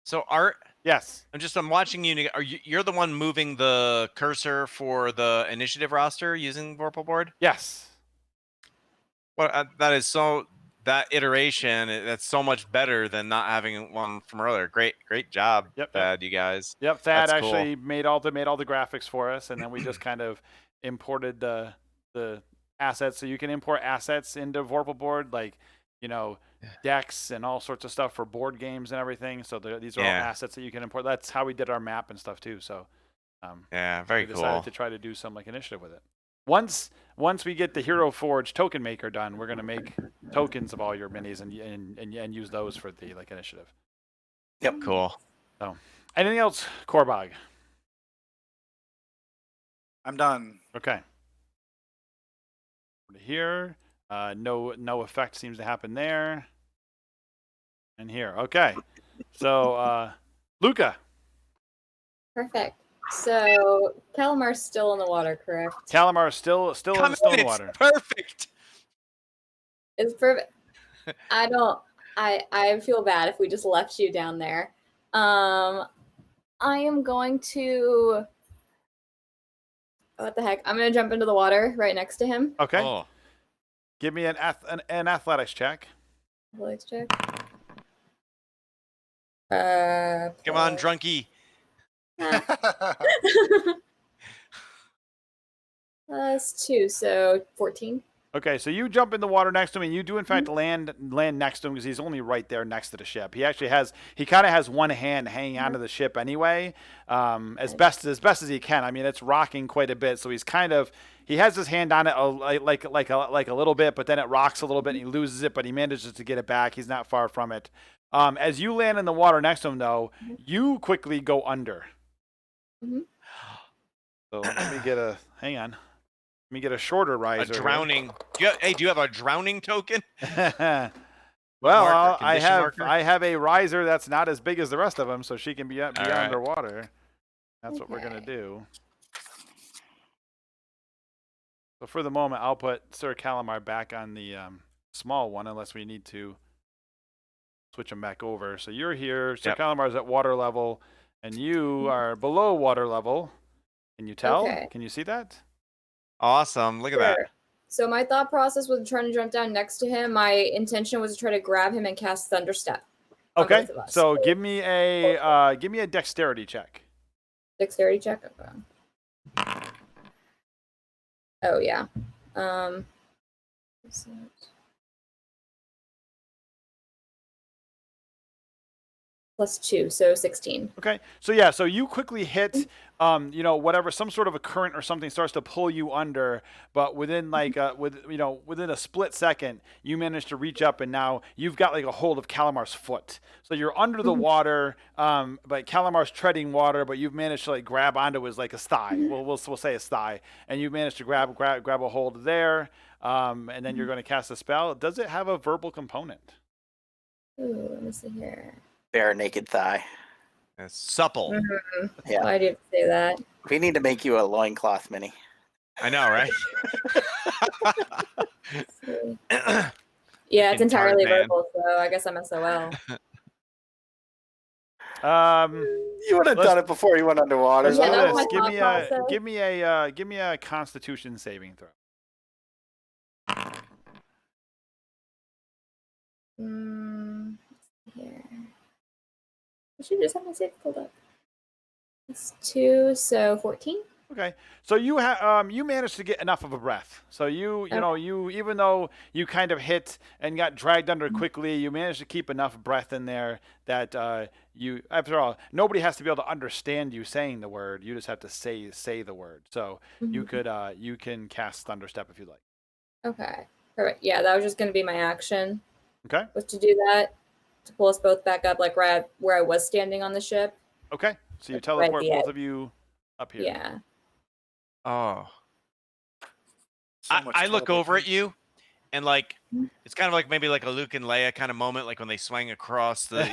So Art, Yes. I'm watching you. You're the one moving the cursor for the initiative roster using Vorpal Board? Yes. Well, that iteration, that's so much better than not having one from earlier. Great job, Thad, you guys. Yep, Thad That's actually made all the graphics for us, and then we just kind of imported the assets. So you can import assets into Vorpal Board, like, you know, decks and all sorts of stuff for board games and everything. So these are all assets that you can import. That's how we did our map and stuff too. So very we cool. decided to try to do some like initiative with it. Once we get the Hero Forge token maker done, we're gonna make tokens of all your minis and use those for the like initiative. Yep. Cool. So, anything else, Korbog? I'm done. Okay. Here, no effect seems to happen there. And here, okay. So, Luca. Perfect. So Calamar's still in the water, correct? Calamar still in the water. Perfect. It's perfect. I feel bad if we just left you down there. I am going to, what the heck? I'm going to jump into the water right next to him. Okay. Oh. Give me an athletics check. Athletics check. Come on, drunkie. That's 2, so 14. Okay, so you jump in the water next to him, and you do in fact land next to him because he's only right there next to the ship. He actually kind of has one hand hanging onto the ship anyway, as best as he can. I mean, it's rocking quite a bit, so he has his hand on it like a little bit, but then it rocks a little bit, and he loses it, but he manages to get it back. He's not far from it. As you land in the water next to him, though, you quickly go under. Mm-hmm. So hang on. Let me get a shorter riser. A drowning. Do you have a drowning token? Well, Marker, I marker? have a riser that's not as big as the rest of them, so she can be underwater. That's what we're gonna do. So for the moment, I'll put Sir Calamar back on the small one, unless we need to switch him back over. So you're here. Sir Calamar's at water level, and you are below water level. Can you tell? Okay. Can you see that? Awesome. Look at that. So my thought process was trying to jump down next to him. My intention was to try to grab him and cast Thunderstep. Okay. So give me a dexterity check. Dexterity check. Okay. Oh yeah. +2, so 16. Okay, so yeah, so you quickly hit, whatever, some sort of a current or something starts to pull you under, but within within a split second, you manage to reach up, and now you've got like a hold of Calamar's foot. So you're under the water, but Calamar's treading water, but you've managed to like grab onto his like a thigh. We'll say his thigh, and you've managed to grab a hold there, and then you're going to cast a spell. Does it have a verbal component? Ooh, let me see here. Bare naked thigh. It's supple. Mm-hmm. Yeah. Why did you say that? We need to make you a loincloth, Minnie. I know, right? Yeah, it's entirely Tarzan. verbal, so I guess I'm SOL. You would have done it before you went underwater. Let's do that was this. my thought process. Give me a Constitution saving throw. Here. I should just have my save pulled up. It's 2, so 14. Okay, so you managed to get enough of a breath. So you even though you kind of hit and got dragged under quickly, you managed to keep enough breath in there that you, after all, nobody has to be able to understand you saying the word. You just have to say the word. So you can cast Thunderstep if you'd like. Okay, perfect. Yeah, that was just going to be my action. Okay. Was to do that, to pull us both back up, like right where I was standing on the ship. Okay, so you Like, teleport right both the of you up here. Yeah. Oh. So much I look over at teleportation. you, and like it's kind of like maybe like a Luke and Leia kind of moment, like when they swung across the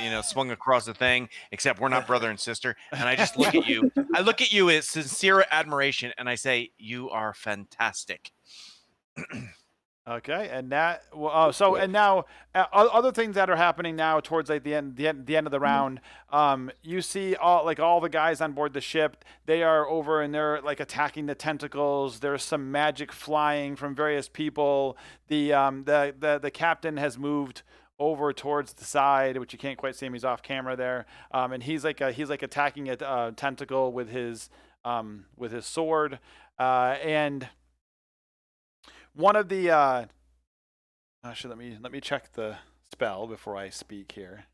thing. Except we're not brother and sister. And I just look at you. I look at you with sincere admiration, and I say, "You are fantastic." Okay, and that and now other things that are happening now towards like the end of the round. You see all the guys on board the ship. They are over and they're like attacking the tentacles. There's some magic flying from various people. The captain has moved over towards the side, which you can't quite see him. He's off camera there, and he's like attacking a tentacle with his sword, and one of the actually let me check the spell before I speak here.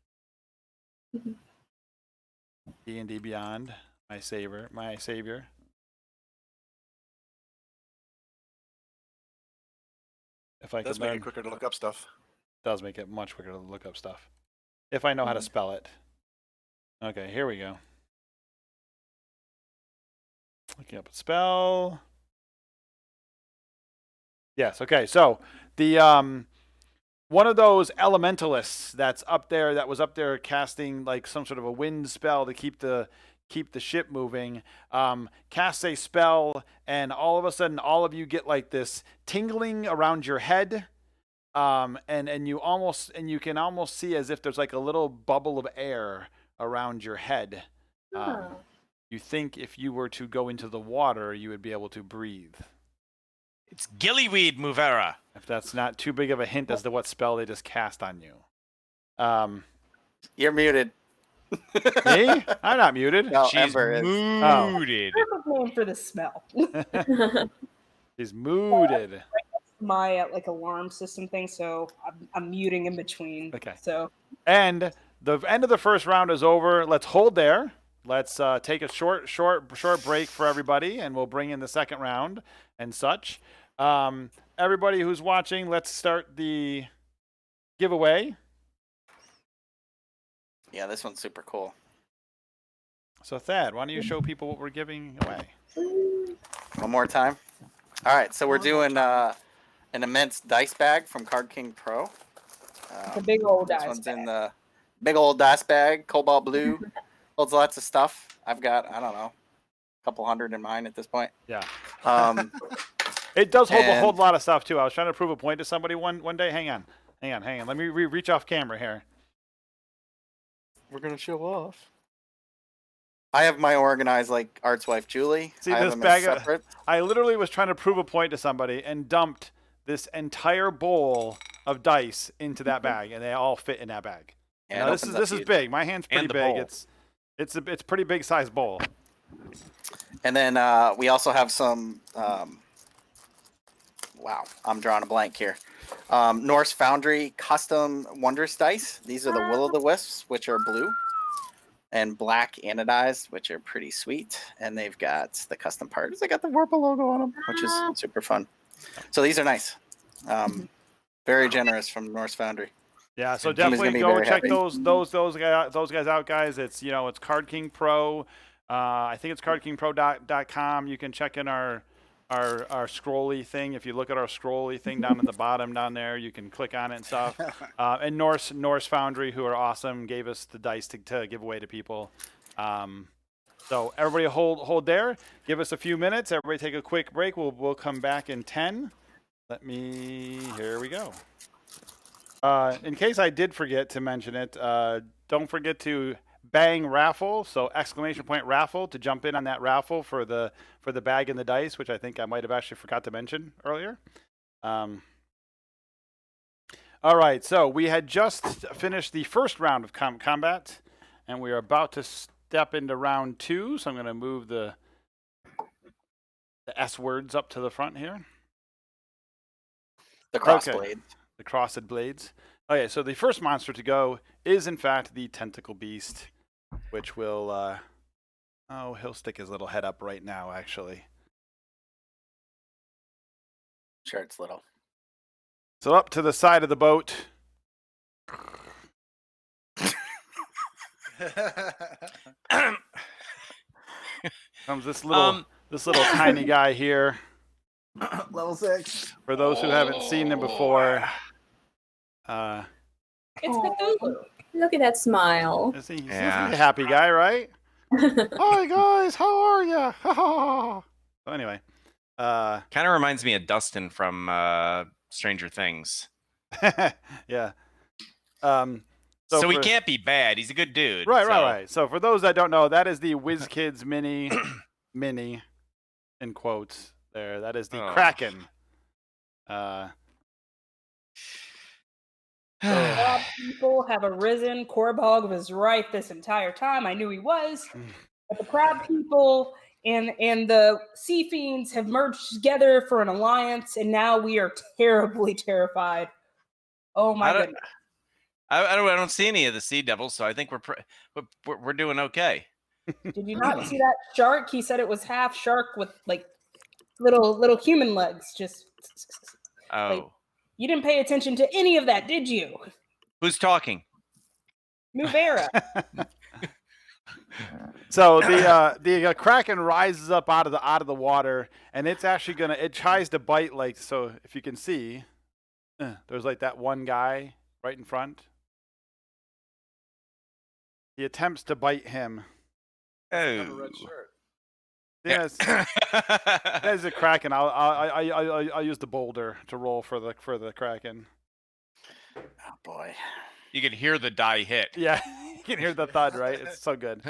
D&D Beyond, my savior. If I Does could make learn, it quicker to look up stuff. does make it much quicker to look up stuff. If I know how to spell it. Okay, here we go. Looking up a spell. Yes. Okay. So the one of those elementalists that was up there casting like some sort of a wind spell to keep the ship moving, casts a spell, and all of a sudden, all of you get like this tingling around your head, and you can almost see as if there's like a little bubble of air around your head. You think if you were to go into the water, you would be able to breathe. It's gillyweed, Muvera. If that's not too big of a hint as to what spell they just cast on you. You're muted. Me? I'm not muted. No, She's Ember is. mooted. Perfect name for the spell. He's mooted. My like alarm system thing, so I'm muting in between. Okay. So. And the end of the first round is over. Let's hold there. Let's take a short break for everybody, and we'll bring in the second round and such. Everybody who's watching, let's start the giveaway. Yeah, this one's super cool. So Thad, why don't you show people what we're giving away? One more time. All right, so we're doing an immense dice bag from Card King Pro. It's a big old dice This one's bag. in the big old dice bag, cobalt blue. Holds lots of stuff. I've got, I don't know, a couple hundred in mine at this point. Yeah. It does hold a And- whole lot of stuff too. I was trying to prove a point to somebody one day. Hang on. Let me reach off camera here. We're gonna show off. I have my organized like art's wife Julie. See I have this them bag as of, separate. I literally was trying to prove a point to somebody and dumped this entire bowl of dice into that bag, and they all fit in that bag. Yeah, Now, it this opens is up this is huge. big. My hand's pretty And the big. bowl. It's a pretty big size bowl. And then we also have some. Wow, I'm drawing a blank here. Norse Foundry custom Wondrous dice. These are the Will o' the Wisps, which are blue, and black anodized, which are pretty sweet. And they've got the custom parts. They got the Vorpal logo on them, which is super fun. So these are nice. Very generous from Norse Foundry. Yeah, so Jim is gonna definitely be go very check happy. those guys out, guys. It's it's Card King Pro. I think it's cardkingpro.com. You can check in our scrolly thing. If you look at our scrolly thing down at the bottom down there, you can click on it and stuff. And Norse Foundry, who are awesome, gave us the dice to give away to people. So everybody hold there. Give us a few minutes. Everybody take a quick break. We'll come back in 10. Here we go. In case I did forget to mention it, don't forget to bang raffle, so ! raffle to jump in on that raffle for the bag and the dice, which I think I might have actually forgot to mention earlier. All right, so we had just finished the first round of combat, and we are about to step into round 2. So I'm going to move the S words up to the front here. The crossblade. The crossed blades. Okay, so the first monster to go is in fact the tentacle beast, which will he'll stick his little head up right now actually. Sure, it's little. So up to the side of the boat. Comes this little tiny guy here. Level 6. For those who haven't seen him before, It's Cthulhu. Look at that smile. he's a Yeah. happy guy, right? Hi guys, how are ya? So anyway, Kind of reminds me of Dustin from Stranger Things. yeah. So he for- can't be bad. He's a good dude. Right. So for those that don't know, that is the WizKids mini, in quotes there. That is the Oh. Kraken. Crab people have arisen. Korbog was right this entire time. I knew he was. But the crab people and the sea fiends have merged together for an alliance, and now we are terribly terrified. Oh my goodness. I don't see any of the sea devils, so I think we're doing okay. Did you not see that shark? He said it was half shark with like little human legs. Just Oh, you didn't pay attention to any of that, did you? who's talking? Muvera. So the Kraken rises up out of the water, and it's actually it tries to bite so. If you can see, there's like that one guy right in front. He attempts to bite him. Oh, Yes, there's a Kraken. I'll use the boulder to roll for the Kraken. Oh boy. you can hear the die hit. Yeah, you can hear the thud, right? It's so good.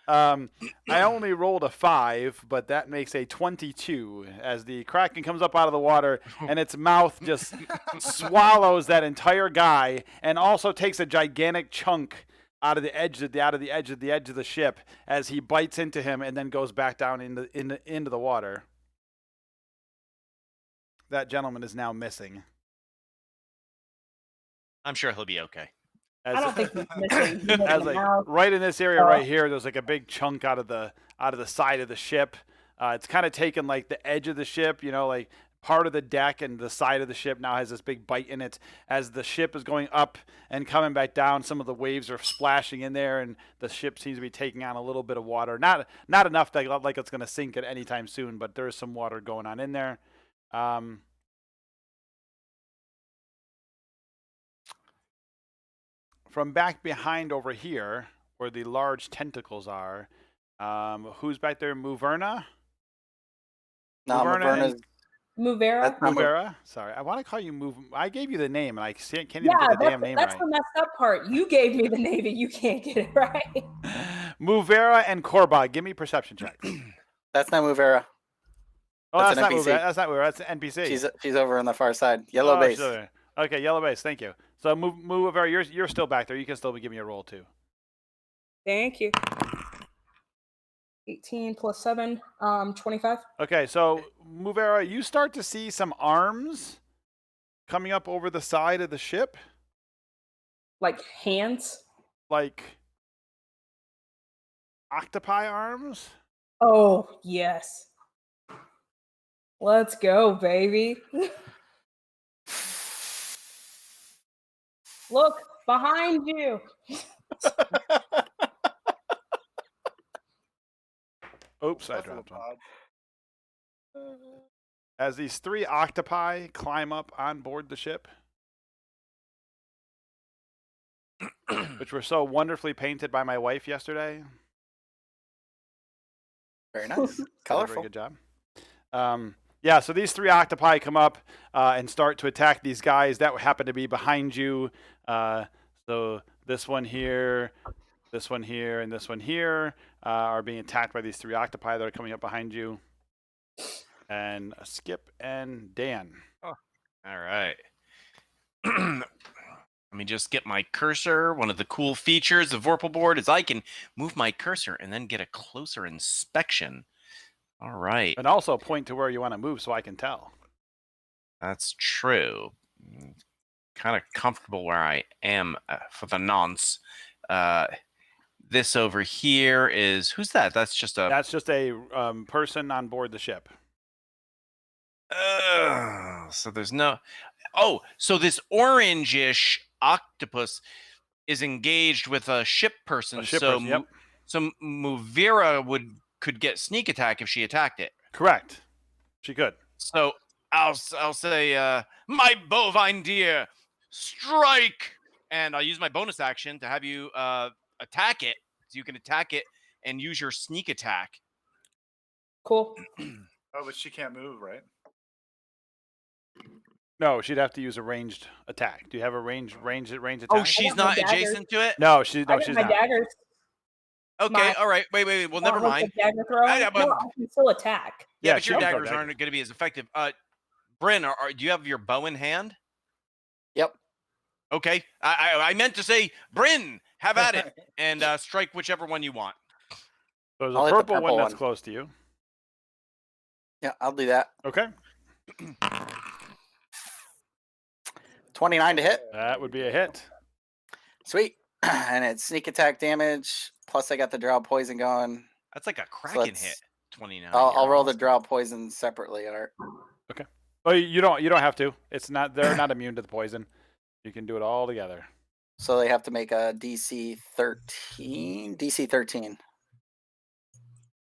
I only rolled a 5, but that makes a 22 as the Kraken comes up out of the water and its mouth just swallows that entire guy and also takes a gigantic chunk out of the edge of the ship as he bites into him and then goes back down into the water. That gentleman is now missing. I'm sure he'll be okay. I don't think he's missing. He has As a like mouth. right in this area right here, there's like a big chunk out of the side of the ship. It's kind of taken like the edge of the ship, like part of the deck and the side of the ship now has this big bite in it. As the ship is going up and coming back down, some of the waves are splashing in there, and the ship seems to be taking on a little bit of water. Not enough that like it's going to sink at any time soon, but there is some water going on in there. From back behind over here, where the large tentacles are, who's back there? Muverna? No, Muverna Maverna's Movera. That's not Movera. Sorry, I want to call you Move. I gave you the name, and I can't even Yeah, get the damn name that's right. the messed up part. You gave me the name and you can't get it right. Movera and Korbog. Give me perception checks. That's not Movera. Oh, That's that's an not NPC. Movera. That's not Movera. That's an NPC. She's over on the far side. Yellow Oh, base. she's over there. Okay, yellow base. Thank you. So Movera, you're still back there. You can still be giving me a roll too. Thank you. 18 plus 7, 25. Okay, so Movera, you start to see some arms coming up over the side of the ship, Like hands. like octopi arms. Oh, yes. Let's go, baby. Look, behind you. Oops, I dropped one. As these 3 octopi climb up on board the ship, which were so wonderfully painted by my wife yesterday. Very nice. Very Colorful. good job. Yeah, so these 3 octopi come up and start to attack these guys that happen to be behind you. So this one here, this one here, and this one here are being attacked by these 3 octopi that are coming up behind you. And Skip and Dan. All right. Let me just get my cursor. One of the cool features of Vorpal Board is I can move my cursor and then get a closer inspection. All right. And also point to where you want to move so I can tell. That's true. Kind of comfortable where I am for the nonce. This over here is, who's that? That's just a person on board the ship. So there's no. Oh, so this orangish octopus is engaged with a ship person. Yep. So Movera could get sneak attack if she attacked it. Correct. She could. So I'll say, my bovine dear, strike, and I'll use my bonus action to have you attack it. So you can attack it and use your sneak attack. Cool. Oh, but she can't move, right? No, she'd have to use a ranged attack. Do you have a ranged attack? Oh, she's not adjacent to it? No, she's my not. Daggers. Okay, all right. Wait. Well, never mind. Dagger throw. Yeah, but- No, I can still attack. Yeah, but your she can throw daggers aren't going to be as effective. Bryn, do you have your bow in hand? Yep. Okay. I meant to say, Bryn, have at it, and strike whichever one you want. So there's I'll a hit the purple one purple that's one. close to you. Yeah, I'll do that. Okay. 29 to hit. That would be a hit. Sweet. And it's sneak attack damage. Plus, I got the drow poison going. That's like a Kraken hit. 29. I'll roll the drow poison separately. Art. Oh, you don't have to. It's not. They're not immune to the poison. You can do it all together. So they have to make a DC 13. DC 13.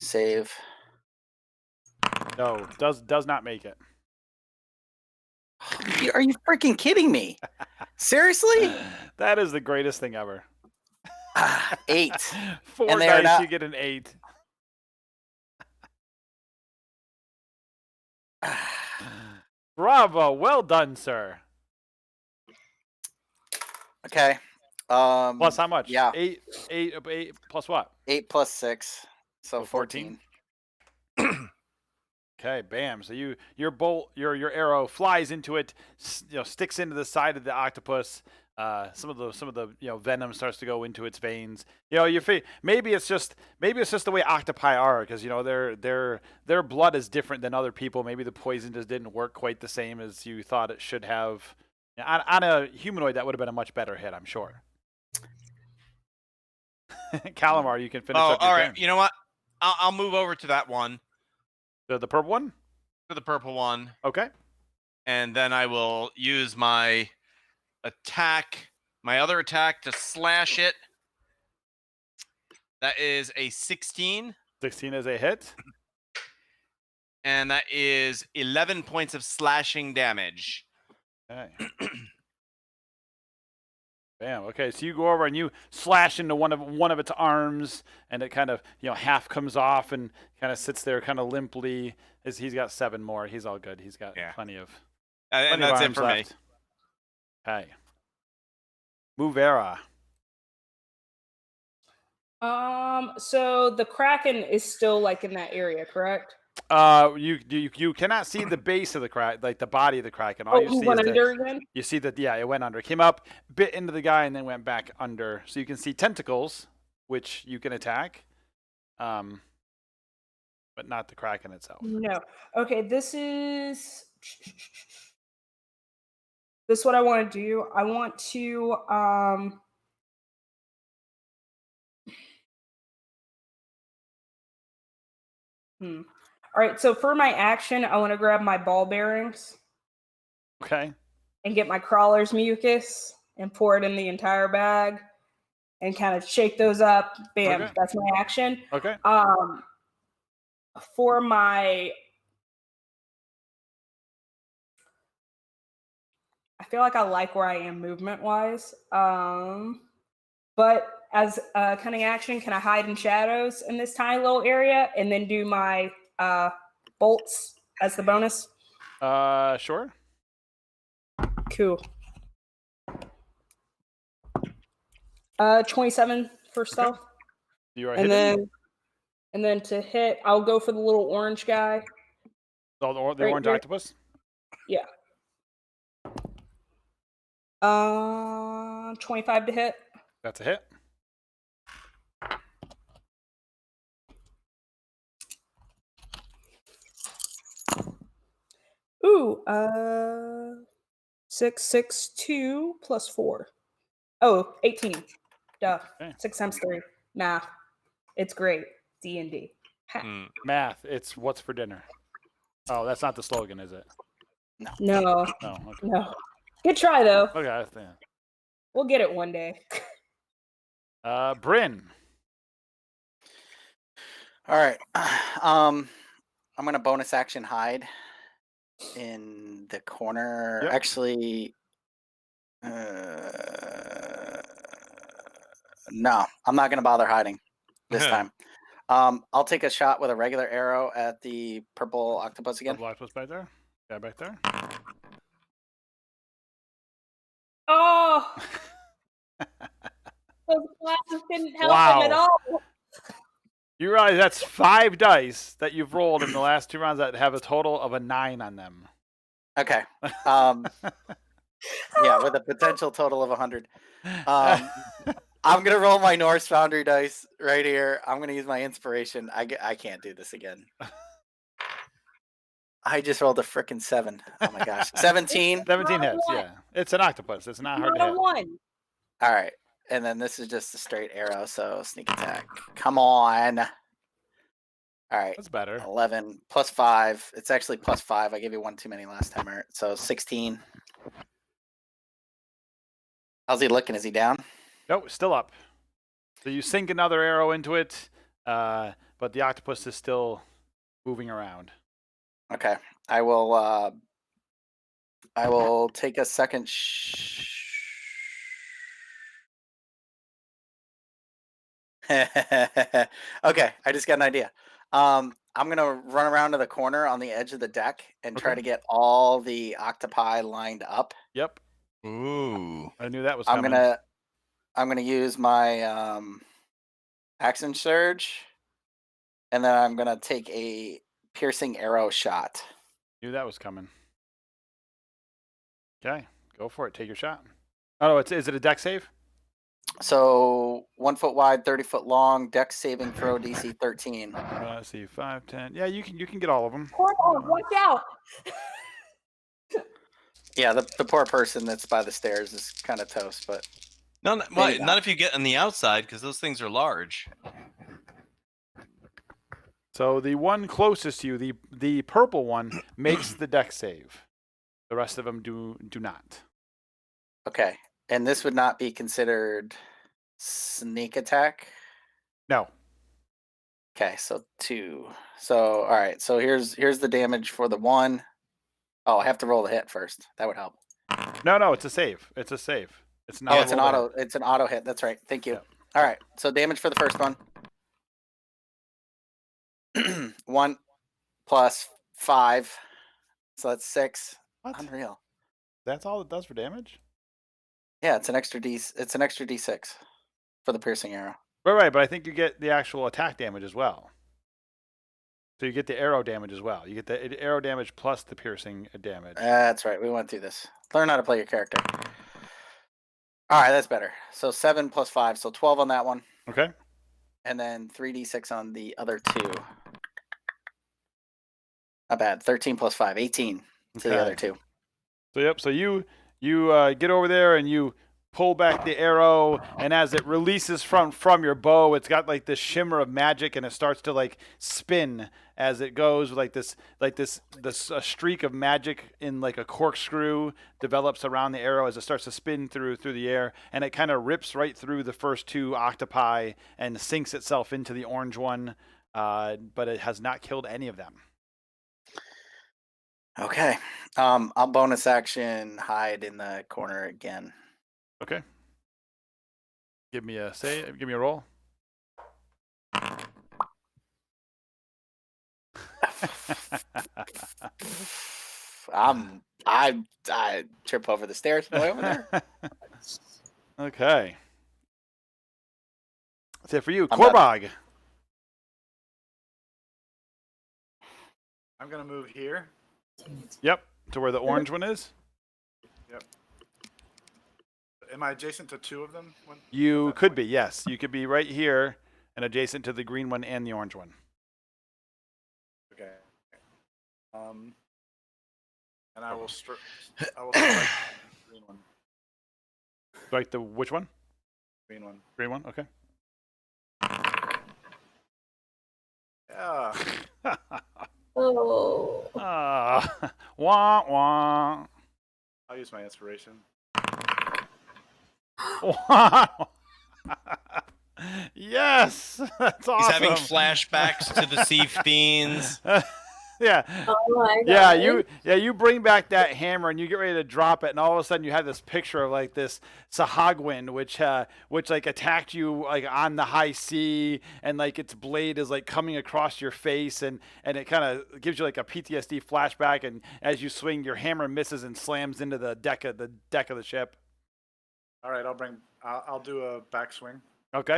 Save. No, does not make it. Are you freaking kidding me? Seriously? That is the greatest thing ever. 8. 4 And they are dice, not- you get an 8. Bravo, well done, sir. Okay. Plus how much? Yeah. 8 plus what? 8 plus 6. So So 14. Okay, bam. So your bolt, your arrow flies into it, sticks into the side of the octopus. Some of the venom starts to go into its veins. Maybe it's just the way octopi are, because their blood is different than other people. Maybe the poison just didn't work quite the same as you thought it should have. On a humanoid, that would have been a much better hit, I'm sure. Calamar, you can finish up your all right. turn. You know what? I'll move over to that one, The purple one? to the purple one, Okay. and then I will use my other attack to slash it. That is a 16, 16 is a hit. and that is 11 points of slashing damage. Okay. Bam. Okay, so you go over and you slash into one of its arms, and it kind of half comes off and kind of sits there kind of limply. He's got 7 more. He's all good. He's got plenty of And plenty of that's it arms for left. me. Okay. Movera. So the Kraken is still like in that area, correct? You cannot see the base of the Kraken, like the body of the Kraken. All Oh, you he see went is under again? you see that it went under. It came up, bit into the guy, and then went back under. So you can see tentacles, which you can attack, but not the Kraken itself. No. Okay, this is what I want to do. I want to All right, so for my action, I want to grab my ball bearings. Okay. And get my crawler's mucus and pour it in the entire bag and kind of shake those up. Bam, Okay. that's my action. Okay. For my I feel like I like where I am movement-wise. But as a cunning action, can I hide in shadows in this tiny little area and then do my bolts as the bonus? Sure. Cool. 27 for stealth. You are And hitting. then to hit, I'll go for the little orange guy. Oh, the right orange here. octopus? Yeah. 25 to hit. That's a hit. Ooh, 6, 6, 2 plus 4. Oh, 18. Duh. Okay. 6 times 3. Nah. It's great. D&D. Math. It's what's for dinner. Oh, that's not the slogan, is it? No. No. Okay. No. Good try, though. Okay. I think. We'll get it one day. Bryn. All right. I'm gonna bonus action hide in the corner. Yep. Actually, no, I'm not gonna bother hiding this time. I'll take a shot with a regular arrow at the purple octopus again. Purple octopus back there. Guy back there. Oh! Those glasses didn't help him at Wow. all. You realize that's 5 dice that you've rolled in the last 2 rounds that have a total of a 9 on them. Okay. Yeah, with a potential total of 100. I'm gonna roll my Norse Foundry dice right here. I'm gonna use my inspiration. I can't do this again. I just rolled a frickin' 7. Oh my gosh, 17. 17 hits. Yeah, it's an octopus. It's not hard to hit. One. All right, and then this is just a straight arrow. So sneak attack. Come on. All right. That's better. 11 plus 5. It's actually plus 5. I gave you one too many last time. So 16. How's he looking? Is he down? Nope, still up. So you sink another arrow into it, but the octopus is still moving around. Okay. I will take a second okay, I just got an idea. I'm gonna run around to the corner on the edge of the deck and try Okay. to get all the octopi lined up. Yep. Ooh. I knew that was I'm coming. gonna use my action surge, and then I'm gonna take a piercing arrow shot. Knew that was coming. Okay, go for it. Take your shot. Oh, no, is it a deck save? So 1 foot wide, 30 foot long, dex saving throw, DC 13. Let's see, 5, 10. Yeah, you can get all of them. Hold on, watch out. Yeah, the poor person that's by the stairs is kind of toast, but Not if you get on the outside, because those things are large. So the one closest to you, the purple one, makes the deck save. The rest of them do not. okay. And this would not be considered sneak attack. No. Okay, so 2. So all right, so here's the damage for the 1. Oh, I have to roll the hit first. That would help. No, it's a save. It's a save. It's not. Oh, it's an auto. It's an auto hit. That's right. Thank you. Yep. All right. So damage for the first one. 1 plus 5. So that's 6. What? Unreal. That's all it does for damage? Yeah, it's an extra D6 for the piercing arrow. Right, but I think you get the actual attack damage as well. So you get the arrow damage as well. You get the arrow damage plus the piercing damage. That's right. We went through this. Learn how to play your character. All right, that's better. So 7 plus 5, so 12 on that one. Okay. And then 3d6 on the other 2. Not bad. 13 plus 5, 18 to the other 2. So yep. So you get over there and you pull back the arrow, and as it releases from your bow, it's got like this shimmer of magic, and it starts to like spin as it goes. Like this streak of magic in like a corkscrew develops around the arrow as it starts to spin through the air, and it kind of rips right through the first 2 octopi and sinks itself into the orange one, but it has not killed any of them. Okay. I'll bonus action hide in the corner again. Okay. Give me a roll. I trip over the stairs way over there. Okay. That's it for you, I'm Korbog. I'm gonna move here. Yep, to where the orange one is. Yep. Am I adjacent to 2 of them? You could be, yes. You could be right here and adjacent to the green one and the orange one. Okay. And I will strike the green one. Like the which one? Green one. Green one. Okay. Yeah. Oh. Wah wah. I'll use my inspiration. Wow. Yes, that's awesome. He's having flashbacks to the Sea Fiends. Yeah. Oh my God. You bring back that hammer and you get ready to drop it, and all of a sudden you have this picture of like this Sahagwin, which like attacked you like on the high sea, and like its blade is like coming across your face, and it kind of gives you like a PTSD flashback, and as you swing, your hammer misses and slams into the deck of the ship. All right, I'll do a backswing. Okay.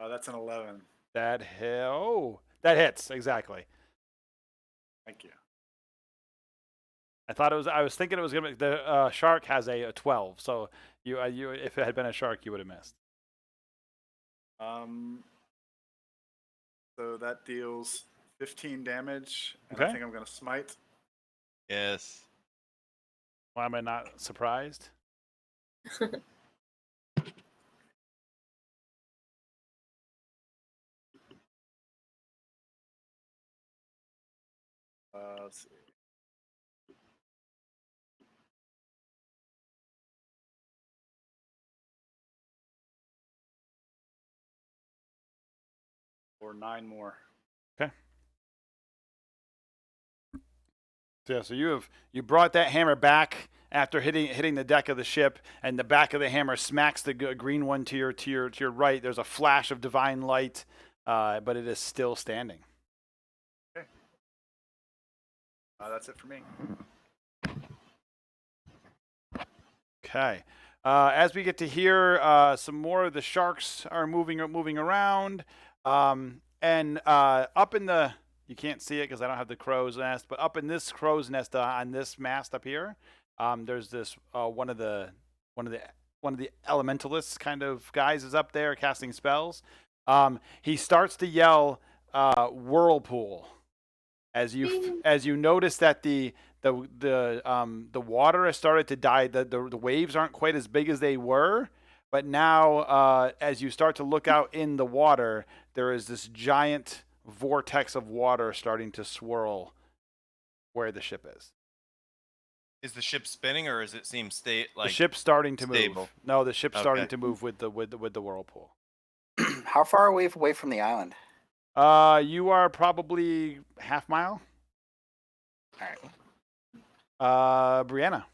That's an 11. That hits exactly. Thank you. I was thinking it was gonna be the shark has a 12, so you if it had been a shark you would have missed. So that deals 15 damage, and Okay. I think I'm gonna smite. Yes. Why am I not surprised? Let's see. Or 9 more. Okay. So yeah, so you brought that hammer back after hitting the deck of the ship, and the back of the hammer smacks the green one to your right. There's a flash of divine light, but it is still standing. Okay. That's it for me. Okay. As we get to hear, some more of the sharks are moving around, and up in the, you can't see it because I don't have the crow's nest, but up in this crow's nest on this mast up here, there's this one of the elementalists kind of guys is up there casting spells. He starts to yell whirlpool as you notice that the water has started to die. The waves aren't quite as big as they were, but now as you start to look out in the water, there is this giant vortex of water starting to swirl where the ship is. Is the ship spinning, or does it seem The ship's starting to stable? move. No, the ship's starting Okay. to move with the whirlpool. How far are we away from the island? You are probably half mile. All right. Breanna.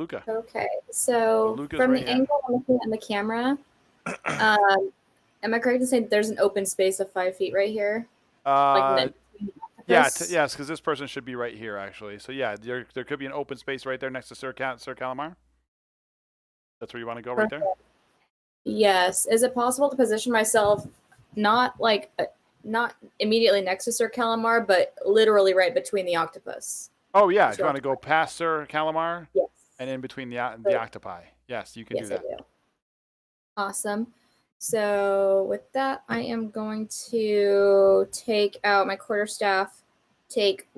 Luca. Okay, so Luca's from right the here. angle I'm looking at the camera, am I correct in saying there's an open space of 5 feet right here? Like Yeah, yes, because this person should be right here, actually. So yeah, there could be an open space right there next to Sir Calamar. That's where you want to go, right there. Yes. Is it possible to position myself not not immediately next to Sir Calamar, but literally right between the octopus? Oh yeah, do you want to go past Sir Calamar? Yes. And in between the octopi. Yes, you can do Yes, that. I do. Awesome. So with that, I am going to take out my quarterstaff, take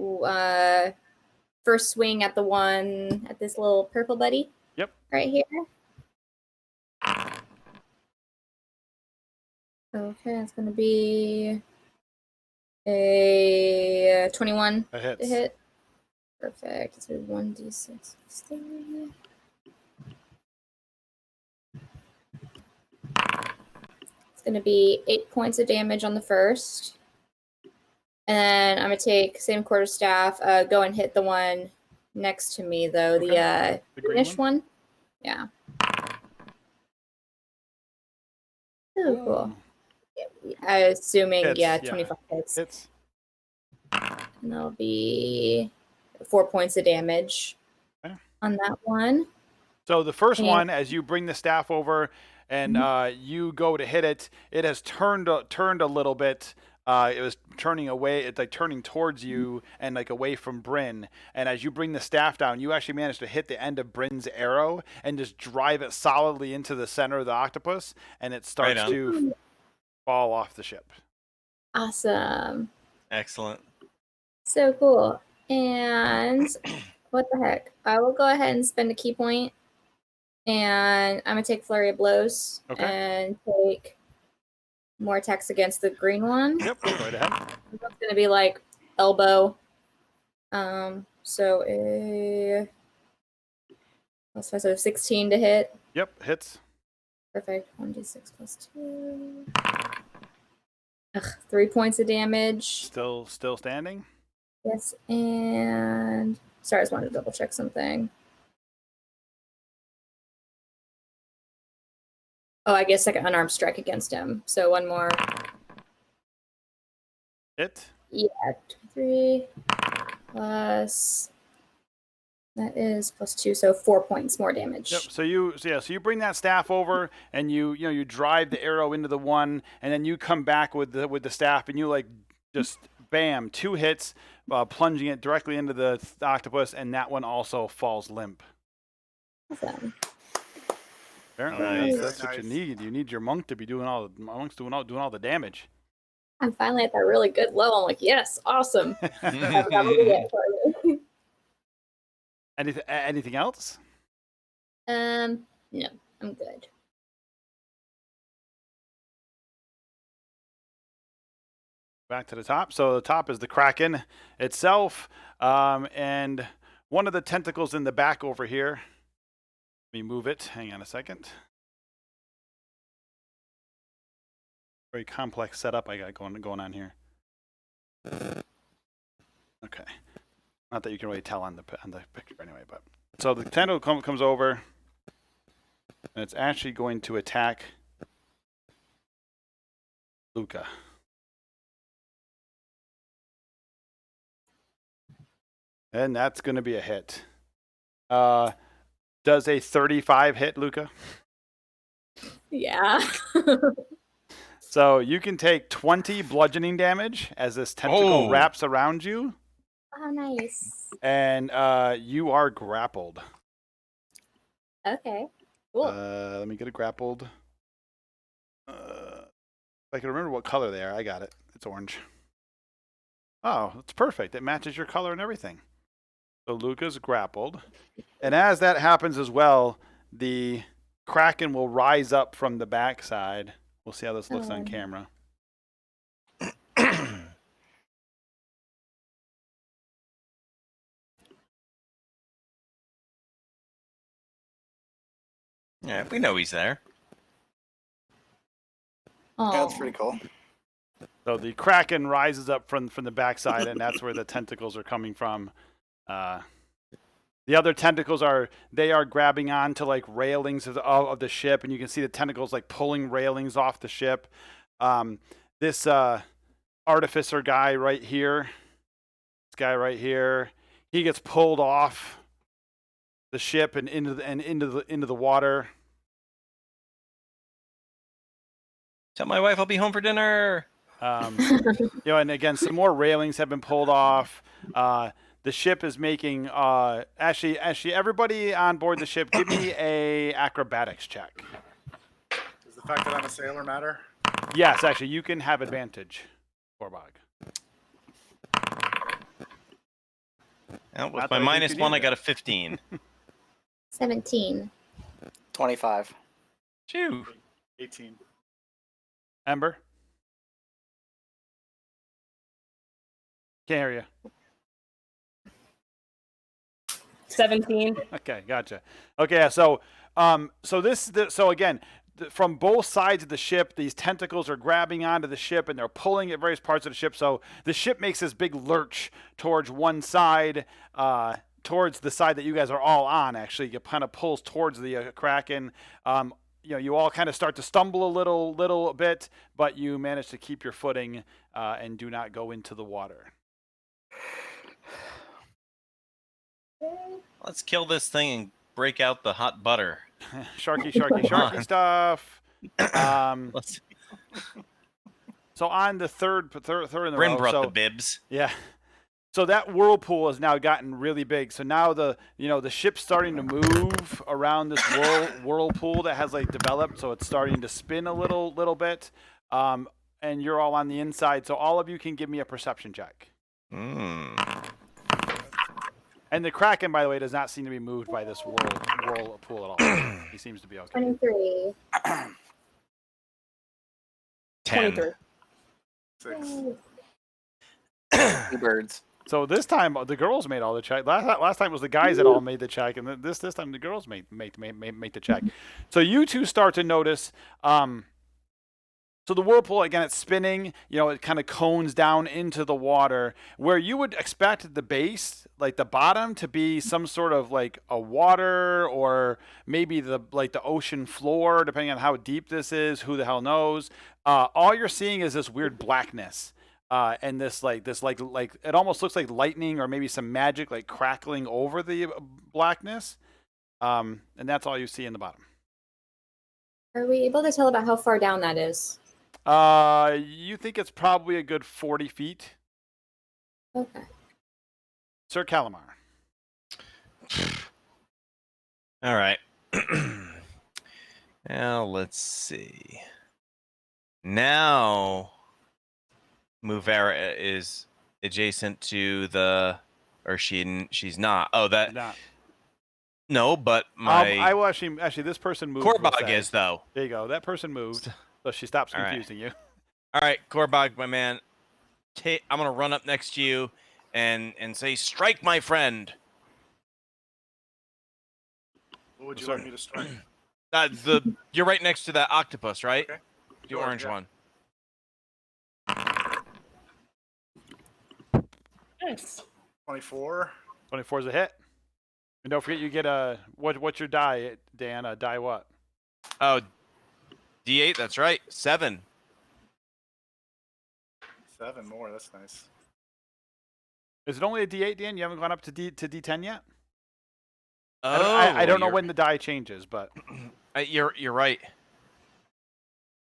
first swing at the one at this little purple buddy. Yep. Right here. Okay, it's going to be a 21 That hits. to hit. Perfect. It's a 1d6 plus 3. It's going to be 8 points of damage on the first. And I'm going to take same quarterstaff, go and hit the one next to me, though, the greenish one. Yeah. Oh, cool. Assuming, Hits, 25 hits. Hits. And that'll be 4 points of damage on that one. So the first one, as you bring the staff over and you go to hit it, it has turned a little bit. It was turning away. It's like turning towards you and like away from Bryn. And as you bring the staff down, you actually manage to hit the end of Bryn's arrow and just drive it solidly into the center of the octopus, and it starts to fall off the ship. Awesome. Excellent. So cool. And what the heck? I will go ahead and spend a key point, and I'm going to take Flurry of Blows and take more attacks against the green one. Yep, go right ahead. That's going to be like elbow. So a 16 to hit. Yep, hits. Perfect. 1d6 plus 2. 3 points of damage. Still standing? Yes, and sorry, I just wanted to double check something. Oh, I guess second unarmed strike against him. So one more. Hit? Yeah, 3 plus that is plus 2, so 4 points more damage. Yep. So you bring that staff over and you drive the arrow into the one, and then you come back with the staff and you like just bam, 2 hits, plunging it directly into the octopus, and that one also falls limp. Awesome. Apparently, that's what you need. You need your monk to be doing all the damage. I'm finally at that really good level. I'm like, yes, awesome. Anything else? No, I'm good. Back to the top. So the top is the Kraken itself, and one of the tentacles in the back over here. Let me move it. Hang on a second. Very complex setup I got going on here. Okay. Not that you can really tell on the picture anyway, but so the tentacle comes over, and it's actually going to attack Luca. And that's going to be a hit. Does a 35 hit, Luca? Yeah. So you can take 20 bludgeoning damage as this tentacle wraps around you. Oh, nice. And you are grappled. Okay. Cool. Let me get it grappled. If I can remember what color they are, I got it. It's orange. Oh, it's perfect. It matches your color and everything. So Luca's grappled. And as that happens as well, the Kraken will rise up from the backside. We'll see how this looks on camera. Yeah, we know he's there. Oh. Yeah, that's pretty cool. So the Kraken rises up from the backside, and that's where the tentacles are coming from. The other tentacles are grabbing onto like railings of the ship, and you can see the tentacles like pulling railings off the ship. This artificer guy right here, he gets pulled off the ship and into the water. Tell my wife I'll be home for dinner. And again, some more railings have been pulled off. The ship is making actually everybody on board the ship, give me a acrobatics check. Does the fact that I'm a sailor matter? Yes, actually, you can have advantage, Korbog. With my -1, I got a 15. 17. 25. Phew. 18. Ember? Can't hear you. 17. Okay, gotcha. Okay, so again, from both sides of the ship, these tentacles are grabbing onto the ship and they're pulling at various parts of the ship. So the ship makes this big lurch towards one side, towards the side that you guys are all on. Actually, it kind of pulls towards the Kraken. You all kind of start to stumble a little bit, but you manage to keep your footing and do not go into the water. Let's kill this thing and break out the hot butter. Sharky stuff. Let's So on the third in the Bryn row. brought So, the bibs. yeah. So that whirlpool has now gotten really big. So now the ship's starting to move around this whirlpool that has like developed. So it's starting to spin a little bit. And you're all on the inside. So all of you can give me a perception check. And the Kraken, by the way, does not seem to be moved by this whirlpool at all. He seems to be okay. 23. 10. 23. 6. Two birds. So this time the girls made all the check. Last time it was the guys that all made the check, and this time the girls made the check. So you two start to notice. So the whirlpool, again, it's spinning, it kind of cones down into the water where you would expect the base, like the bottom, to be some sort of like a water or maybe the ocean floor, depending on how deep this is, who the hell knows. All you're seeing is this weird blackness. And this it almost looks like lightning or maybe some magic like crackling over the blackness. And that's all you see in the bottom. Are we able to tell about how far down that is? You think it's probably a good 40 feet. Okay. Sir Calamar. All right. Now let's see. Now Muvera is adjacent to the, or she's not. Oh, that. Not. No, but my. I will actually this person moved. Korbog is though. There you go. That person moved, so she stops All right. confusing you. All right, Korbog, my man. I'm gonna run up next to you and say, "Strike, my friend." What would you like me to strike? You're right next to that octopus, right? Okay. The Sure, orange yeah. one. Nice. 24. 24 is a hit. And don't forget, you get a what's your die, Dan? A die what? Oh, D8. That's right. 7. 7 more. That's nice. Is it only a D8, Dan? You haven't gone up to D10 yet? Oh, I don't know when the die changes, but you're right.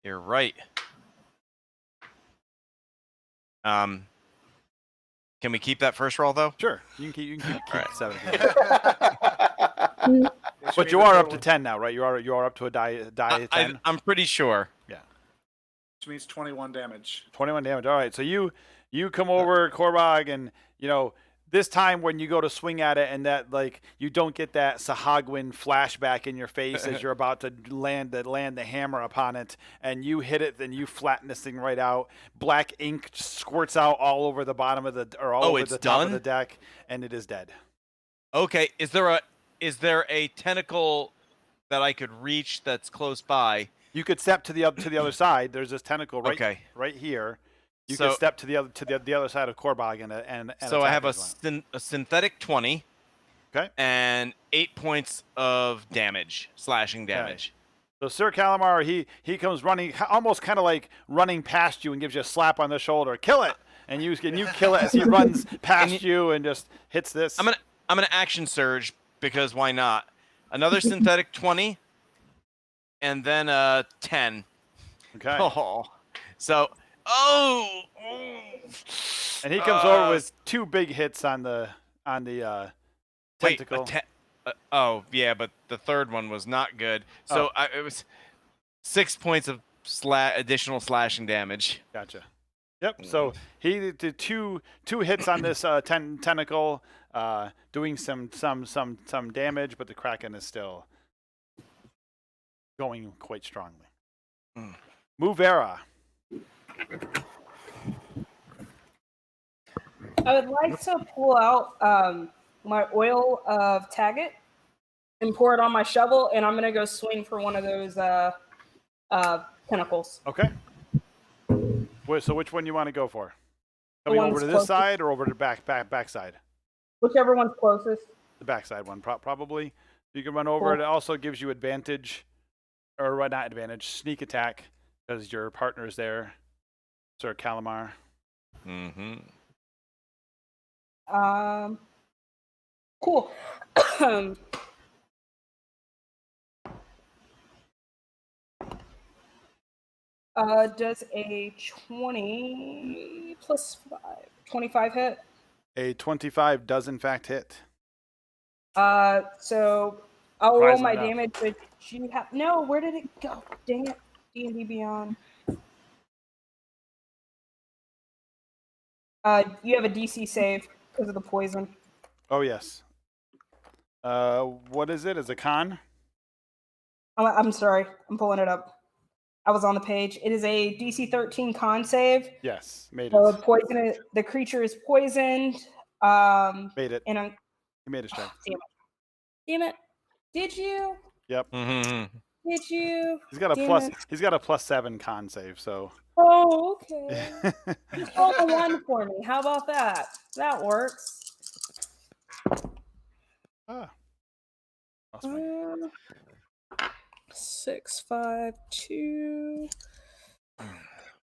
You're right. Can we keep that first roll though? sure, you can keep Right. 7. Which But means you the are up total- to 10 now, right? You are up to a die 10. I'm pretty sure. Which means 21 damage. 21 damage. All right, so you come over, Korbog, and this time when you go to swing at it, and that you don't get that Sahagwin flashback in your face as you're about to land the hammer upon it, and you hit it, then you flatten this thing right out. Black ink squirts out all over the bottom of the over it's the top of done? the deck, and it is dead. Okay. Is there a tentacle that I could reach that's close by? You could step to the other side. There's this tentacle Okay. right here. You So- could step to the other side of Korbog and So I attack have as well. a synthetic 20. Okay. And 8 points of damage, slashing damage. So Sir Calamar, he comes running, almost kind of like running past you and gives you a slap on the shoulder. Kill it, and you kill it as he runs past you and just hits this. I'm gonna action surge because why not? Another synthetic 20, and then 10. Okay. Oh, so and he comes over with 2 big hits on the tentacle. Wait, oh yeah, but the third one was not good. So it was 6 points of additional slashing damage. Gotcha. Yep. So he did two hits on this tentacle, doing some damage, but the Kraken is still going quite strongly. Movera. I would like to pull out my oil of Taggart and pour it on my shovel, and I'm gonna go swing for one of those tentacles. Okay. So which one you want to go for? The Coming one's over to this closest. side or over to the back side? Whichever one's closest. The backside one, probably. You can run over. Cool. It also gives you advantage, or not advantage, sneak attack, because your partner's there, Sir Calamar. Mm-hmm. Cool. Does a 20 plus 5, 25 hit? A 25 does in fact hit. So I'll roll my Surprisingly damage, but you have no. Where did it go? Dang it! D&D Beyond. You have a DC save because of the poison. Oh yes. What is it? Is it con? I'm sorry. I'm pulling it up. I was on the page. It is a DC 13 con save. Yes, made So it. the creature is poisoned. Made it. And He made his check. damn it. Did you? Yep. Mm-hmm. Did you? He's got a Damn plus. it. He's got a +7 con save. So. Oh, okay. Just roll a 1 for me. How about that? That works. Ah. That's fine. 6, 5, 2,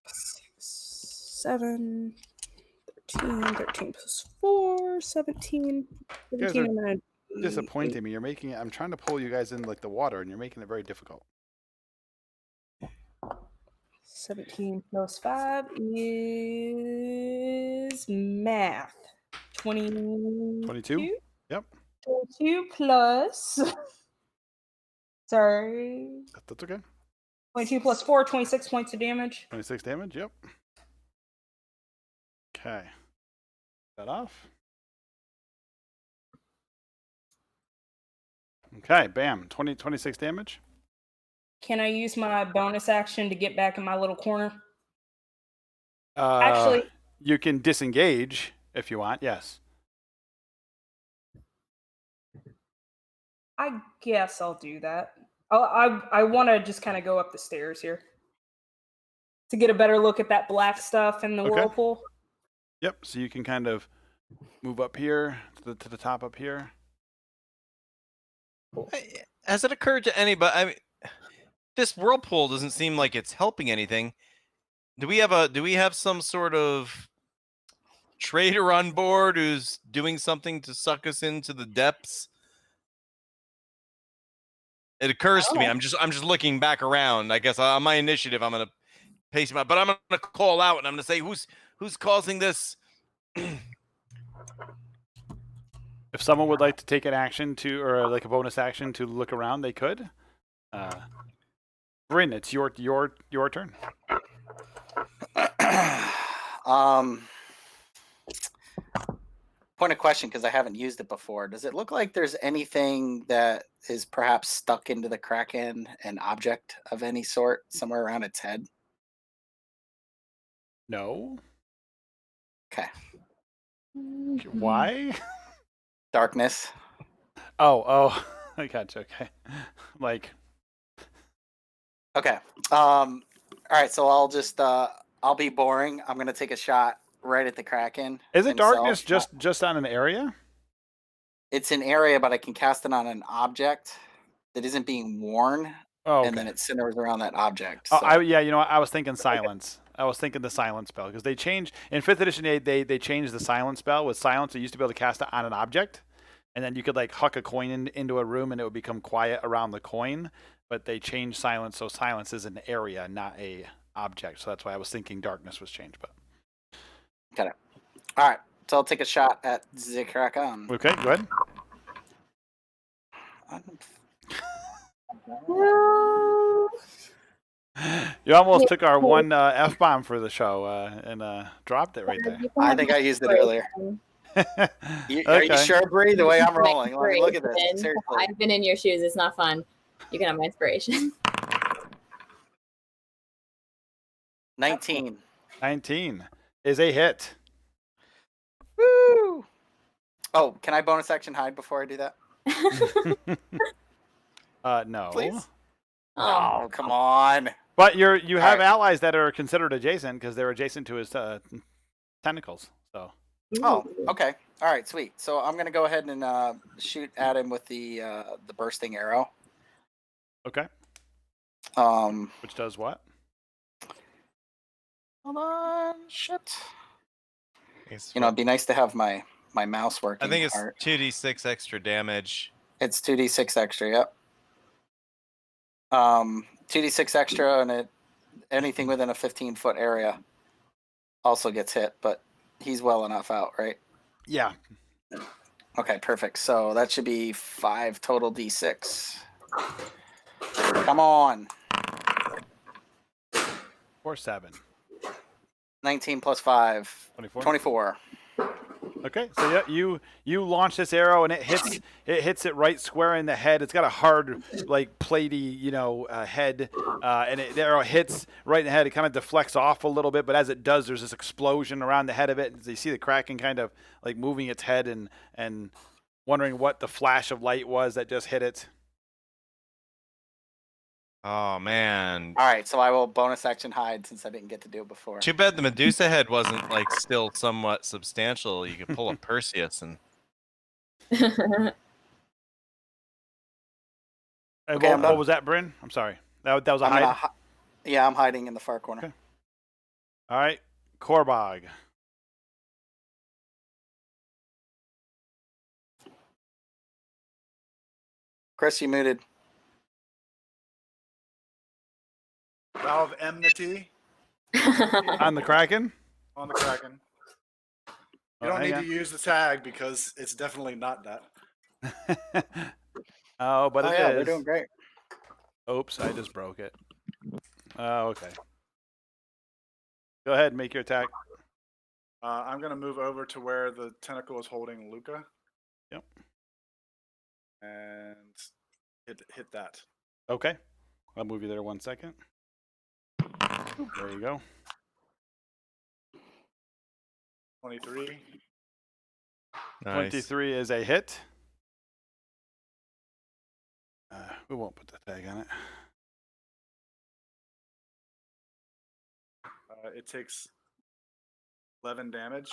6, 7, 13 plus 4, 17, You guys 17 are and disappointing me. You're making it. I'm trying to pull you guys in like the water, and you're making it very difficult. 17 plus 5 is math. 22? 22? Yep. 22 plus. Sorry. That's okay. 22 plus 4, 26 points of damage. 26 damage. Yep. Okay. That off. Okay. Bam. 26 damage. Can I use my bonus action to get back in my little corner? Uh, Actually, you can disengage if you want. Yes. I guess I'll do that. I want to just kind of go up the stairs here to get a better look at that black stuff in the Okay. whirlpool. Yep. So you can kind of move up here to the top up here. Has it occurred to anybody? I mean, this whirlpool doesn't seem like it's helping anything. Do we have some sort of trader on board who's doing something to suck us into the depths? It occurs to me. I'm just looking back around. I guess on my initiative, I'm gonna pace him up, but I'm gonna call out and I'm gonna say who's causing this. If someone would like to take an action or like a bonus action to look around, they could. Bryn, it's your turn. Point of question, because I haven't used it before. Does it look like there's anything that is perhaps stuck into the Kraken, an object of any sort, somewhere around its head? No. Okay. Why? Darkness. Oh, I gotcha. Okay. Like. Okay. All right. So I'll just I'll be boring. I'm gonna take a shot right at the Kraken. Is it himself. darkness just on an area? It's an area, but I can cast it on an object that isn't being worn, Oh, okay. and then it centers around that object. Oh, So. yeah, you know what? I was thinking silence. I was thinking the silence spell because they changed in 5th edition. They changed the silence spell. With silence, you used to be able to cast it on an object, and then you could like huck a coin into a room and it would become quiet around the coin. But they changed silence, so silence is an area, not a object. So that's why I was thinking darkness was changed. But Got it. All right, so I'll take a shot at Zikrakan. okay, go ahead. You almost took our one F-bomb for the show and dropped it right there. I think I used it earlier. Are you Okay. sure, Bree? The way I'm rolling. Let me look at this. Inspiration. Seriously. I've been in your shoes. It's not fun. You can have my inspiration. 19. 19 is a hit. Woo! Oh, can I bonus action hide before I do that? No. Please? Oh, Oh, come on. But you have Alright. allies that are considered adjacent because they're adjacent to his tentacles. So Oh, okay. All right, sweet. So I'm gonna go ahead and shoot at him with the bursting arrow. okay, Um, which does what? hold on, shit. It's You know, it'd be nice to have my mouse working. I think it's Art. 2d6 extra damage. It's 2d6 extra. Yep. 2d6 extra, and anything within a 15-foot area also gets hit, but he's well enough out, right? Yeah. Okay, perfect. So that should be 5 total d6. Come on. 4, 7. 19 plus 5. 24. 24. Okay, so yeah, you launch this arrow and it hits it right square in the head. It's got a hard, like platey, head, and the arrow hits right in the head. It kind of deflects off a little bit, but as it does, there's this explosion around the head of it. You see the Kraken kind of like moving its head and wondering what the flash of light was that just hit it. Oh man. All right, so I will bonus action hide since I didn't get to do it before. Too bad the Medusa head wasn't like still somewhat substantial. You could pull a Perseus and Hey, Okay, I'm what done. was that, Bryn? I'm sorry. That was a I'm hide. gonna yeah, I'm hiding in the far corner. Okay. All right, Korbog. Chris, you muted. Vow of enmity On the Kraken? on the Kraken. You don't need to use the tag because it's definitely not that. Oh, but Oh, it yeah, is. they're doing great. Oops, I just broke it. Oh, okay. Go ahead and make your attack. I'm going to move over to where the tentacle is holding Luca. Yep. And hit that. Okay. I'll move you there 1 second. There you go. 23. nice. 23 is a hit. We won't put the tag on it. It takes 11 damage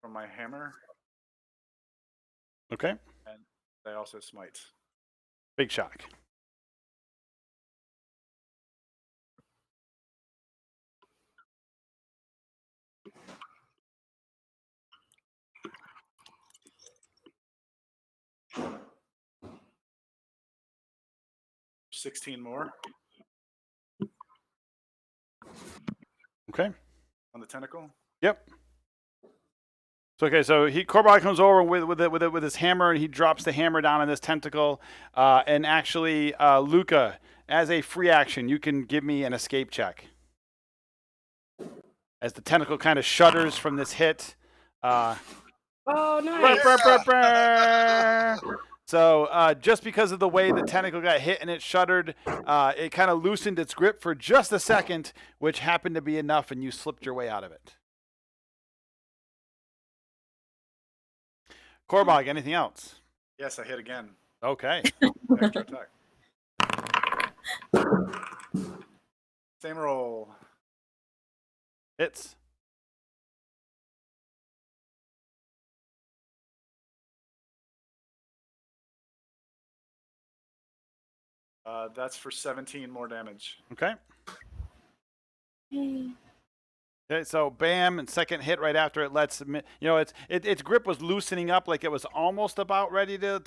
from my hammer. Okay. And they also smite. Big shock. – 16 more. Okay. On the tentacle. Yep. So okay, so Korbog comes over with his hammer and he drops the hammer down on this tentacle. And actually, Luca, as a free action, you can give me an escape check. As the tentacle kind of shudders from this hit. Oh, Brr, nice. brr, brr, brr. So just because of the way the tentacle got hit and it shuddered, it kind of loosened its grip for just a second, which happened to be enough, and you slipped your way out of it. Korbog, anything else? Yes, I hit again. Okay. Extra attack. Same roll. Hits. That's for 17 more damage. Okay. Okay, so bam, and second hit right after it lets its grip was loosening up, like it was almost about ready to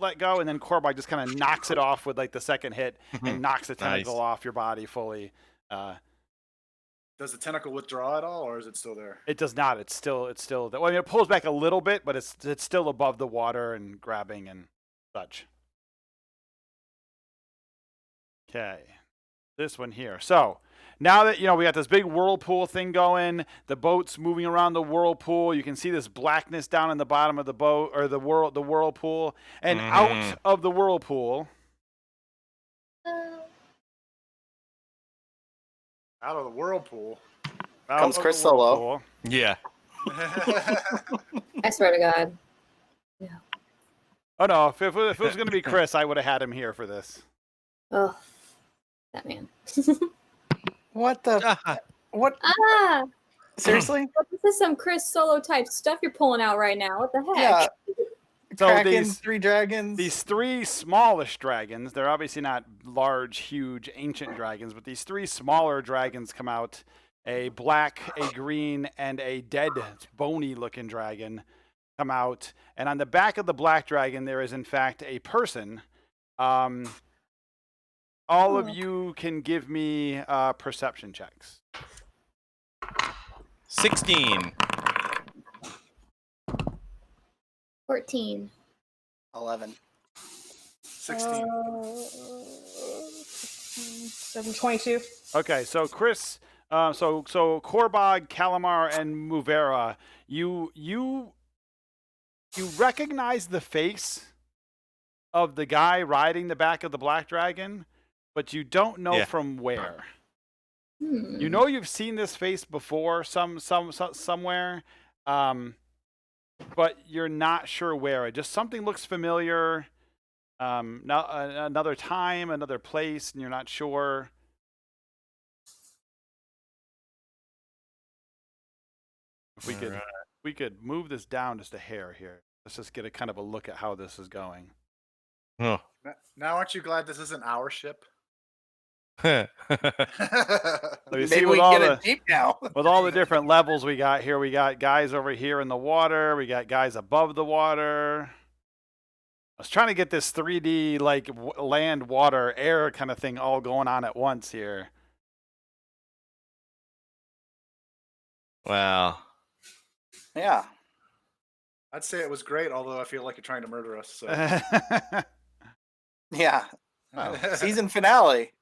let go, and then Korbog just kind of knocks it off with like the second hit and knocks the tentacle off your body fully. Does the tentacle withdraw at all, or is it still there? It does not. It's still. Well, I mean, it pulls back a little bit, but it's still above the water and grabbing and such. Okay, this one here. So. Now that, we got this big whirlpool thing going, the boat's moving around the whirlpool. You can see this blackness down in the bottom of the boat, or the whirlpool. And out of the whirlpool. Out of the whirlpool. Comes Chris Solo. Yeah. I swear to God. No. Oh, no. If it was going to be Chris, I would have had him here for this. Oh, that man. What the? What? Ah! Seriously? This is some Chris Solo type stuff you're pulling out right now. What the heck? Yeah. So Kraken, 3 dragons. These 3 smallish dragons, they're obviously not large, huge, ancient dragons, but these 3 smaller dragons come out. A black, a green, and a dead, bony-looking dragon come out. And on the back of the black dragon, there is, in fact, a person. All of you can give me perception checks. 16. 14. 11. 16. 22. Okay, so Chris, so Korbog, Calamar, and Muvera, you recognize the face of the guy riding the back of the black dragon, but you don't know from where. You know you've seen this face before somewhere, but you're not sure where. Just something looks familiar. Another time, another place, and you're not sure. If we could move this down just a hair here. Let's just get a kind of a look at how this is going. Oh. Now, aren't you glad this isn't our ship? So you see Maybe with we all can get the it deep now. with all the different levels we got here, we got guys over here in the water, we got guys above the water. I was trying to get this 3D like land, water, air kind of thing all going on at once here. Wow. Yeah. I'd say it was great, although I feel like you're trying to murder us. So. Yeah. Season finale.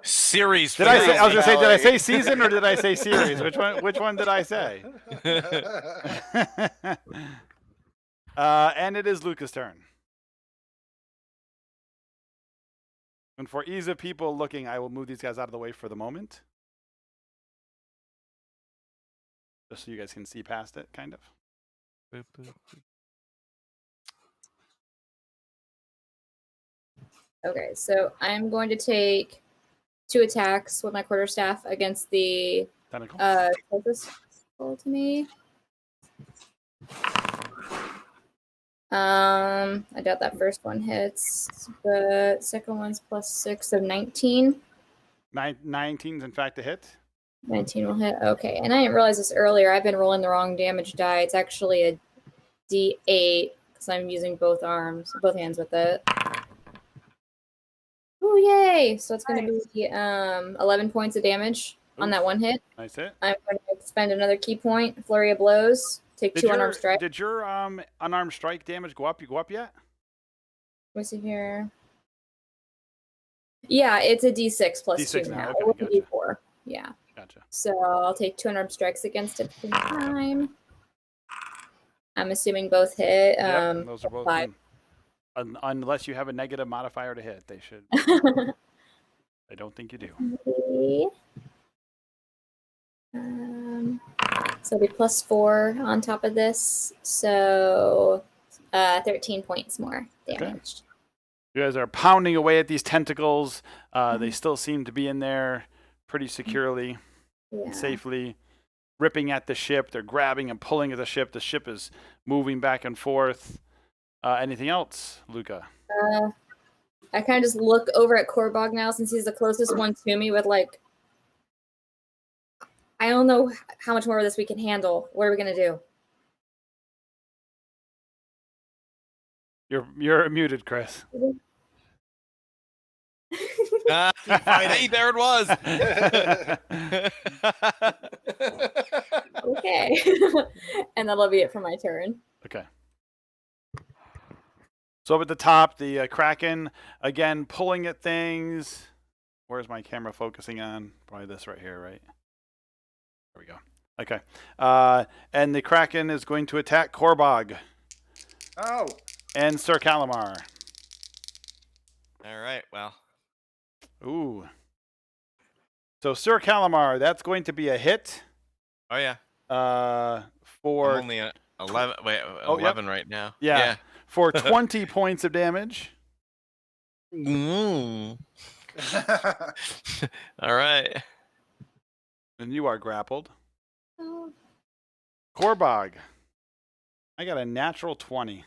Series. Did I say? I was gonna say, did I finale. say season or did I say series? Which one did I say? And it is Luca's turn. And for ease of people looking, I will move these guys out of the way for the moment. Just so you guys can see past it, kind of. Boop, boop, boop. Okay, so I'm going to take 2 attacks with my quarterstaff against the Tentacle. closest to me. I doubt that first one hits. The second one's +6, so 19. 19's in fact a hit. 19 will hit. Okay, and I didn't realize this earlier. I've been rolling the wrong damage die. It's actually a D8 because I'm using both hands with it. Oh, yay! So it's going to be 11 points of damage on that one hit. Nice hit. I'm going to spend another key point, flurry of blows, take 2 unarmed strike. Did your unarmed strike damage go up? You go up yet? What's it here? Yeah, it's a D6 plus D6 2 now, now. okay, It was a gotcha. D4. Yeah. Gotcha. So I'll take 2 unarmed strikes against it for time. I'm assuming both hit. Yep, those are both 5. unless you have a negative modifier to hit, they should. I don't think you do. So it'll be +4 on top of this. So 13 points more damage. You guys are pounding away at these tentacles. They still seem to be in there pretty securely and safely. Ripping at the ship. They're grabbing and pulling at the ship. The ship is moving back and forth. Anything else, Luca? I kind of just look over at Korbog now since he's the closest one to me with like, I don't know how much more of this we can handle. What are we going to do? You're muted, Chris. Hey, there it was. Okay. And that'll be it for my turn. Okay. So up at the top, the Kraken, again, pulling at things. Where's my camera focusing on? Probably this right here, right? There we go. Okay. And the Kraken is going to attack Korbog. Oh. And Sir Calamar. All right. Well. Ooh. So Sir Calamar, that's going to be a hit. Oh yeah. For I'm only at 11. Wait, Oh, 11 right now. Yeah. For 20 points of damage. Mm. All right. And you are grappled. Oh. Korbog. I got a natural 20.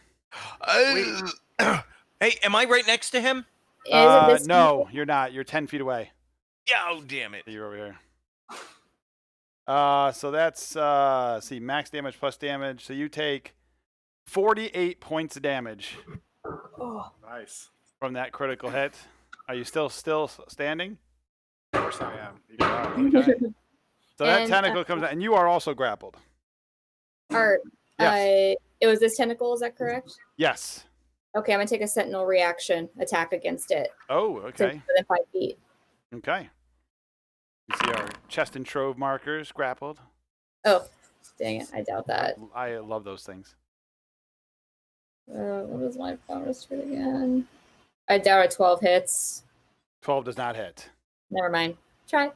Hey, am I right next to him? Is it this No, you're not. You're 10 feet away. Yeah. Oh, damn it. You're over here. So that's see, max damage plus damage. So you take 48 points of damage Oh, Nice. from that critical hit. Are you still standing? Of course I am. You can Okay. So that And, tentacle comes out, and you are also grappled. Art. Yes. It was this tentacle, is that correct? Yes. Okay, I'm going to take a sentinel reaction attack against it. Oh, So okay. within 5 feet. Okay. You see our chest and trove markers grappled. Oh, dang it. I doubt that. I love those things. What was my bonus to it again? I doubt it 12 hits. 12 does not hit. Never mind. Try.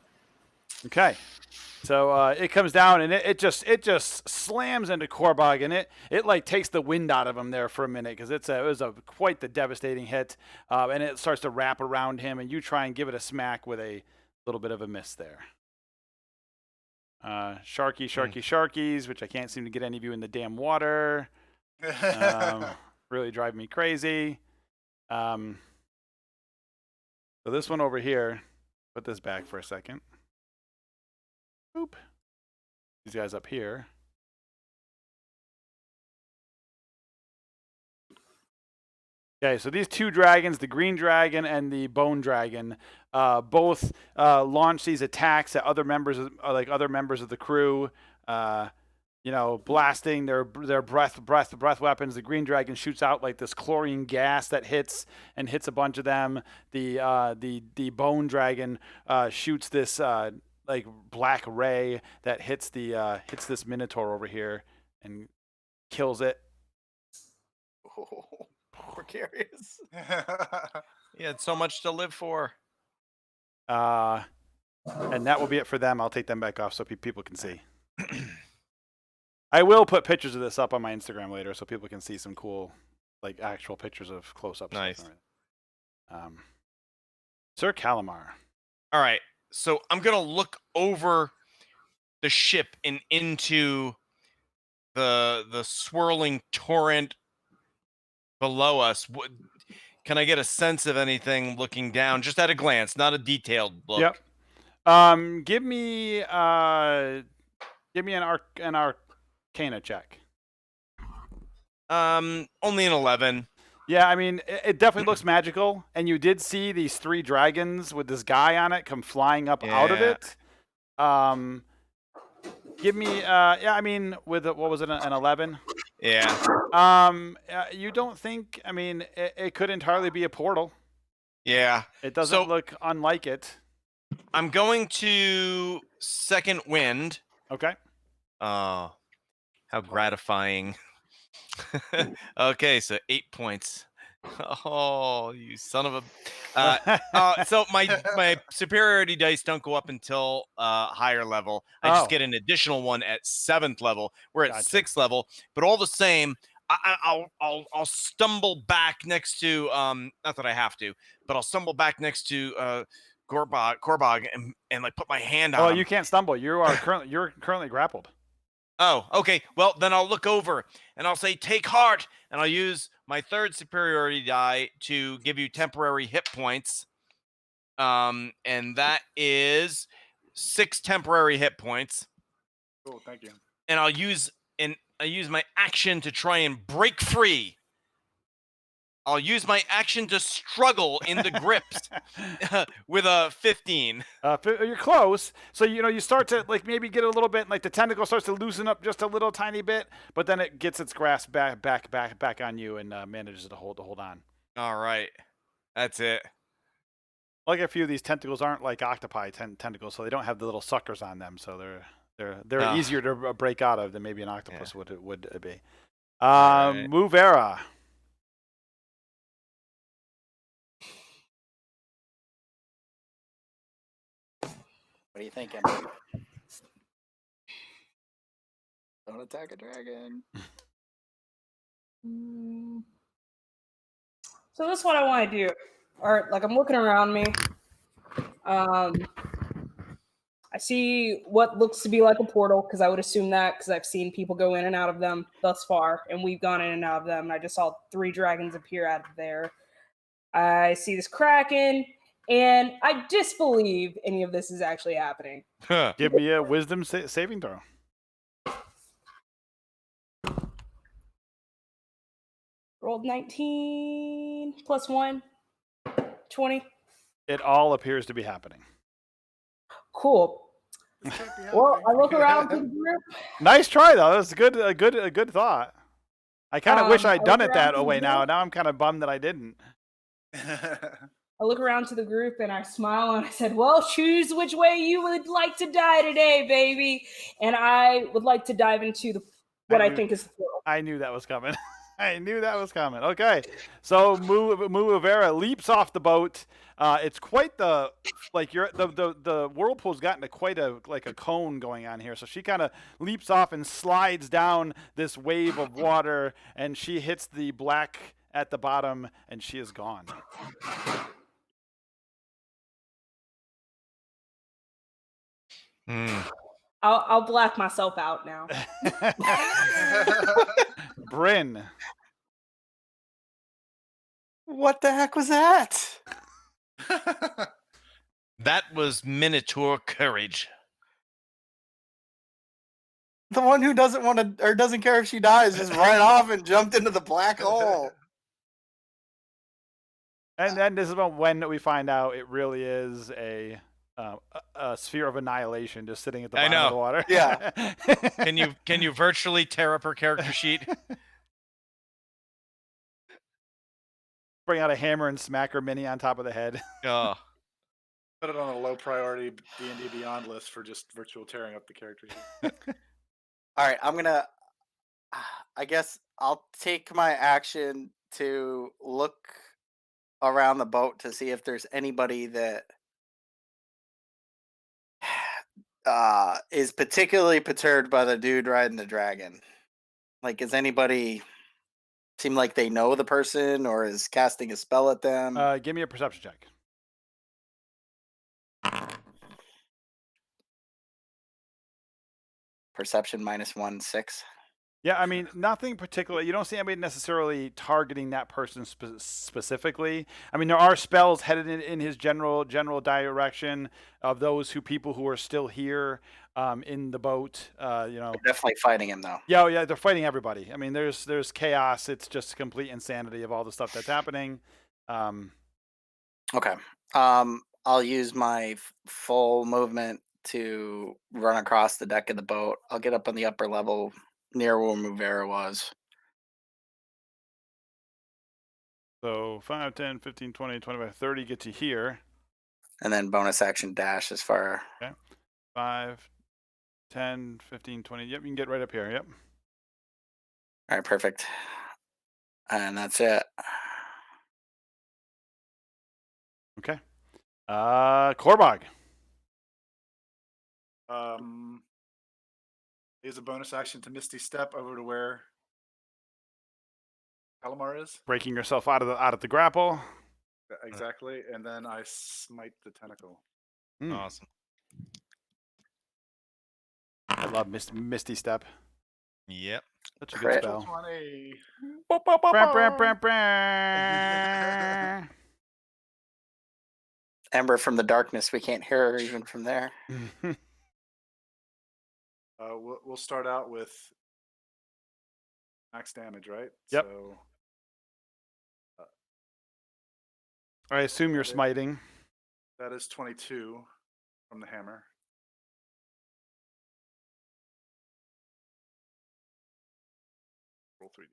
Okay. So it comes down and it just slams into Korbog, and it like takes the wind out of him there for a minute because it was quite the devastating hit, and it starts to wrap around him, and you try and give it a smack with a little bit of a miss there. Sharkies, which I can't seem to get any of you in the damn water. Really drive me crazy. So this one over here, put this back for a second. Boop. These guys up here. Okay, so these two dragons, the green dragon and the bone dragon, both launch these attacks at other members of the crew. Blasting their breath weapons. The green dragon shoots out like this chlorine gas that hits a bunch of them. The bone dragon shoots this like black ray that hits this minotaur over here and kills it. Oh, precarious. He had so much to live for. And that will be it for them. I'll take them back off so people can see. I will put pictures of this up on my Instagram later so people can see some cool, like, actual pictures of close-ups. Nice. Sir Calamar. All right. So I'm going to look over the ship and into the swirling torrent below us. Can I get a sense of anything looking down, just at a glance, not a detailed look? Yep. Give me an Arcana check. Only an 11. Yeah, I mean, it definitely looks magical, and you did see these 3 dragons with this guy on it come flying up out of it. Give me, I mean, with what was it, an 11? Yeah. You don't think? I mean, it could entirely be a portal. Yeah. It doesn't look unlike it. I'm going to second wind. Okay. Oh, how gratifying. Okay, so 8 points. Oh, you son of a... so my superiority dice don't go up until higher level. I just get an additional one at 7th level. We're at 6th level, but all the same, I'll stumble back next to not that I have to, but I'll stumble back next to Korbog and like put my hand on him. You can't stumble. You're currently grappled. Oh, okay. Well, then I'll look over and I'll say, take heart. And I'll use my 3rd superiority die to give you temporary hit points. And that is 6 temporary hit points. Cool, thank you. And I use my action to try and break free. I'll use my action to struggle in the grips with a 15. You're close. So you start to like maybe get a little bit, like the tentacle starts to loosen up just a little tiny bit, but then it gets its grasp back on you and manages to hold on. All right, that's it. Like a few of these tentacles aren't like octopi tentacles, so they don't have the little suckers on them, so they're easier to break out of than maybe an octopus would be. Right. Move era. What do you think, Ember? Don't attack a dragon. So this is what I want to do. All right, like I'm looking around me. I see what looks to be like a portal, because I would assume that, because I've seen people go in and out of them thus far, and we've gone in and out of them, and I just saw 3 dragons appear out of there. I see this kraken, and I disbelieve any of this is actually happening. Give me a wisdom saving throw. Rolled 19 plus 1, 20. It all appears to be happening. Cool. Well, I look around to the group. Nice try though. That was a good thought. I kind of wish I'd done it that way now. Now I'm kind of bummed that I didn't. I look around to the group and I smile and I said, well, choose which way you would like to die today, baby. And I would like to dive into what I think is the portal. I knew that was coming. I knew that was coming. Okay. So Muavera leaps off the boat. It's quite the whirlpool's gotten to quite a cone going on here. So she kind of leaps off and slides down this wave of water, and she hits the black at the bottom, and she is gone. I'll black myself out now. Bryn. What the heck was that? That was Minotaur courage. The one who doesn't want to or doesn't care if she dies just ran off and jumped into the black hole. And then this is when we find out it really is a sphere of annihilation just sitting at the bottom of the water. Yeah. Can you virtually tear up her character sheet? Bring out a hammer and smack her mini on top of the head. Oh. Put it on a low priority D&D Beyond list for just virtual tearing up the character sheet. All right, I guess I'll take my action to look around the boat to see if there's anybody that is particularly perturbed by the dude riding the dragon. Like, is anybody seem like they know the person or is casting a spell at them? Give me a perception check. Perception -1, 6. Yeah, I mean, nothing particular. You don't see anybody necessarily targeting that person specifically. I mean, there are spells headed in his general direction of those people who are still here in the boat. They're definitely fighting him, though. Yeah, they're fighting everybody. I mean, there's chaos. It's just complete insanity of all the stuff that's happening. Okay. I'll use my full movement to run across the deck of the boat. I'll get up on the upper level near where Muvera was. So 5, 10, 15, 20, 25, 30 gets you here. And then bonus action dash as far. Okay. 5, 10, 15, 20. Yep, you can get right up here. Yep. All right, perfect. And that's it. Okay. Korbog. Use a bonus action to Misty Step over to where Calamar is. Breaking yourself out of the grapple. Exactly, and then I smite the tentacle. Awesome. I love Misty Step. Yep. Such a good Crit. spell. 20. Bram, bram, bram, bram. Ember from the darkness. We can't hear her even from there. We'll start out with max damage, right? Yep. So I assume you're smiting. that is 22 from the hammer. Roll 3D.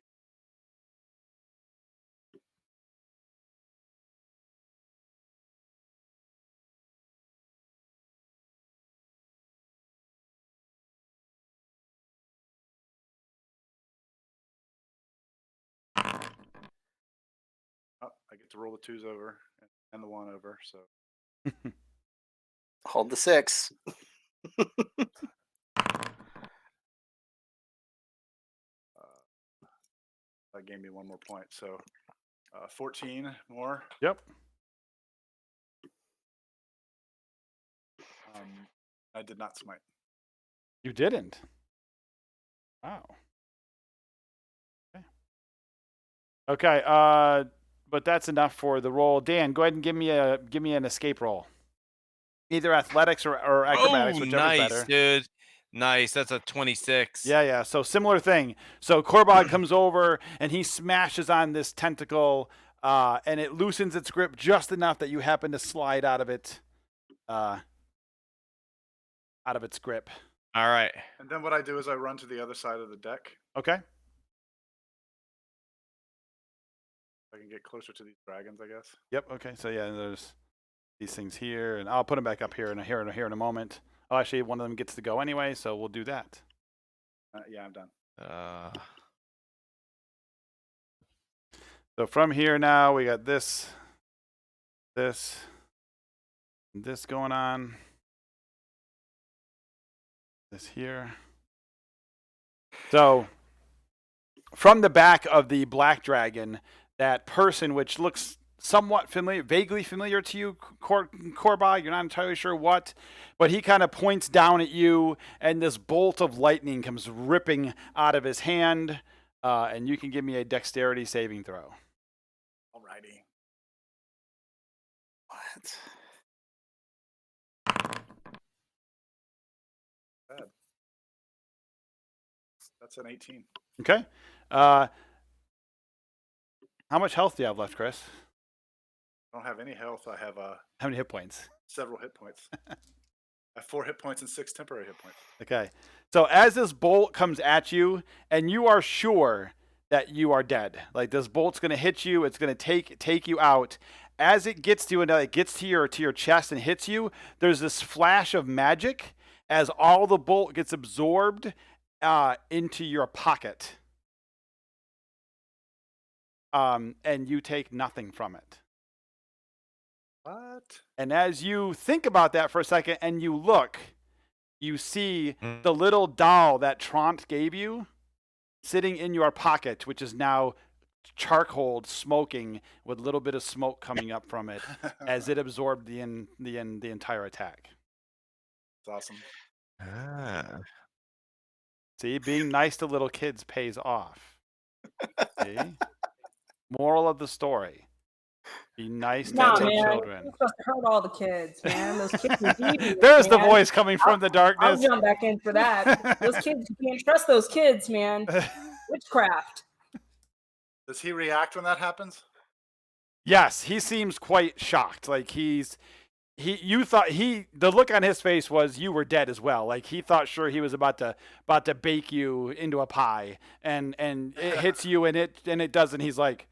Oh, I get to roll the 2s over and the 1 over, so Hold the 6. that gave me 1 more point. So 14 more. Yep. I did not smite. You didn't. Wow. Okay. But that's enough for the roll. Dan, go ahead and give me an escape roll. Either athletics or acrobatics, whichever's nice, better. dude. Nice. That's a 26. Yeah. So similar thing. So Korbog comes over and he smashes on this tentacle, and it loosens its grip just enough that you happen to slide out of its grip. All right. And then what I do is I run to the other side of the deck. Okay. I can get closer to these dragons, I guess. Yep. Okay. So yeah, there's these things here, and I'll put them back up here in a moment. Oh, actually, one of them gets to go anyway, so we'll do that. Yeah, I'm done. So from here now, we got this going on. This here. So from the back of the black dragon, that person, which looks somewhat familiar, vaguely familiar to you, Korbog, you're not entirely sure what, but he kind of points down at you, and this bolt of lightning comes ripping out of his hand, and you can give me a dexterity saving throw. Alrighty. What? Bad. That's an 18. Okay. How much health do you have left, Chris? I don't have any health. I have How many hit points? several hit points. I have 4 hit points and 6 temporary hit points. Okay. So as this bolt comes at you, and you are sure that you are dead, like this bolt's going to hit you, it's going to take you out. As it gets to you, and it gets to your chest and hits you, there's this flash of magic as all the bolt gets absorbed into your pocket. And you take nothing from it. What? And as you think about that for a second and you look, you see the little doll that Trant gave you sitting in your pocket, which is now charcoal smoking with a little bit of smoke coming up from it as it absorbed the entire attack. It's awesome. See, being nice to little kids pays off. See? Moral of the story. Be nice to Nah, little man. children. You're supposed to hurt all the kids, man. Those kids are devious, There's the man. voice coming from the I'll darkness. jump back in for that. Those kids, you can't trust those kids, man. Witchcraft. Does he react when that happens? Yes, he seems quite shocked. Like the look on his face was you were dead as well. Like he thought sure he was about to bake you into a pie, and it hits you and it doesn't. He's like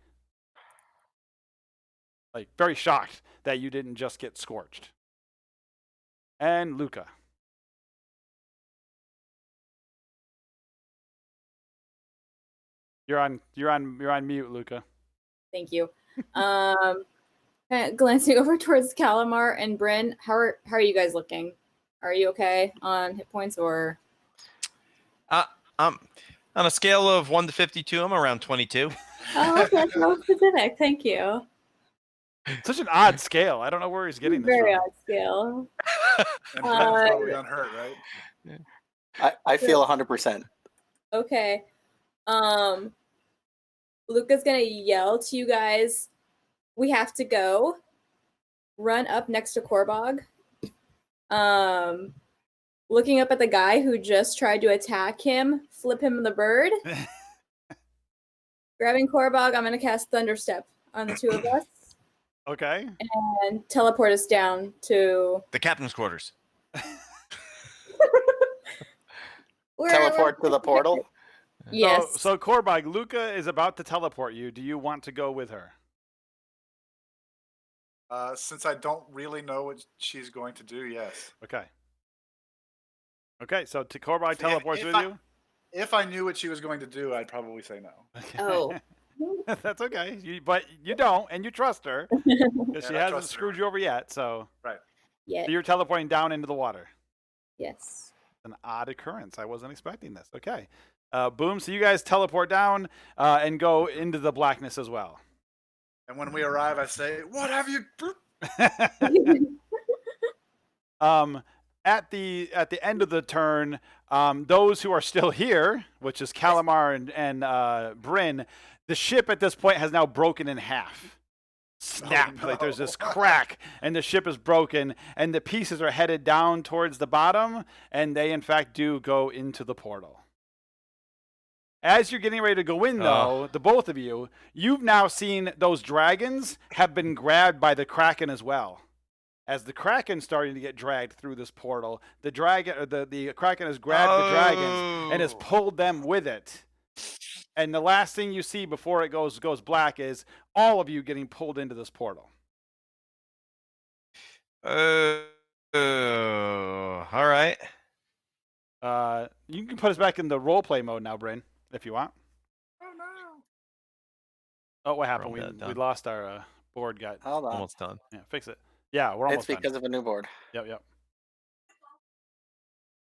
very shocked that you didn't just get scorched. And Luca. You're on mute, Luca. Thank you. Kind of glancing over towards Calamar and Bryn, how are you guys looking? Are you okay on hit points or? On a scale of 1 to 52, I'm around 22. Oh, okay, so specific. Thank you. Such an odd scale. I don't know where he's getting this Very from. odd scale. And Bryn's probably unhurt, right? I feel 100%. Okay. Luca's gonna yell to you guys, "We have to go." Run up next to Korbog. Looking up at the guy who just tried to attack him, flip him the bird. Grabbing Korbog, I'm gonna cast Thunderstep on the two of us. Okay. And teleport us down to The captain's quarters. Teleport to the portal. Yes. So Korbog, Luca is about to teleport you. Do you want to go with her? Since I don't really know what she's going to do, yes. Okay. Okay, so Korbog teleports with you? If I knew what she was going to do, I'd probably say no. Okay. Oh. That's okay. But you don't, and you trust her. Because she hasn't screwed you over yet, so. Right. Yeah. So you're teleporting down into the water. Yes. An odd occurrence. I wasn't expecting this. Okay. Boom. So you guys teleport down and go into the blackness as well. And when we arrive, I say, "What have you?" At the end of the turn, those who are still here, which is Calamar and Bryn, the ship at this point has now broken in half. Snap! Oh, no. Like there's this crack, and the ship is broken, and the pieces are headed down towards the bottom, and they in fact do go into the portal. As you're getting ready to go in, though, the both of you, you've now seen those dragons have been grabbed by the Kraken as well. As the Kraken's starting to get dragged through this portal, the Kraken has grabbed the dragons and has pulled them with it. And the last thing you see before it goes black is all of you getting pulled into this portal. All right. You can put us back in the roleplay mode now, Bryn, if you want. Oh no! Oh, what happened? We're We almost done. lost our board. Got Hold on. Almost done. yeah, fix it. Yeah, we're almost It's because done. of a new board. Yep.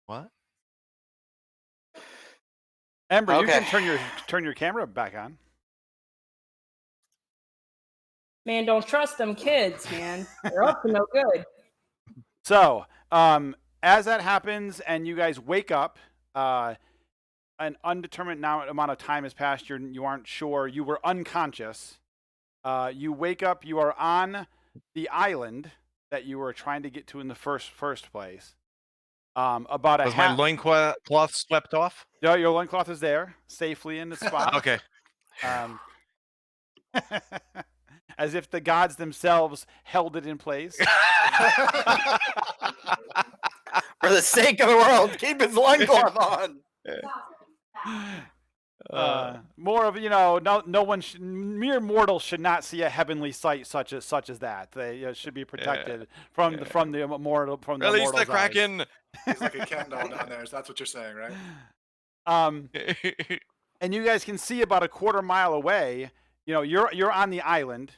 What? Ember, you Okay. can turn your camera back on. Man, don't trust them kids, man. They're up to no good. So, as that happens and you guys wake up, an undetermined amount of time has passed. You aren't sure. You were unconscious. You wake up. You are on the island that you were trying to get to in the first place. About a Was my loincloth swept off? Yeah, your loincloth is there, safely in the spot. Okay. As if the gods themselves held it in place. For the sake of the world, keep his loincloth on. More of no one mere mortals should not see a heavenly sight such as that. They should be protected from the mortal from the Release the mortal's Kraken. He's like a Ken doll down there. So that's what you're saying, right? And you guys can see about a quarter mile away. You're on the island.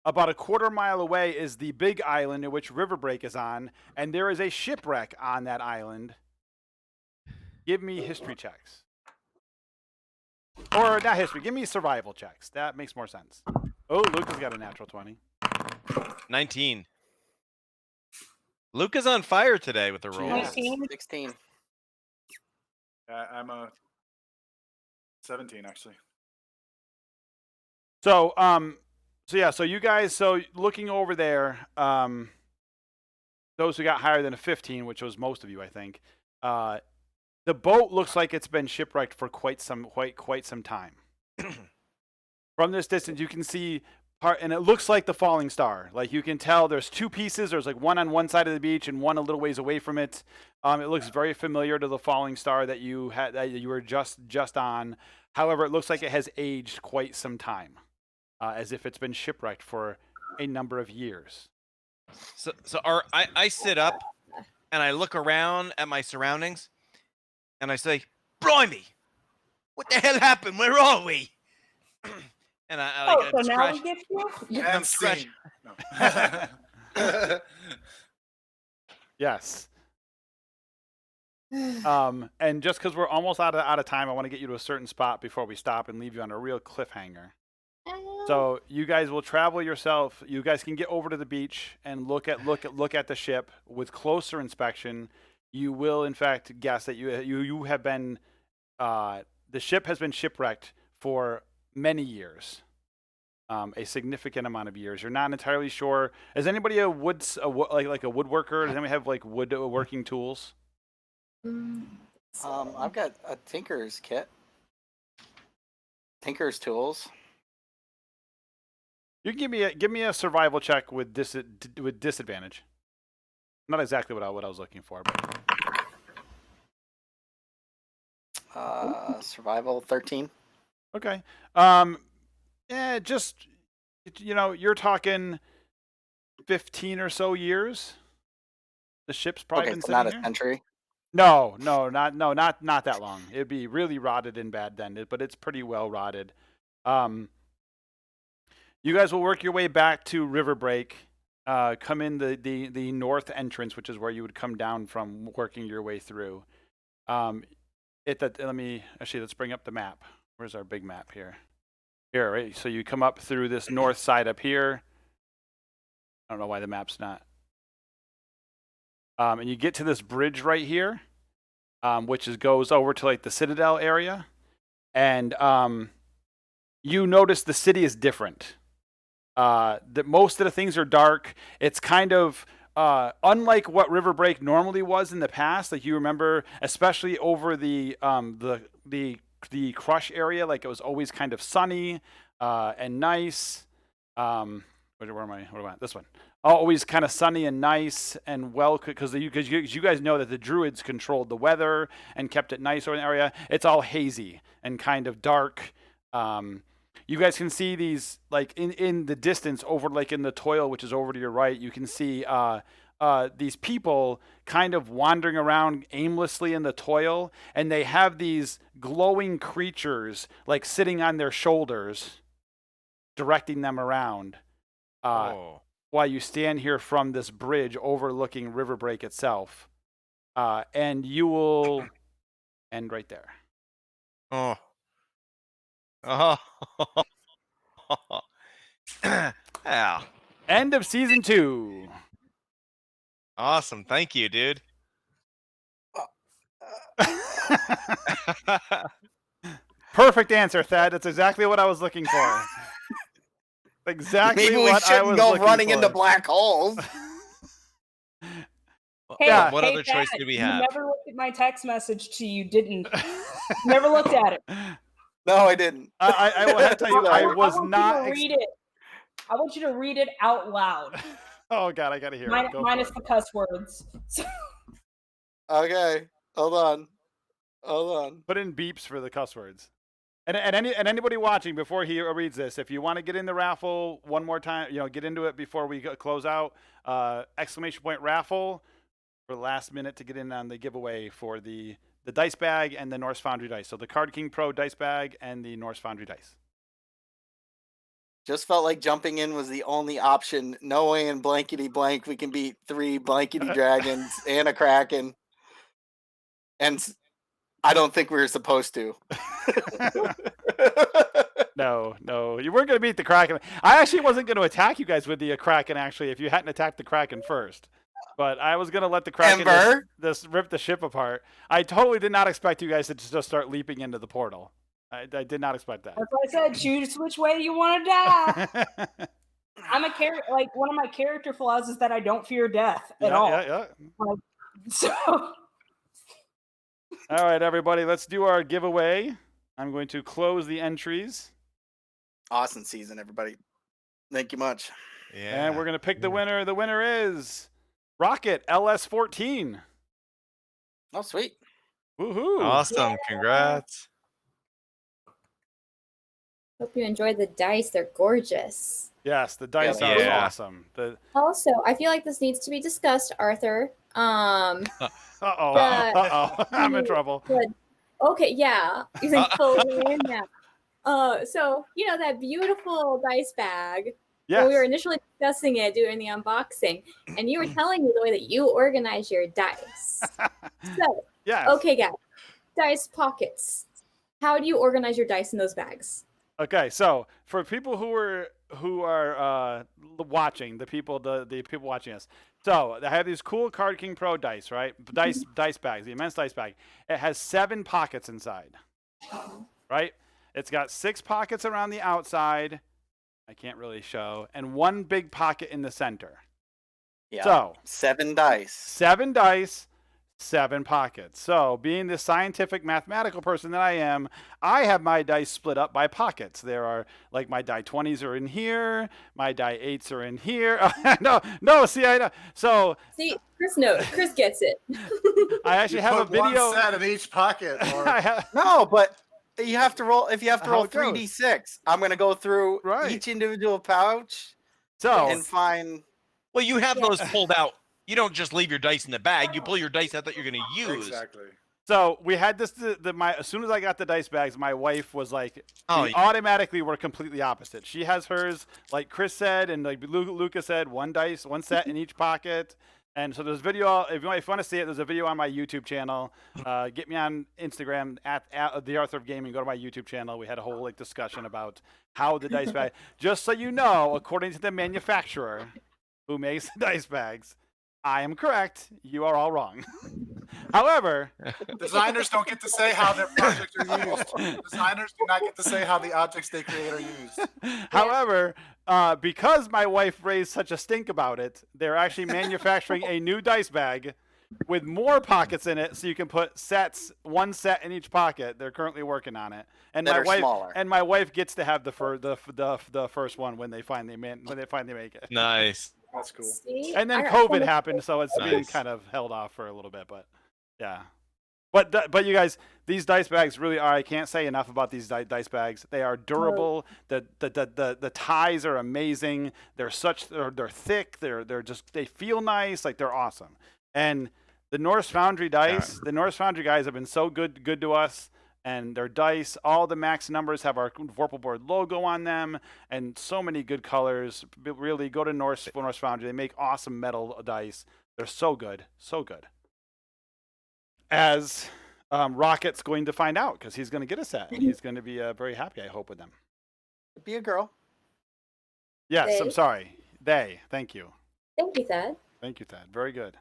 About a quarter mile away is the big island in which Riverbreak is on, and there is a shipwreck on that island. Give me history checks. Or not history, give me survival checks. That makes more sense. Oh, Luca's got a natural 20. 19. Luca's on fire today with the rolls. 19. 16. I'm a 17 actually. So, so you guys, looking over there, those who got higher than a 15, which was most of you, I think, the boat looks like it's been shipwrecked for quite some time. From this distance, you can see and it looks like the falling star. Like you can tell, there's two pieces. There's like one on one side of the beach and one a little ways away from it. It looks very familiar to the falling star that you were just on. However, it looks like it has aged quite some time, as if it's been shipwrecked for a number of years. So I sit up and I look around at my surroundings and I say, "Blimey, what the hell happened? Where are we?" And I so now scratch. we get you? And I'm scratch. No. Yes. And just because we're almost out of time, I want to get you to a certain spot before we stop and leave you on a real cliffhanger. So you guys will travel yourself. You guys can get over to the beach and look at the ship with closer inspection. You will, in fact, guess that you have been the ship has been shipwrecked for many years, a significant amount of years. You're not entirely sure. Is anybody like a woodworker? Does anybody have like woodworking tools? I've got a tinker's kit. Tinker's tools. You can give me a survival check with disadvantage. Not exactly what I was looking for, but Survival 13. okay. Yeah, just you're talking 15 or so years. The ship's probably been so sitting not a here. century. No, not that long. It'd be really rotted and bad then, but it's pretty well rotted. You guys will work your way back to Riverbreak. Come in the north entrance, which is where you would come down from, working your way through. Let's bring up the map. Where's our big map here? Here, right? So you come up through this north side up here. I don't know why the map's not. And you get to this bridge right here, which goes over to like the Citadel area, and you notice the city is different. That most of the things are dark. It's kind of unlike what Riverbreak normally was in the past. Like you remember, especially over the Crush area, like it was always kind of sunny and nice. Where am I? What am I? This one. Always kind of sunny and nice and well, because you guys know that the druids controlled the weather and kept it nice over the area. It's all hazy and kind of dark. You guys can see these like in the distance over like in the Toil, which is over to your right. You can see these people kind of wandering around aimlessly in the Toil, and they have these glowing creatures like sitting on their shoulders, directing them around. While you stand here from this bridge overlooking Riverbreak itself, and you will end right there. Oh. Yeah. End of season 2. Awesome. Thank you, dude. Perfect answer, Thad. That's exactly what I was looking for. Exactly Maybe we what I shouldn't was go looking running for. into black holes. Hey, Yeah. What other choice Dad, do we you have? never looked at my text message to you, didn't? Never looked at it. No, I didn't. I will have to tell you, I was want not. You to read it. I want you to read it out loud. Oh God, I gotta hear it. Go Minus for the cuss words. Okay, hold on. Put in beeps for the cuss words. And anybody watching, before he reads this, if you want to get in the raffle one more time, get into it before we close out. Exclamation point raffle for the last minute to get in on the giveaway for the dice bag and the Norse Foundry dice. So the Card King Pro dice bag and the Norse Foundry dice. Just felt like jumping in was the only option. No way in blankety blank we can beat 3 blankety dragons and a kraken. And I don't think we were supposed to. No, you weren't going to beat the Kraken. I actually wasn't going to attack you guys with the Kraken, actually, if you hadn't attacked the Kraken first. But I was going to let the Kraken just rip the ship apart. I totally did not expect you guys to just start leaping into the portal. I did not expect that. That's what I said. Choose which way you want to die. I'm a character. Like, one of my character flaws is that I don't fear death at all. Yeah. So. All right, everybody, let's do our giveaway. I'm going to close the entries. Awesome season, everybody. Thank you much. Yeah. And we're going to pick the winner. The winner is Rocket LS14. Oh, sweet. Woohoo. Awesome. Congrats. Hope you enjoyed the dice. They're gorgeous. Yes, the dice Yeah. are awesome. Also, I feel like this needs to be discussed, Arthur. Uh-oh. I'm in trouble. Okay, yeah. You think fully in now. So, that beautiful dice bag. Yes. When we were initially discussing it, doing the unboxing, and you were telling me the way that you organize your dice. So, yes. Okay, guys. Dice pockets. How do you organize your dice in those bags? Okay, so for people who are watching, the people watching us, so I have these cool Card King Pro dice, right? Dice bags, the immense dice bag. It has 7 pockets inside. right? It's got 6 pockets around the outside. I can't really show. And 1 big pocket in the center. Yeah. So 7 dice. 7 dice, 7 pockets. So being the scientific mathematical person that I am, I have my dice split up by pockets. There are, like, my die 20s are in here, my die 8s are in here. no, see, I know. So See, Chris knows. Chris gets it. I actually have a Put one video. set in each pocket. Or... No, but you have to roll. If you have to How roll it goes. 3d6, I'm going to go through Right. each individual pouch So and find. Well, you have those pulled out. You don't just leave your dice in the bag. You pull your dice out that you're going to use. Exactly. So we had this. As soon as I got the dice bags, my wife was like, Oh, we automatically were completely opposite. She has hers, like Chris said, and like Luca said, 1 dice, 1 set in each pocket. And so there's video. If you want to see it, there's a video on my YouTube channel. Get me on Instagram at the Arthur of Gaming. Go to my YouTube channel. We had a whole like discussion about how the dice bag. Just so you know, according to the manufacturer who makes the dice bags, I am correct. You are all wrong. However, Designers don't get to say how their projects are used. Designers do not get to say how the objects they create are used. However, because my wife raised such a stink about it, they're actually manufacturing a new dice bag with more pockets in it, so you can put sets, 1 set in each pocket. They're currently working on it, and That my are wife smaller. and my wife gets to have the first one when they finally make it. Nice. That's cool. See? And then I got COVID one- happened, so it's being Nice. kind of held off for a little bit, but yeah. But you guys, these dice bags really are. I can't say enough about these dice bags. They are durable. The ties are amazing. They're thick. They feel nice. Like, they're awesome. And the Norse Foundry dice, the Norse Foundry guys have been so good to us. And their dice, all the max numbers have our Vorpal Board logo on them, and so many good colors. Really, go to Norse Foundry. They make awesome metal dice. They're so good, so good. As Rocket's going to find out, because he's going to get a set, and he's going to be very happy, I hope, with them. Be a girl. Yes, They. I'm sorry. They. Thank you. Thank you, Thad. Thank you, Thad. Very good.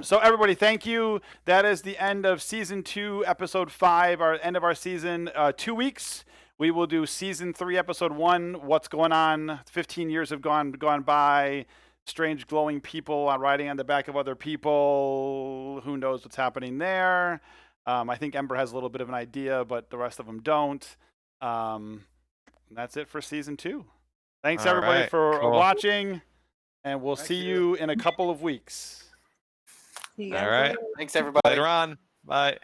So everybody, thank you. That is the end of season 2, episode 5, our end of our season. 2 weeks, we will do season 3, episode 1. What's going on? 15 years have gone by. Strange glowing people riding on the back of other people. Who knows what's happening there? I think Ember has a little bit of an idea, but the rest of them don't. That's it for season 2. Thanks All everybody right, for cool. watching, and we'll Thank see you in a couple of weeks. See you All guys right. later. Thanks, everybody. Later on. Bye.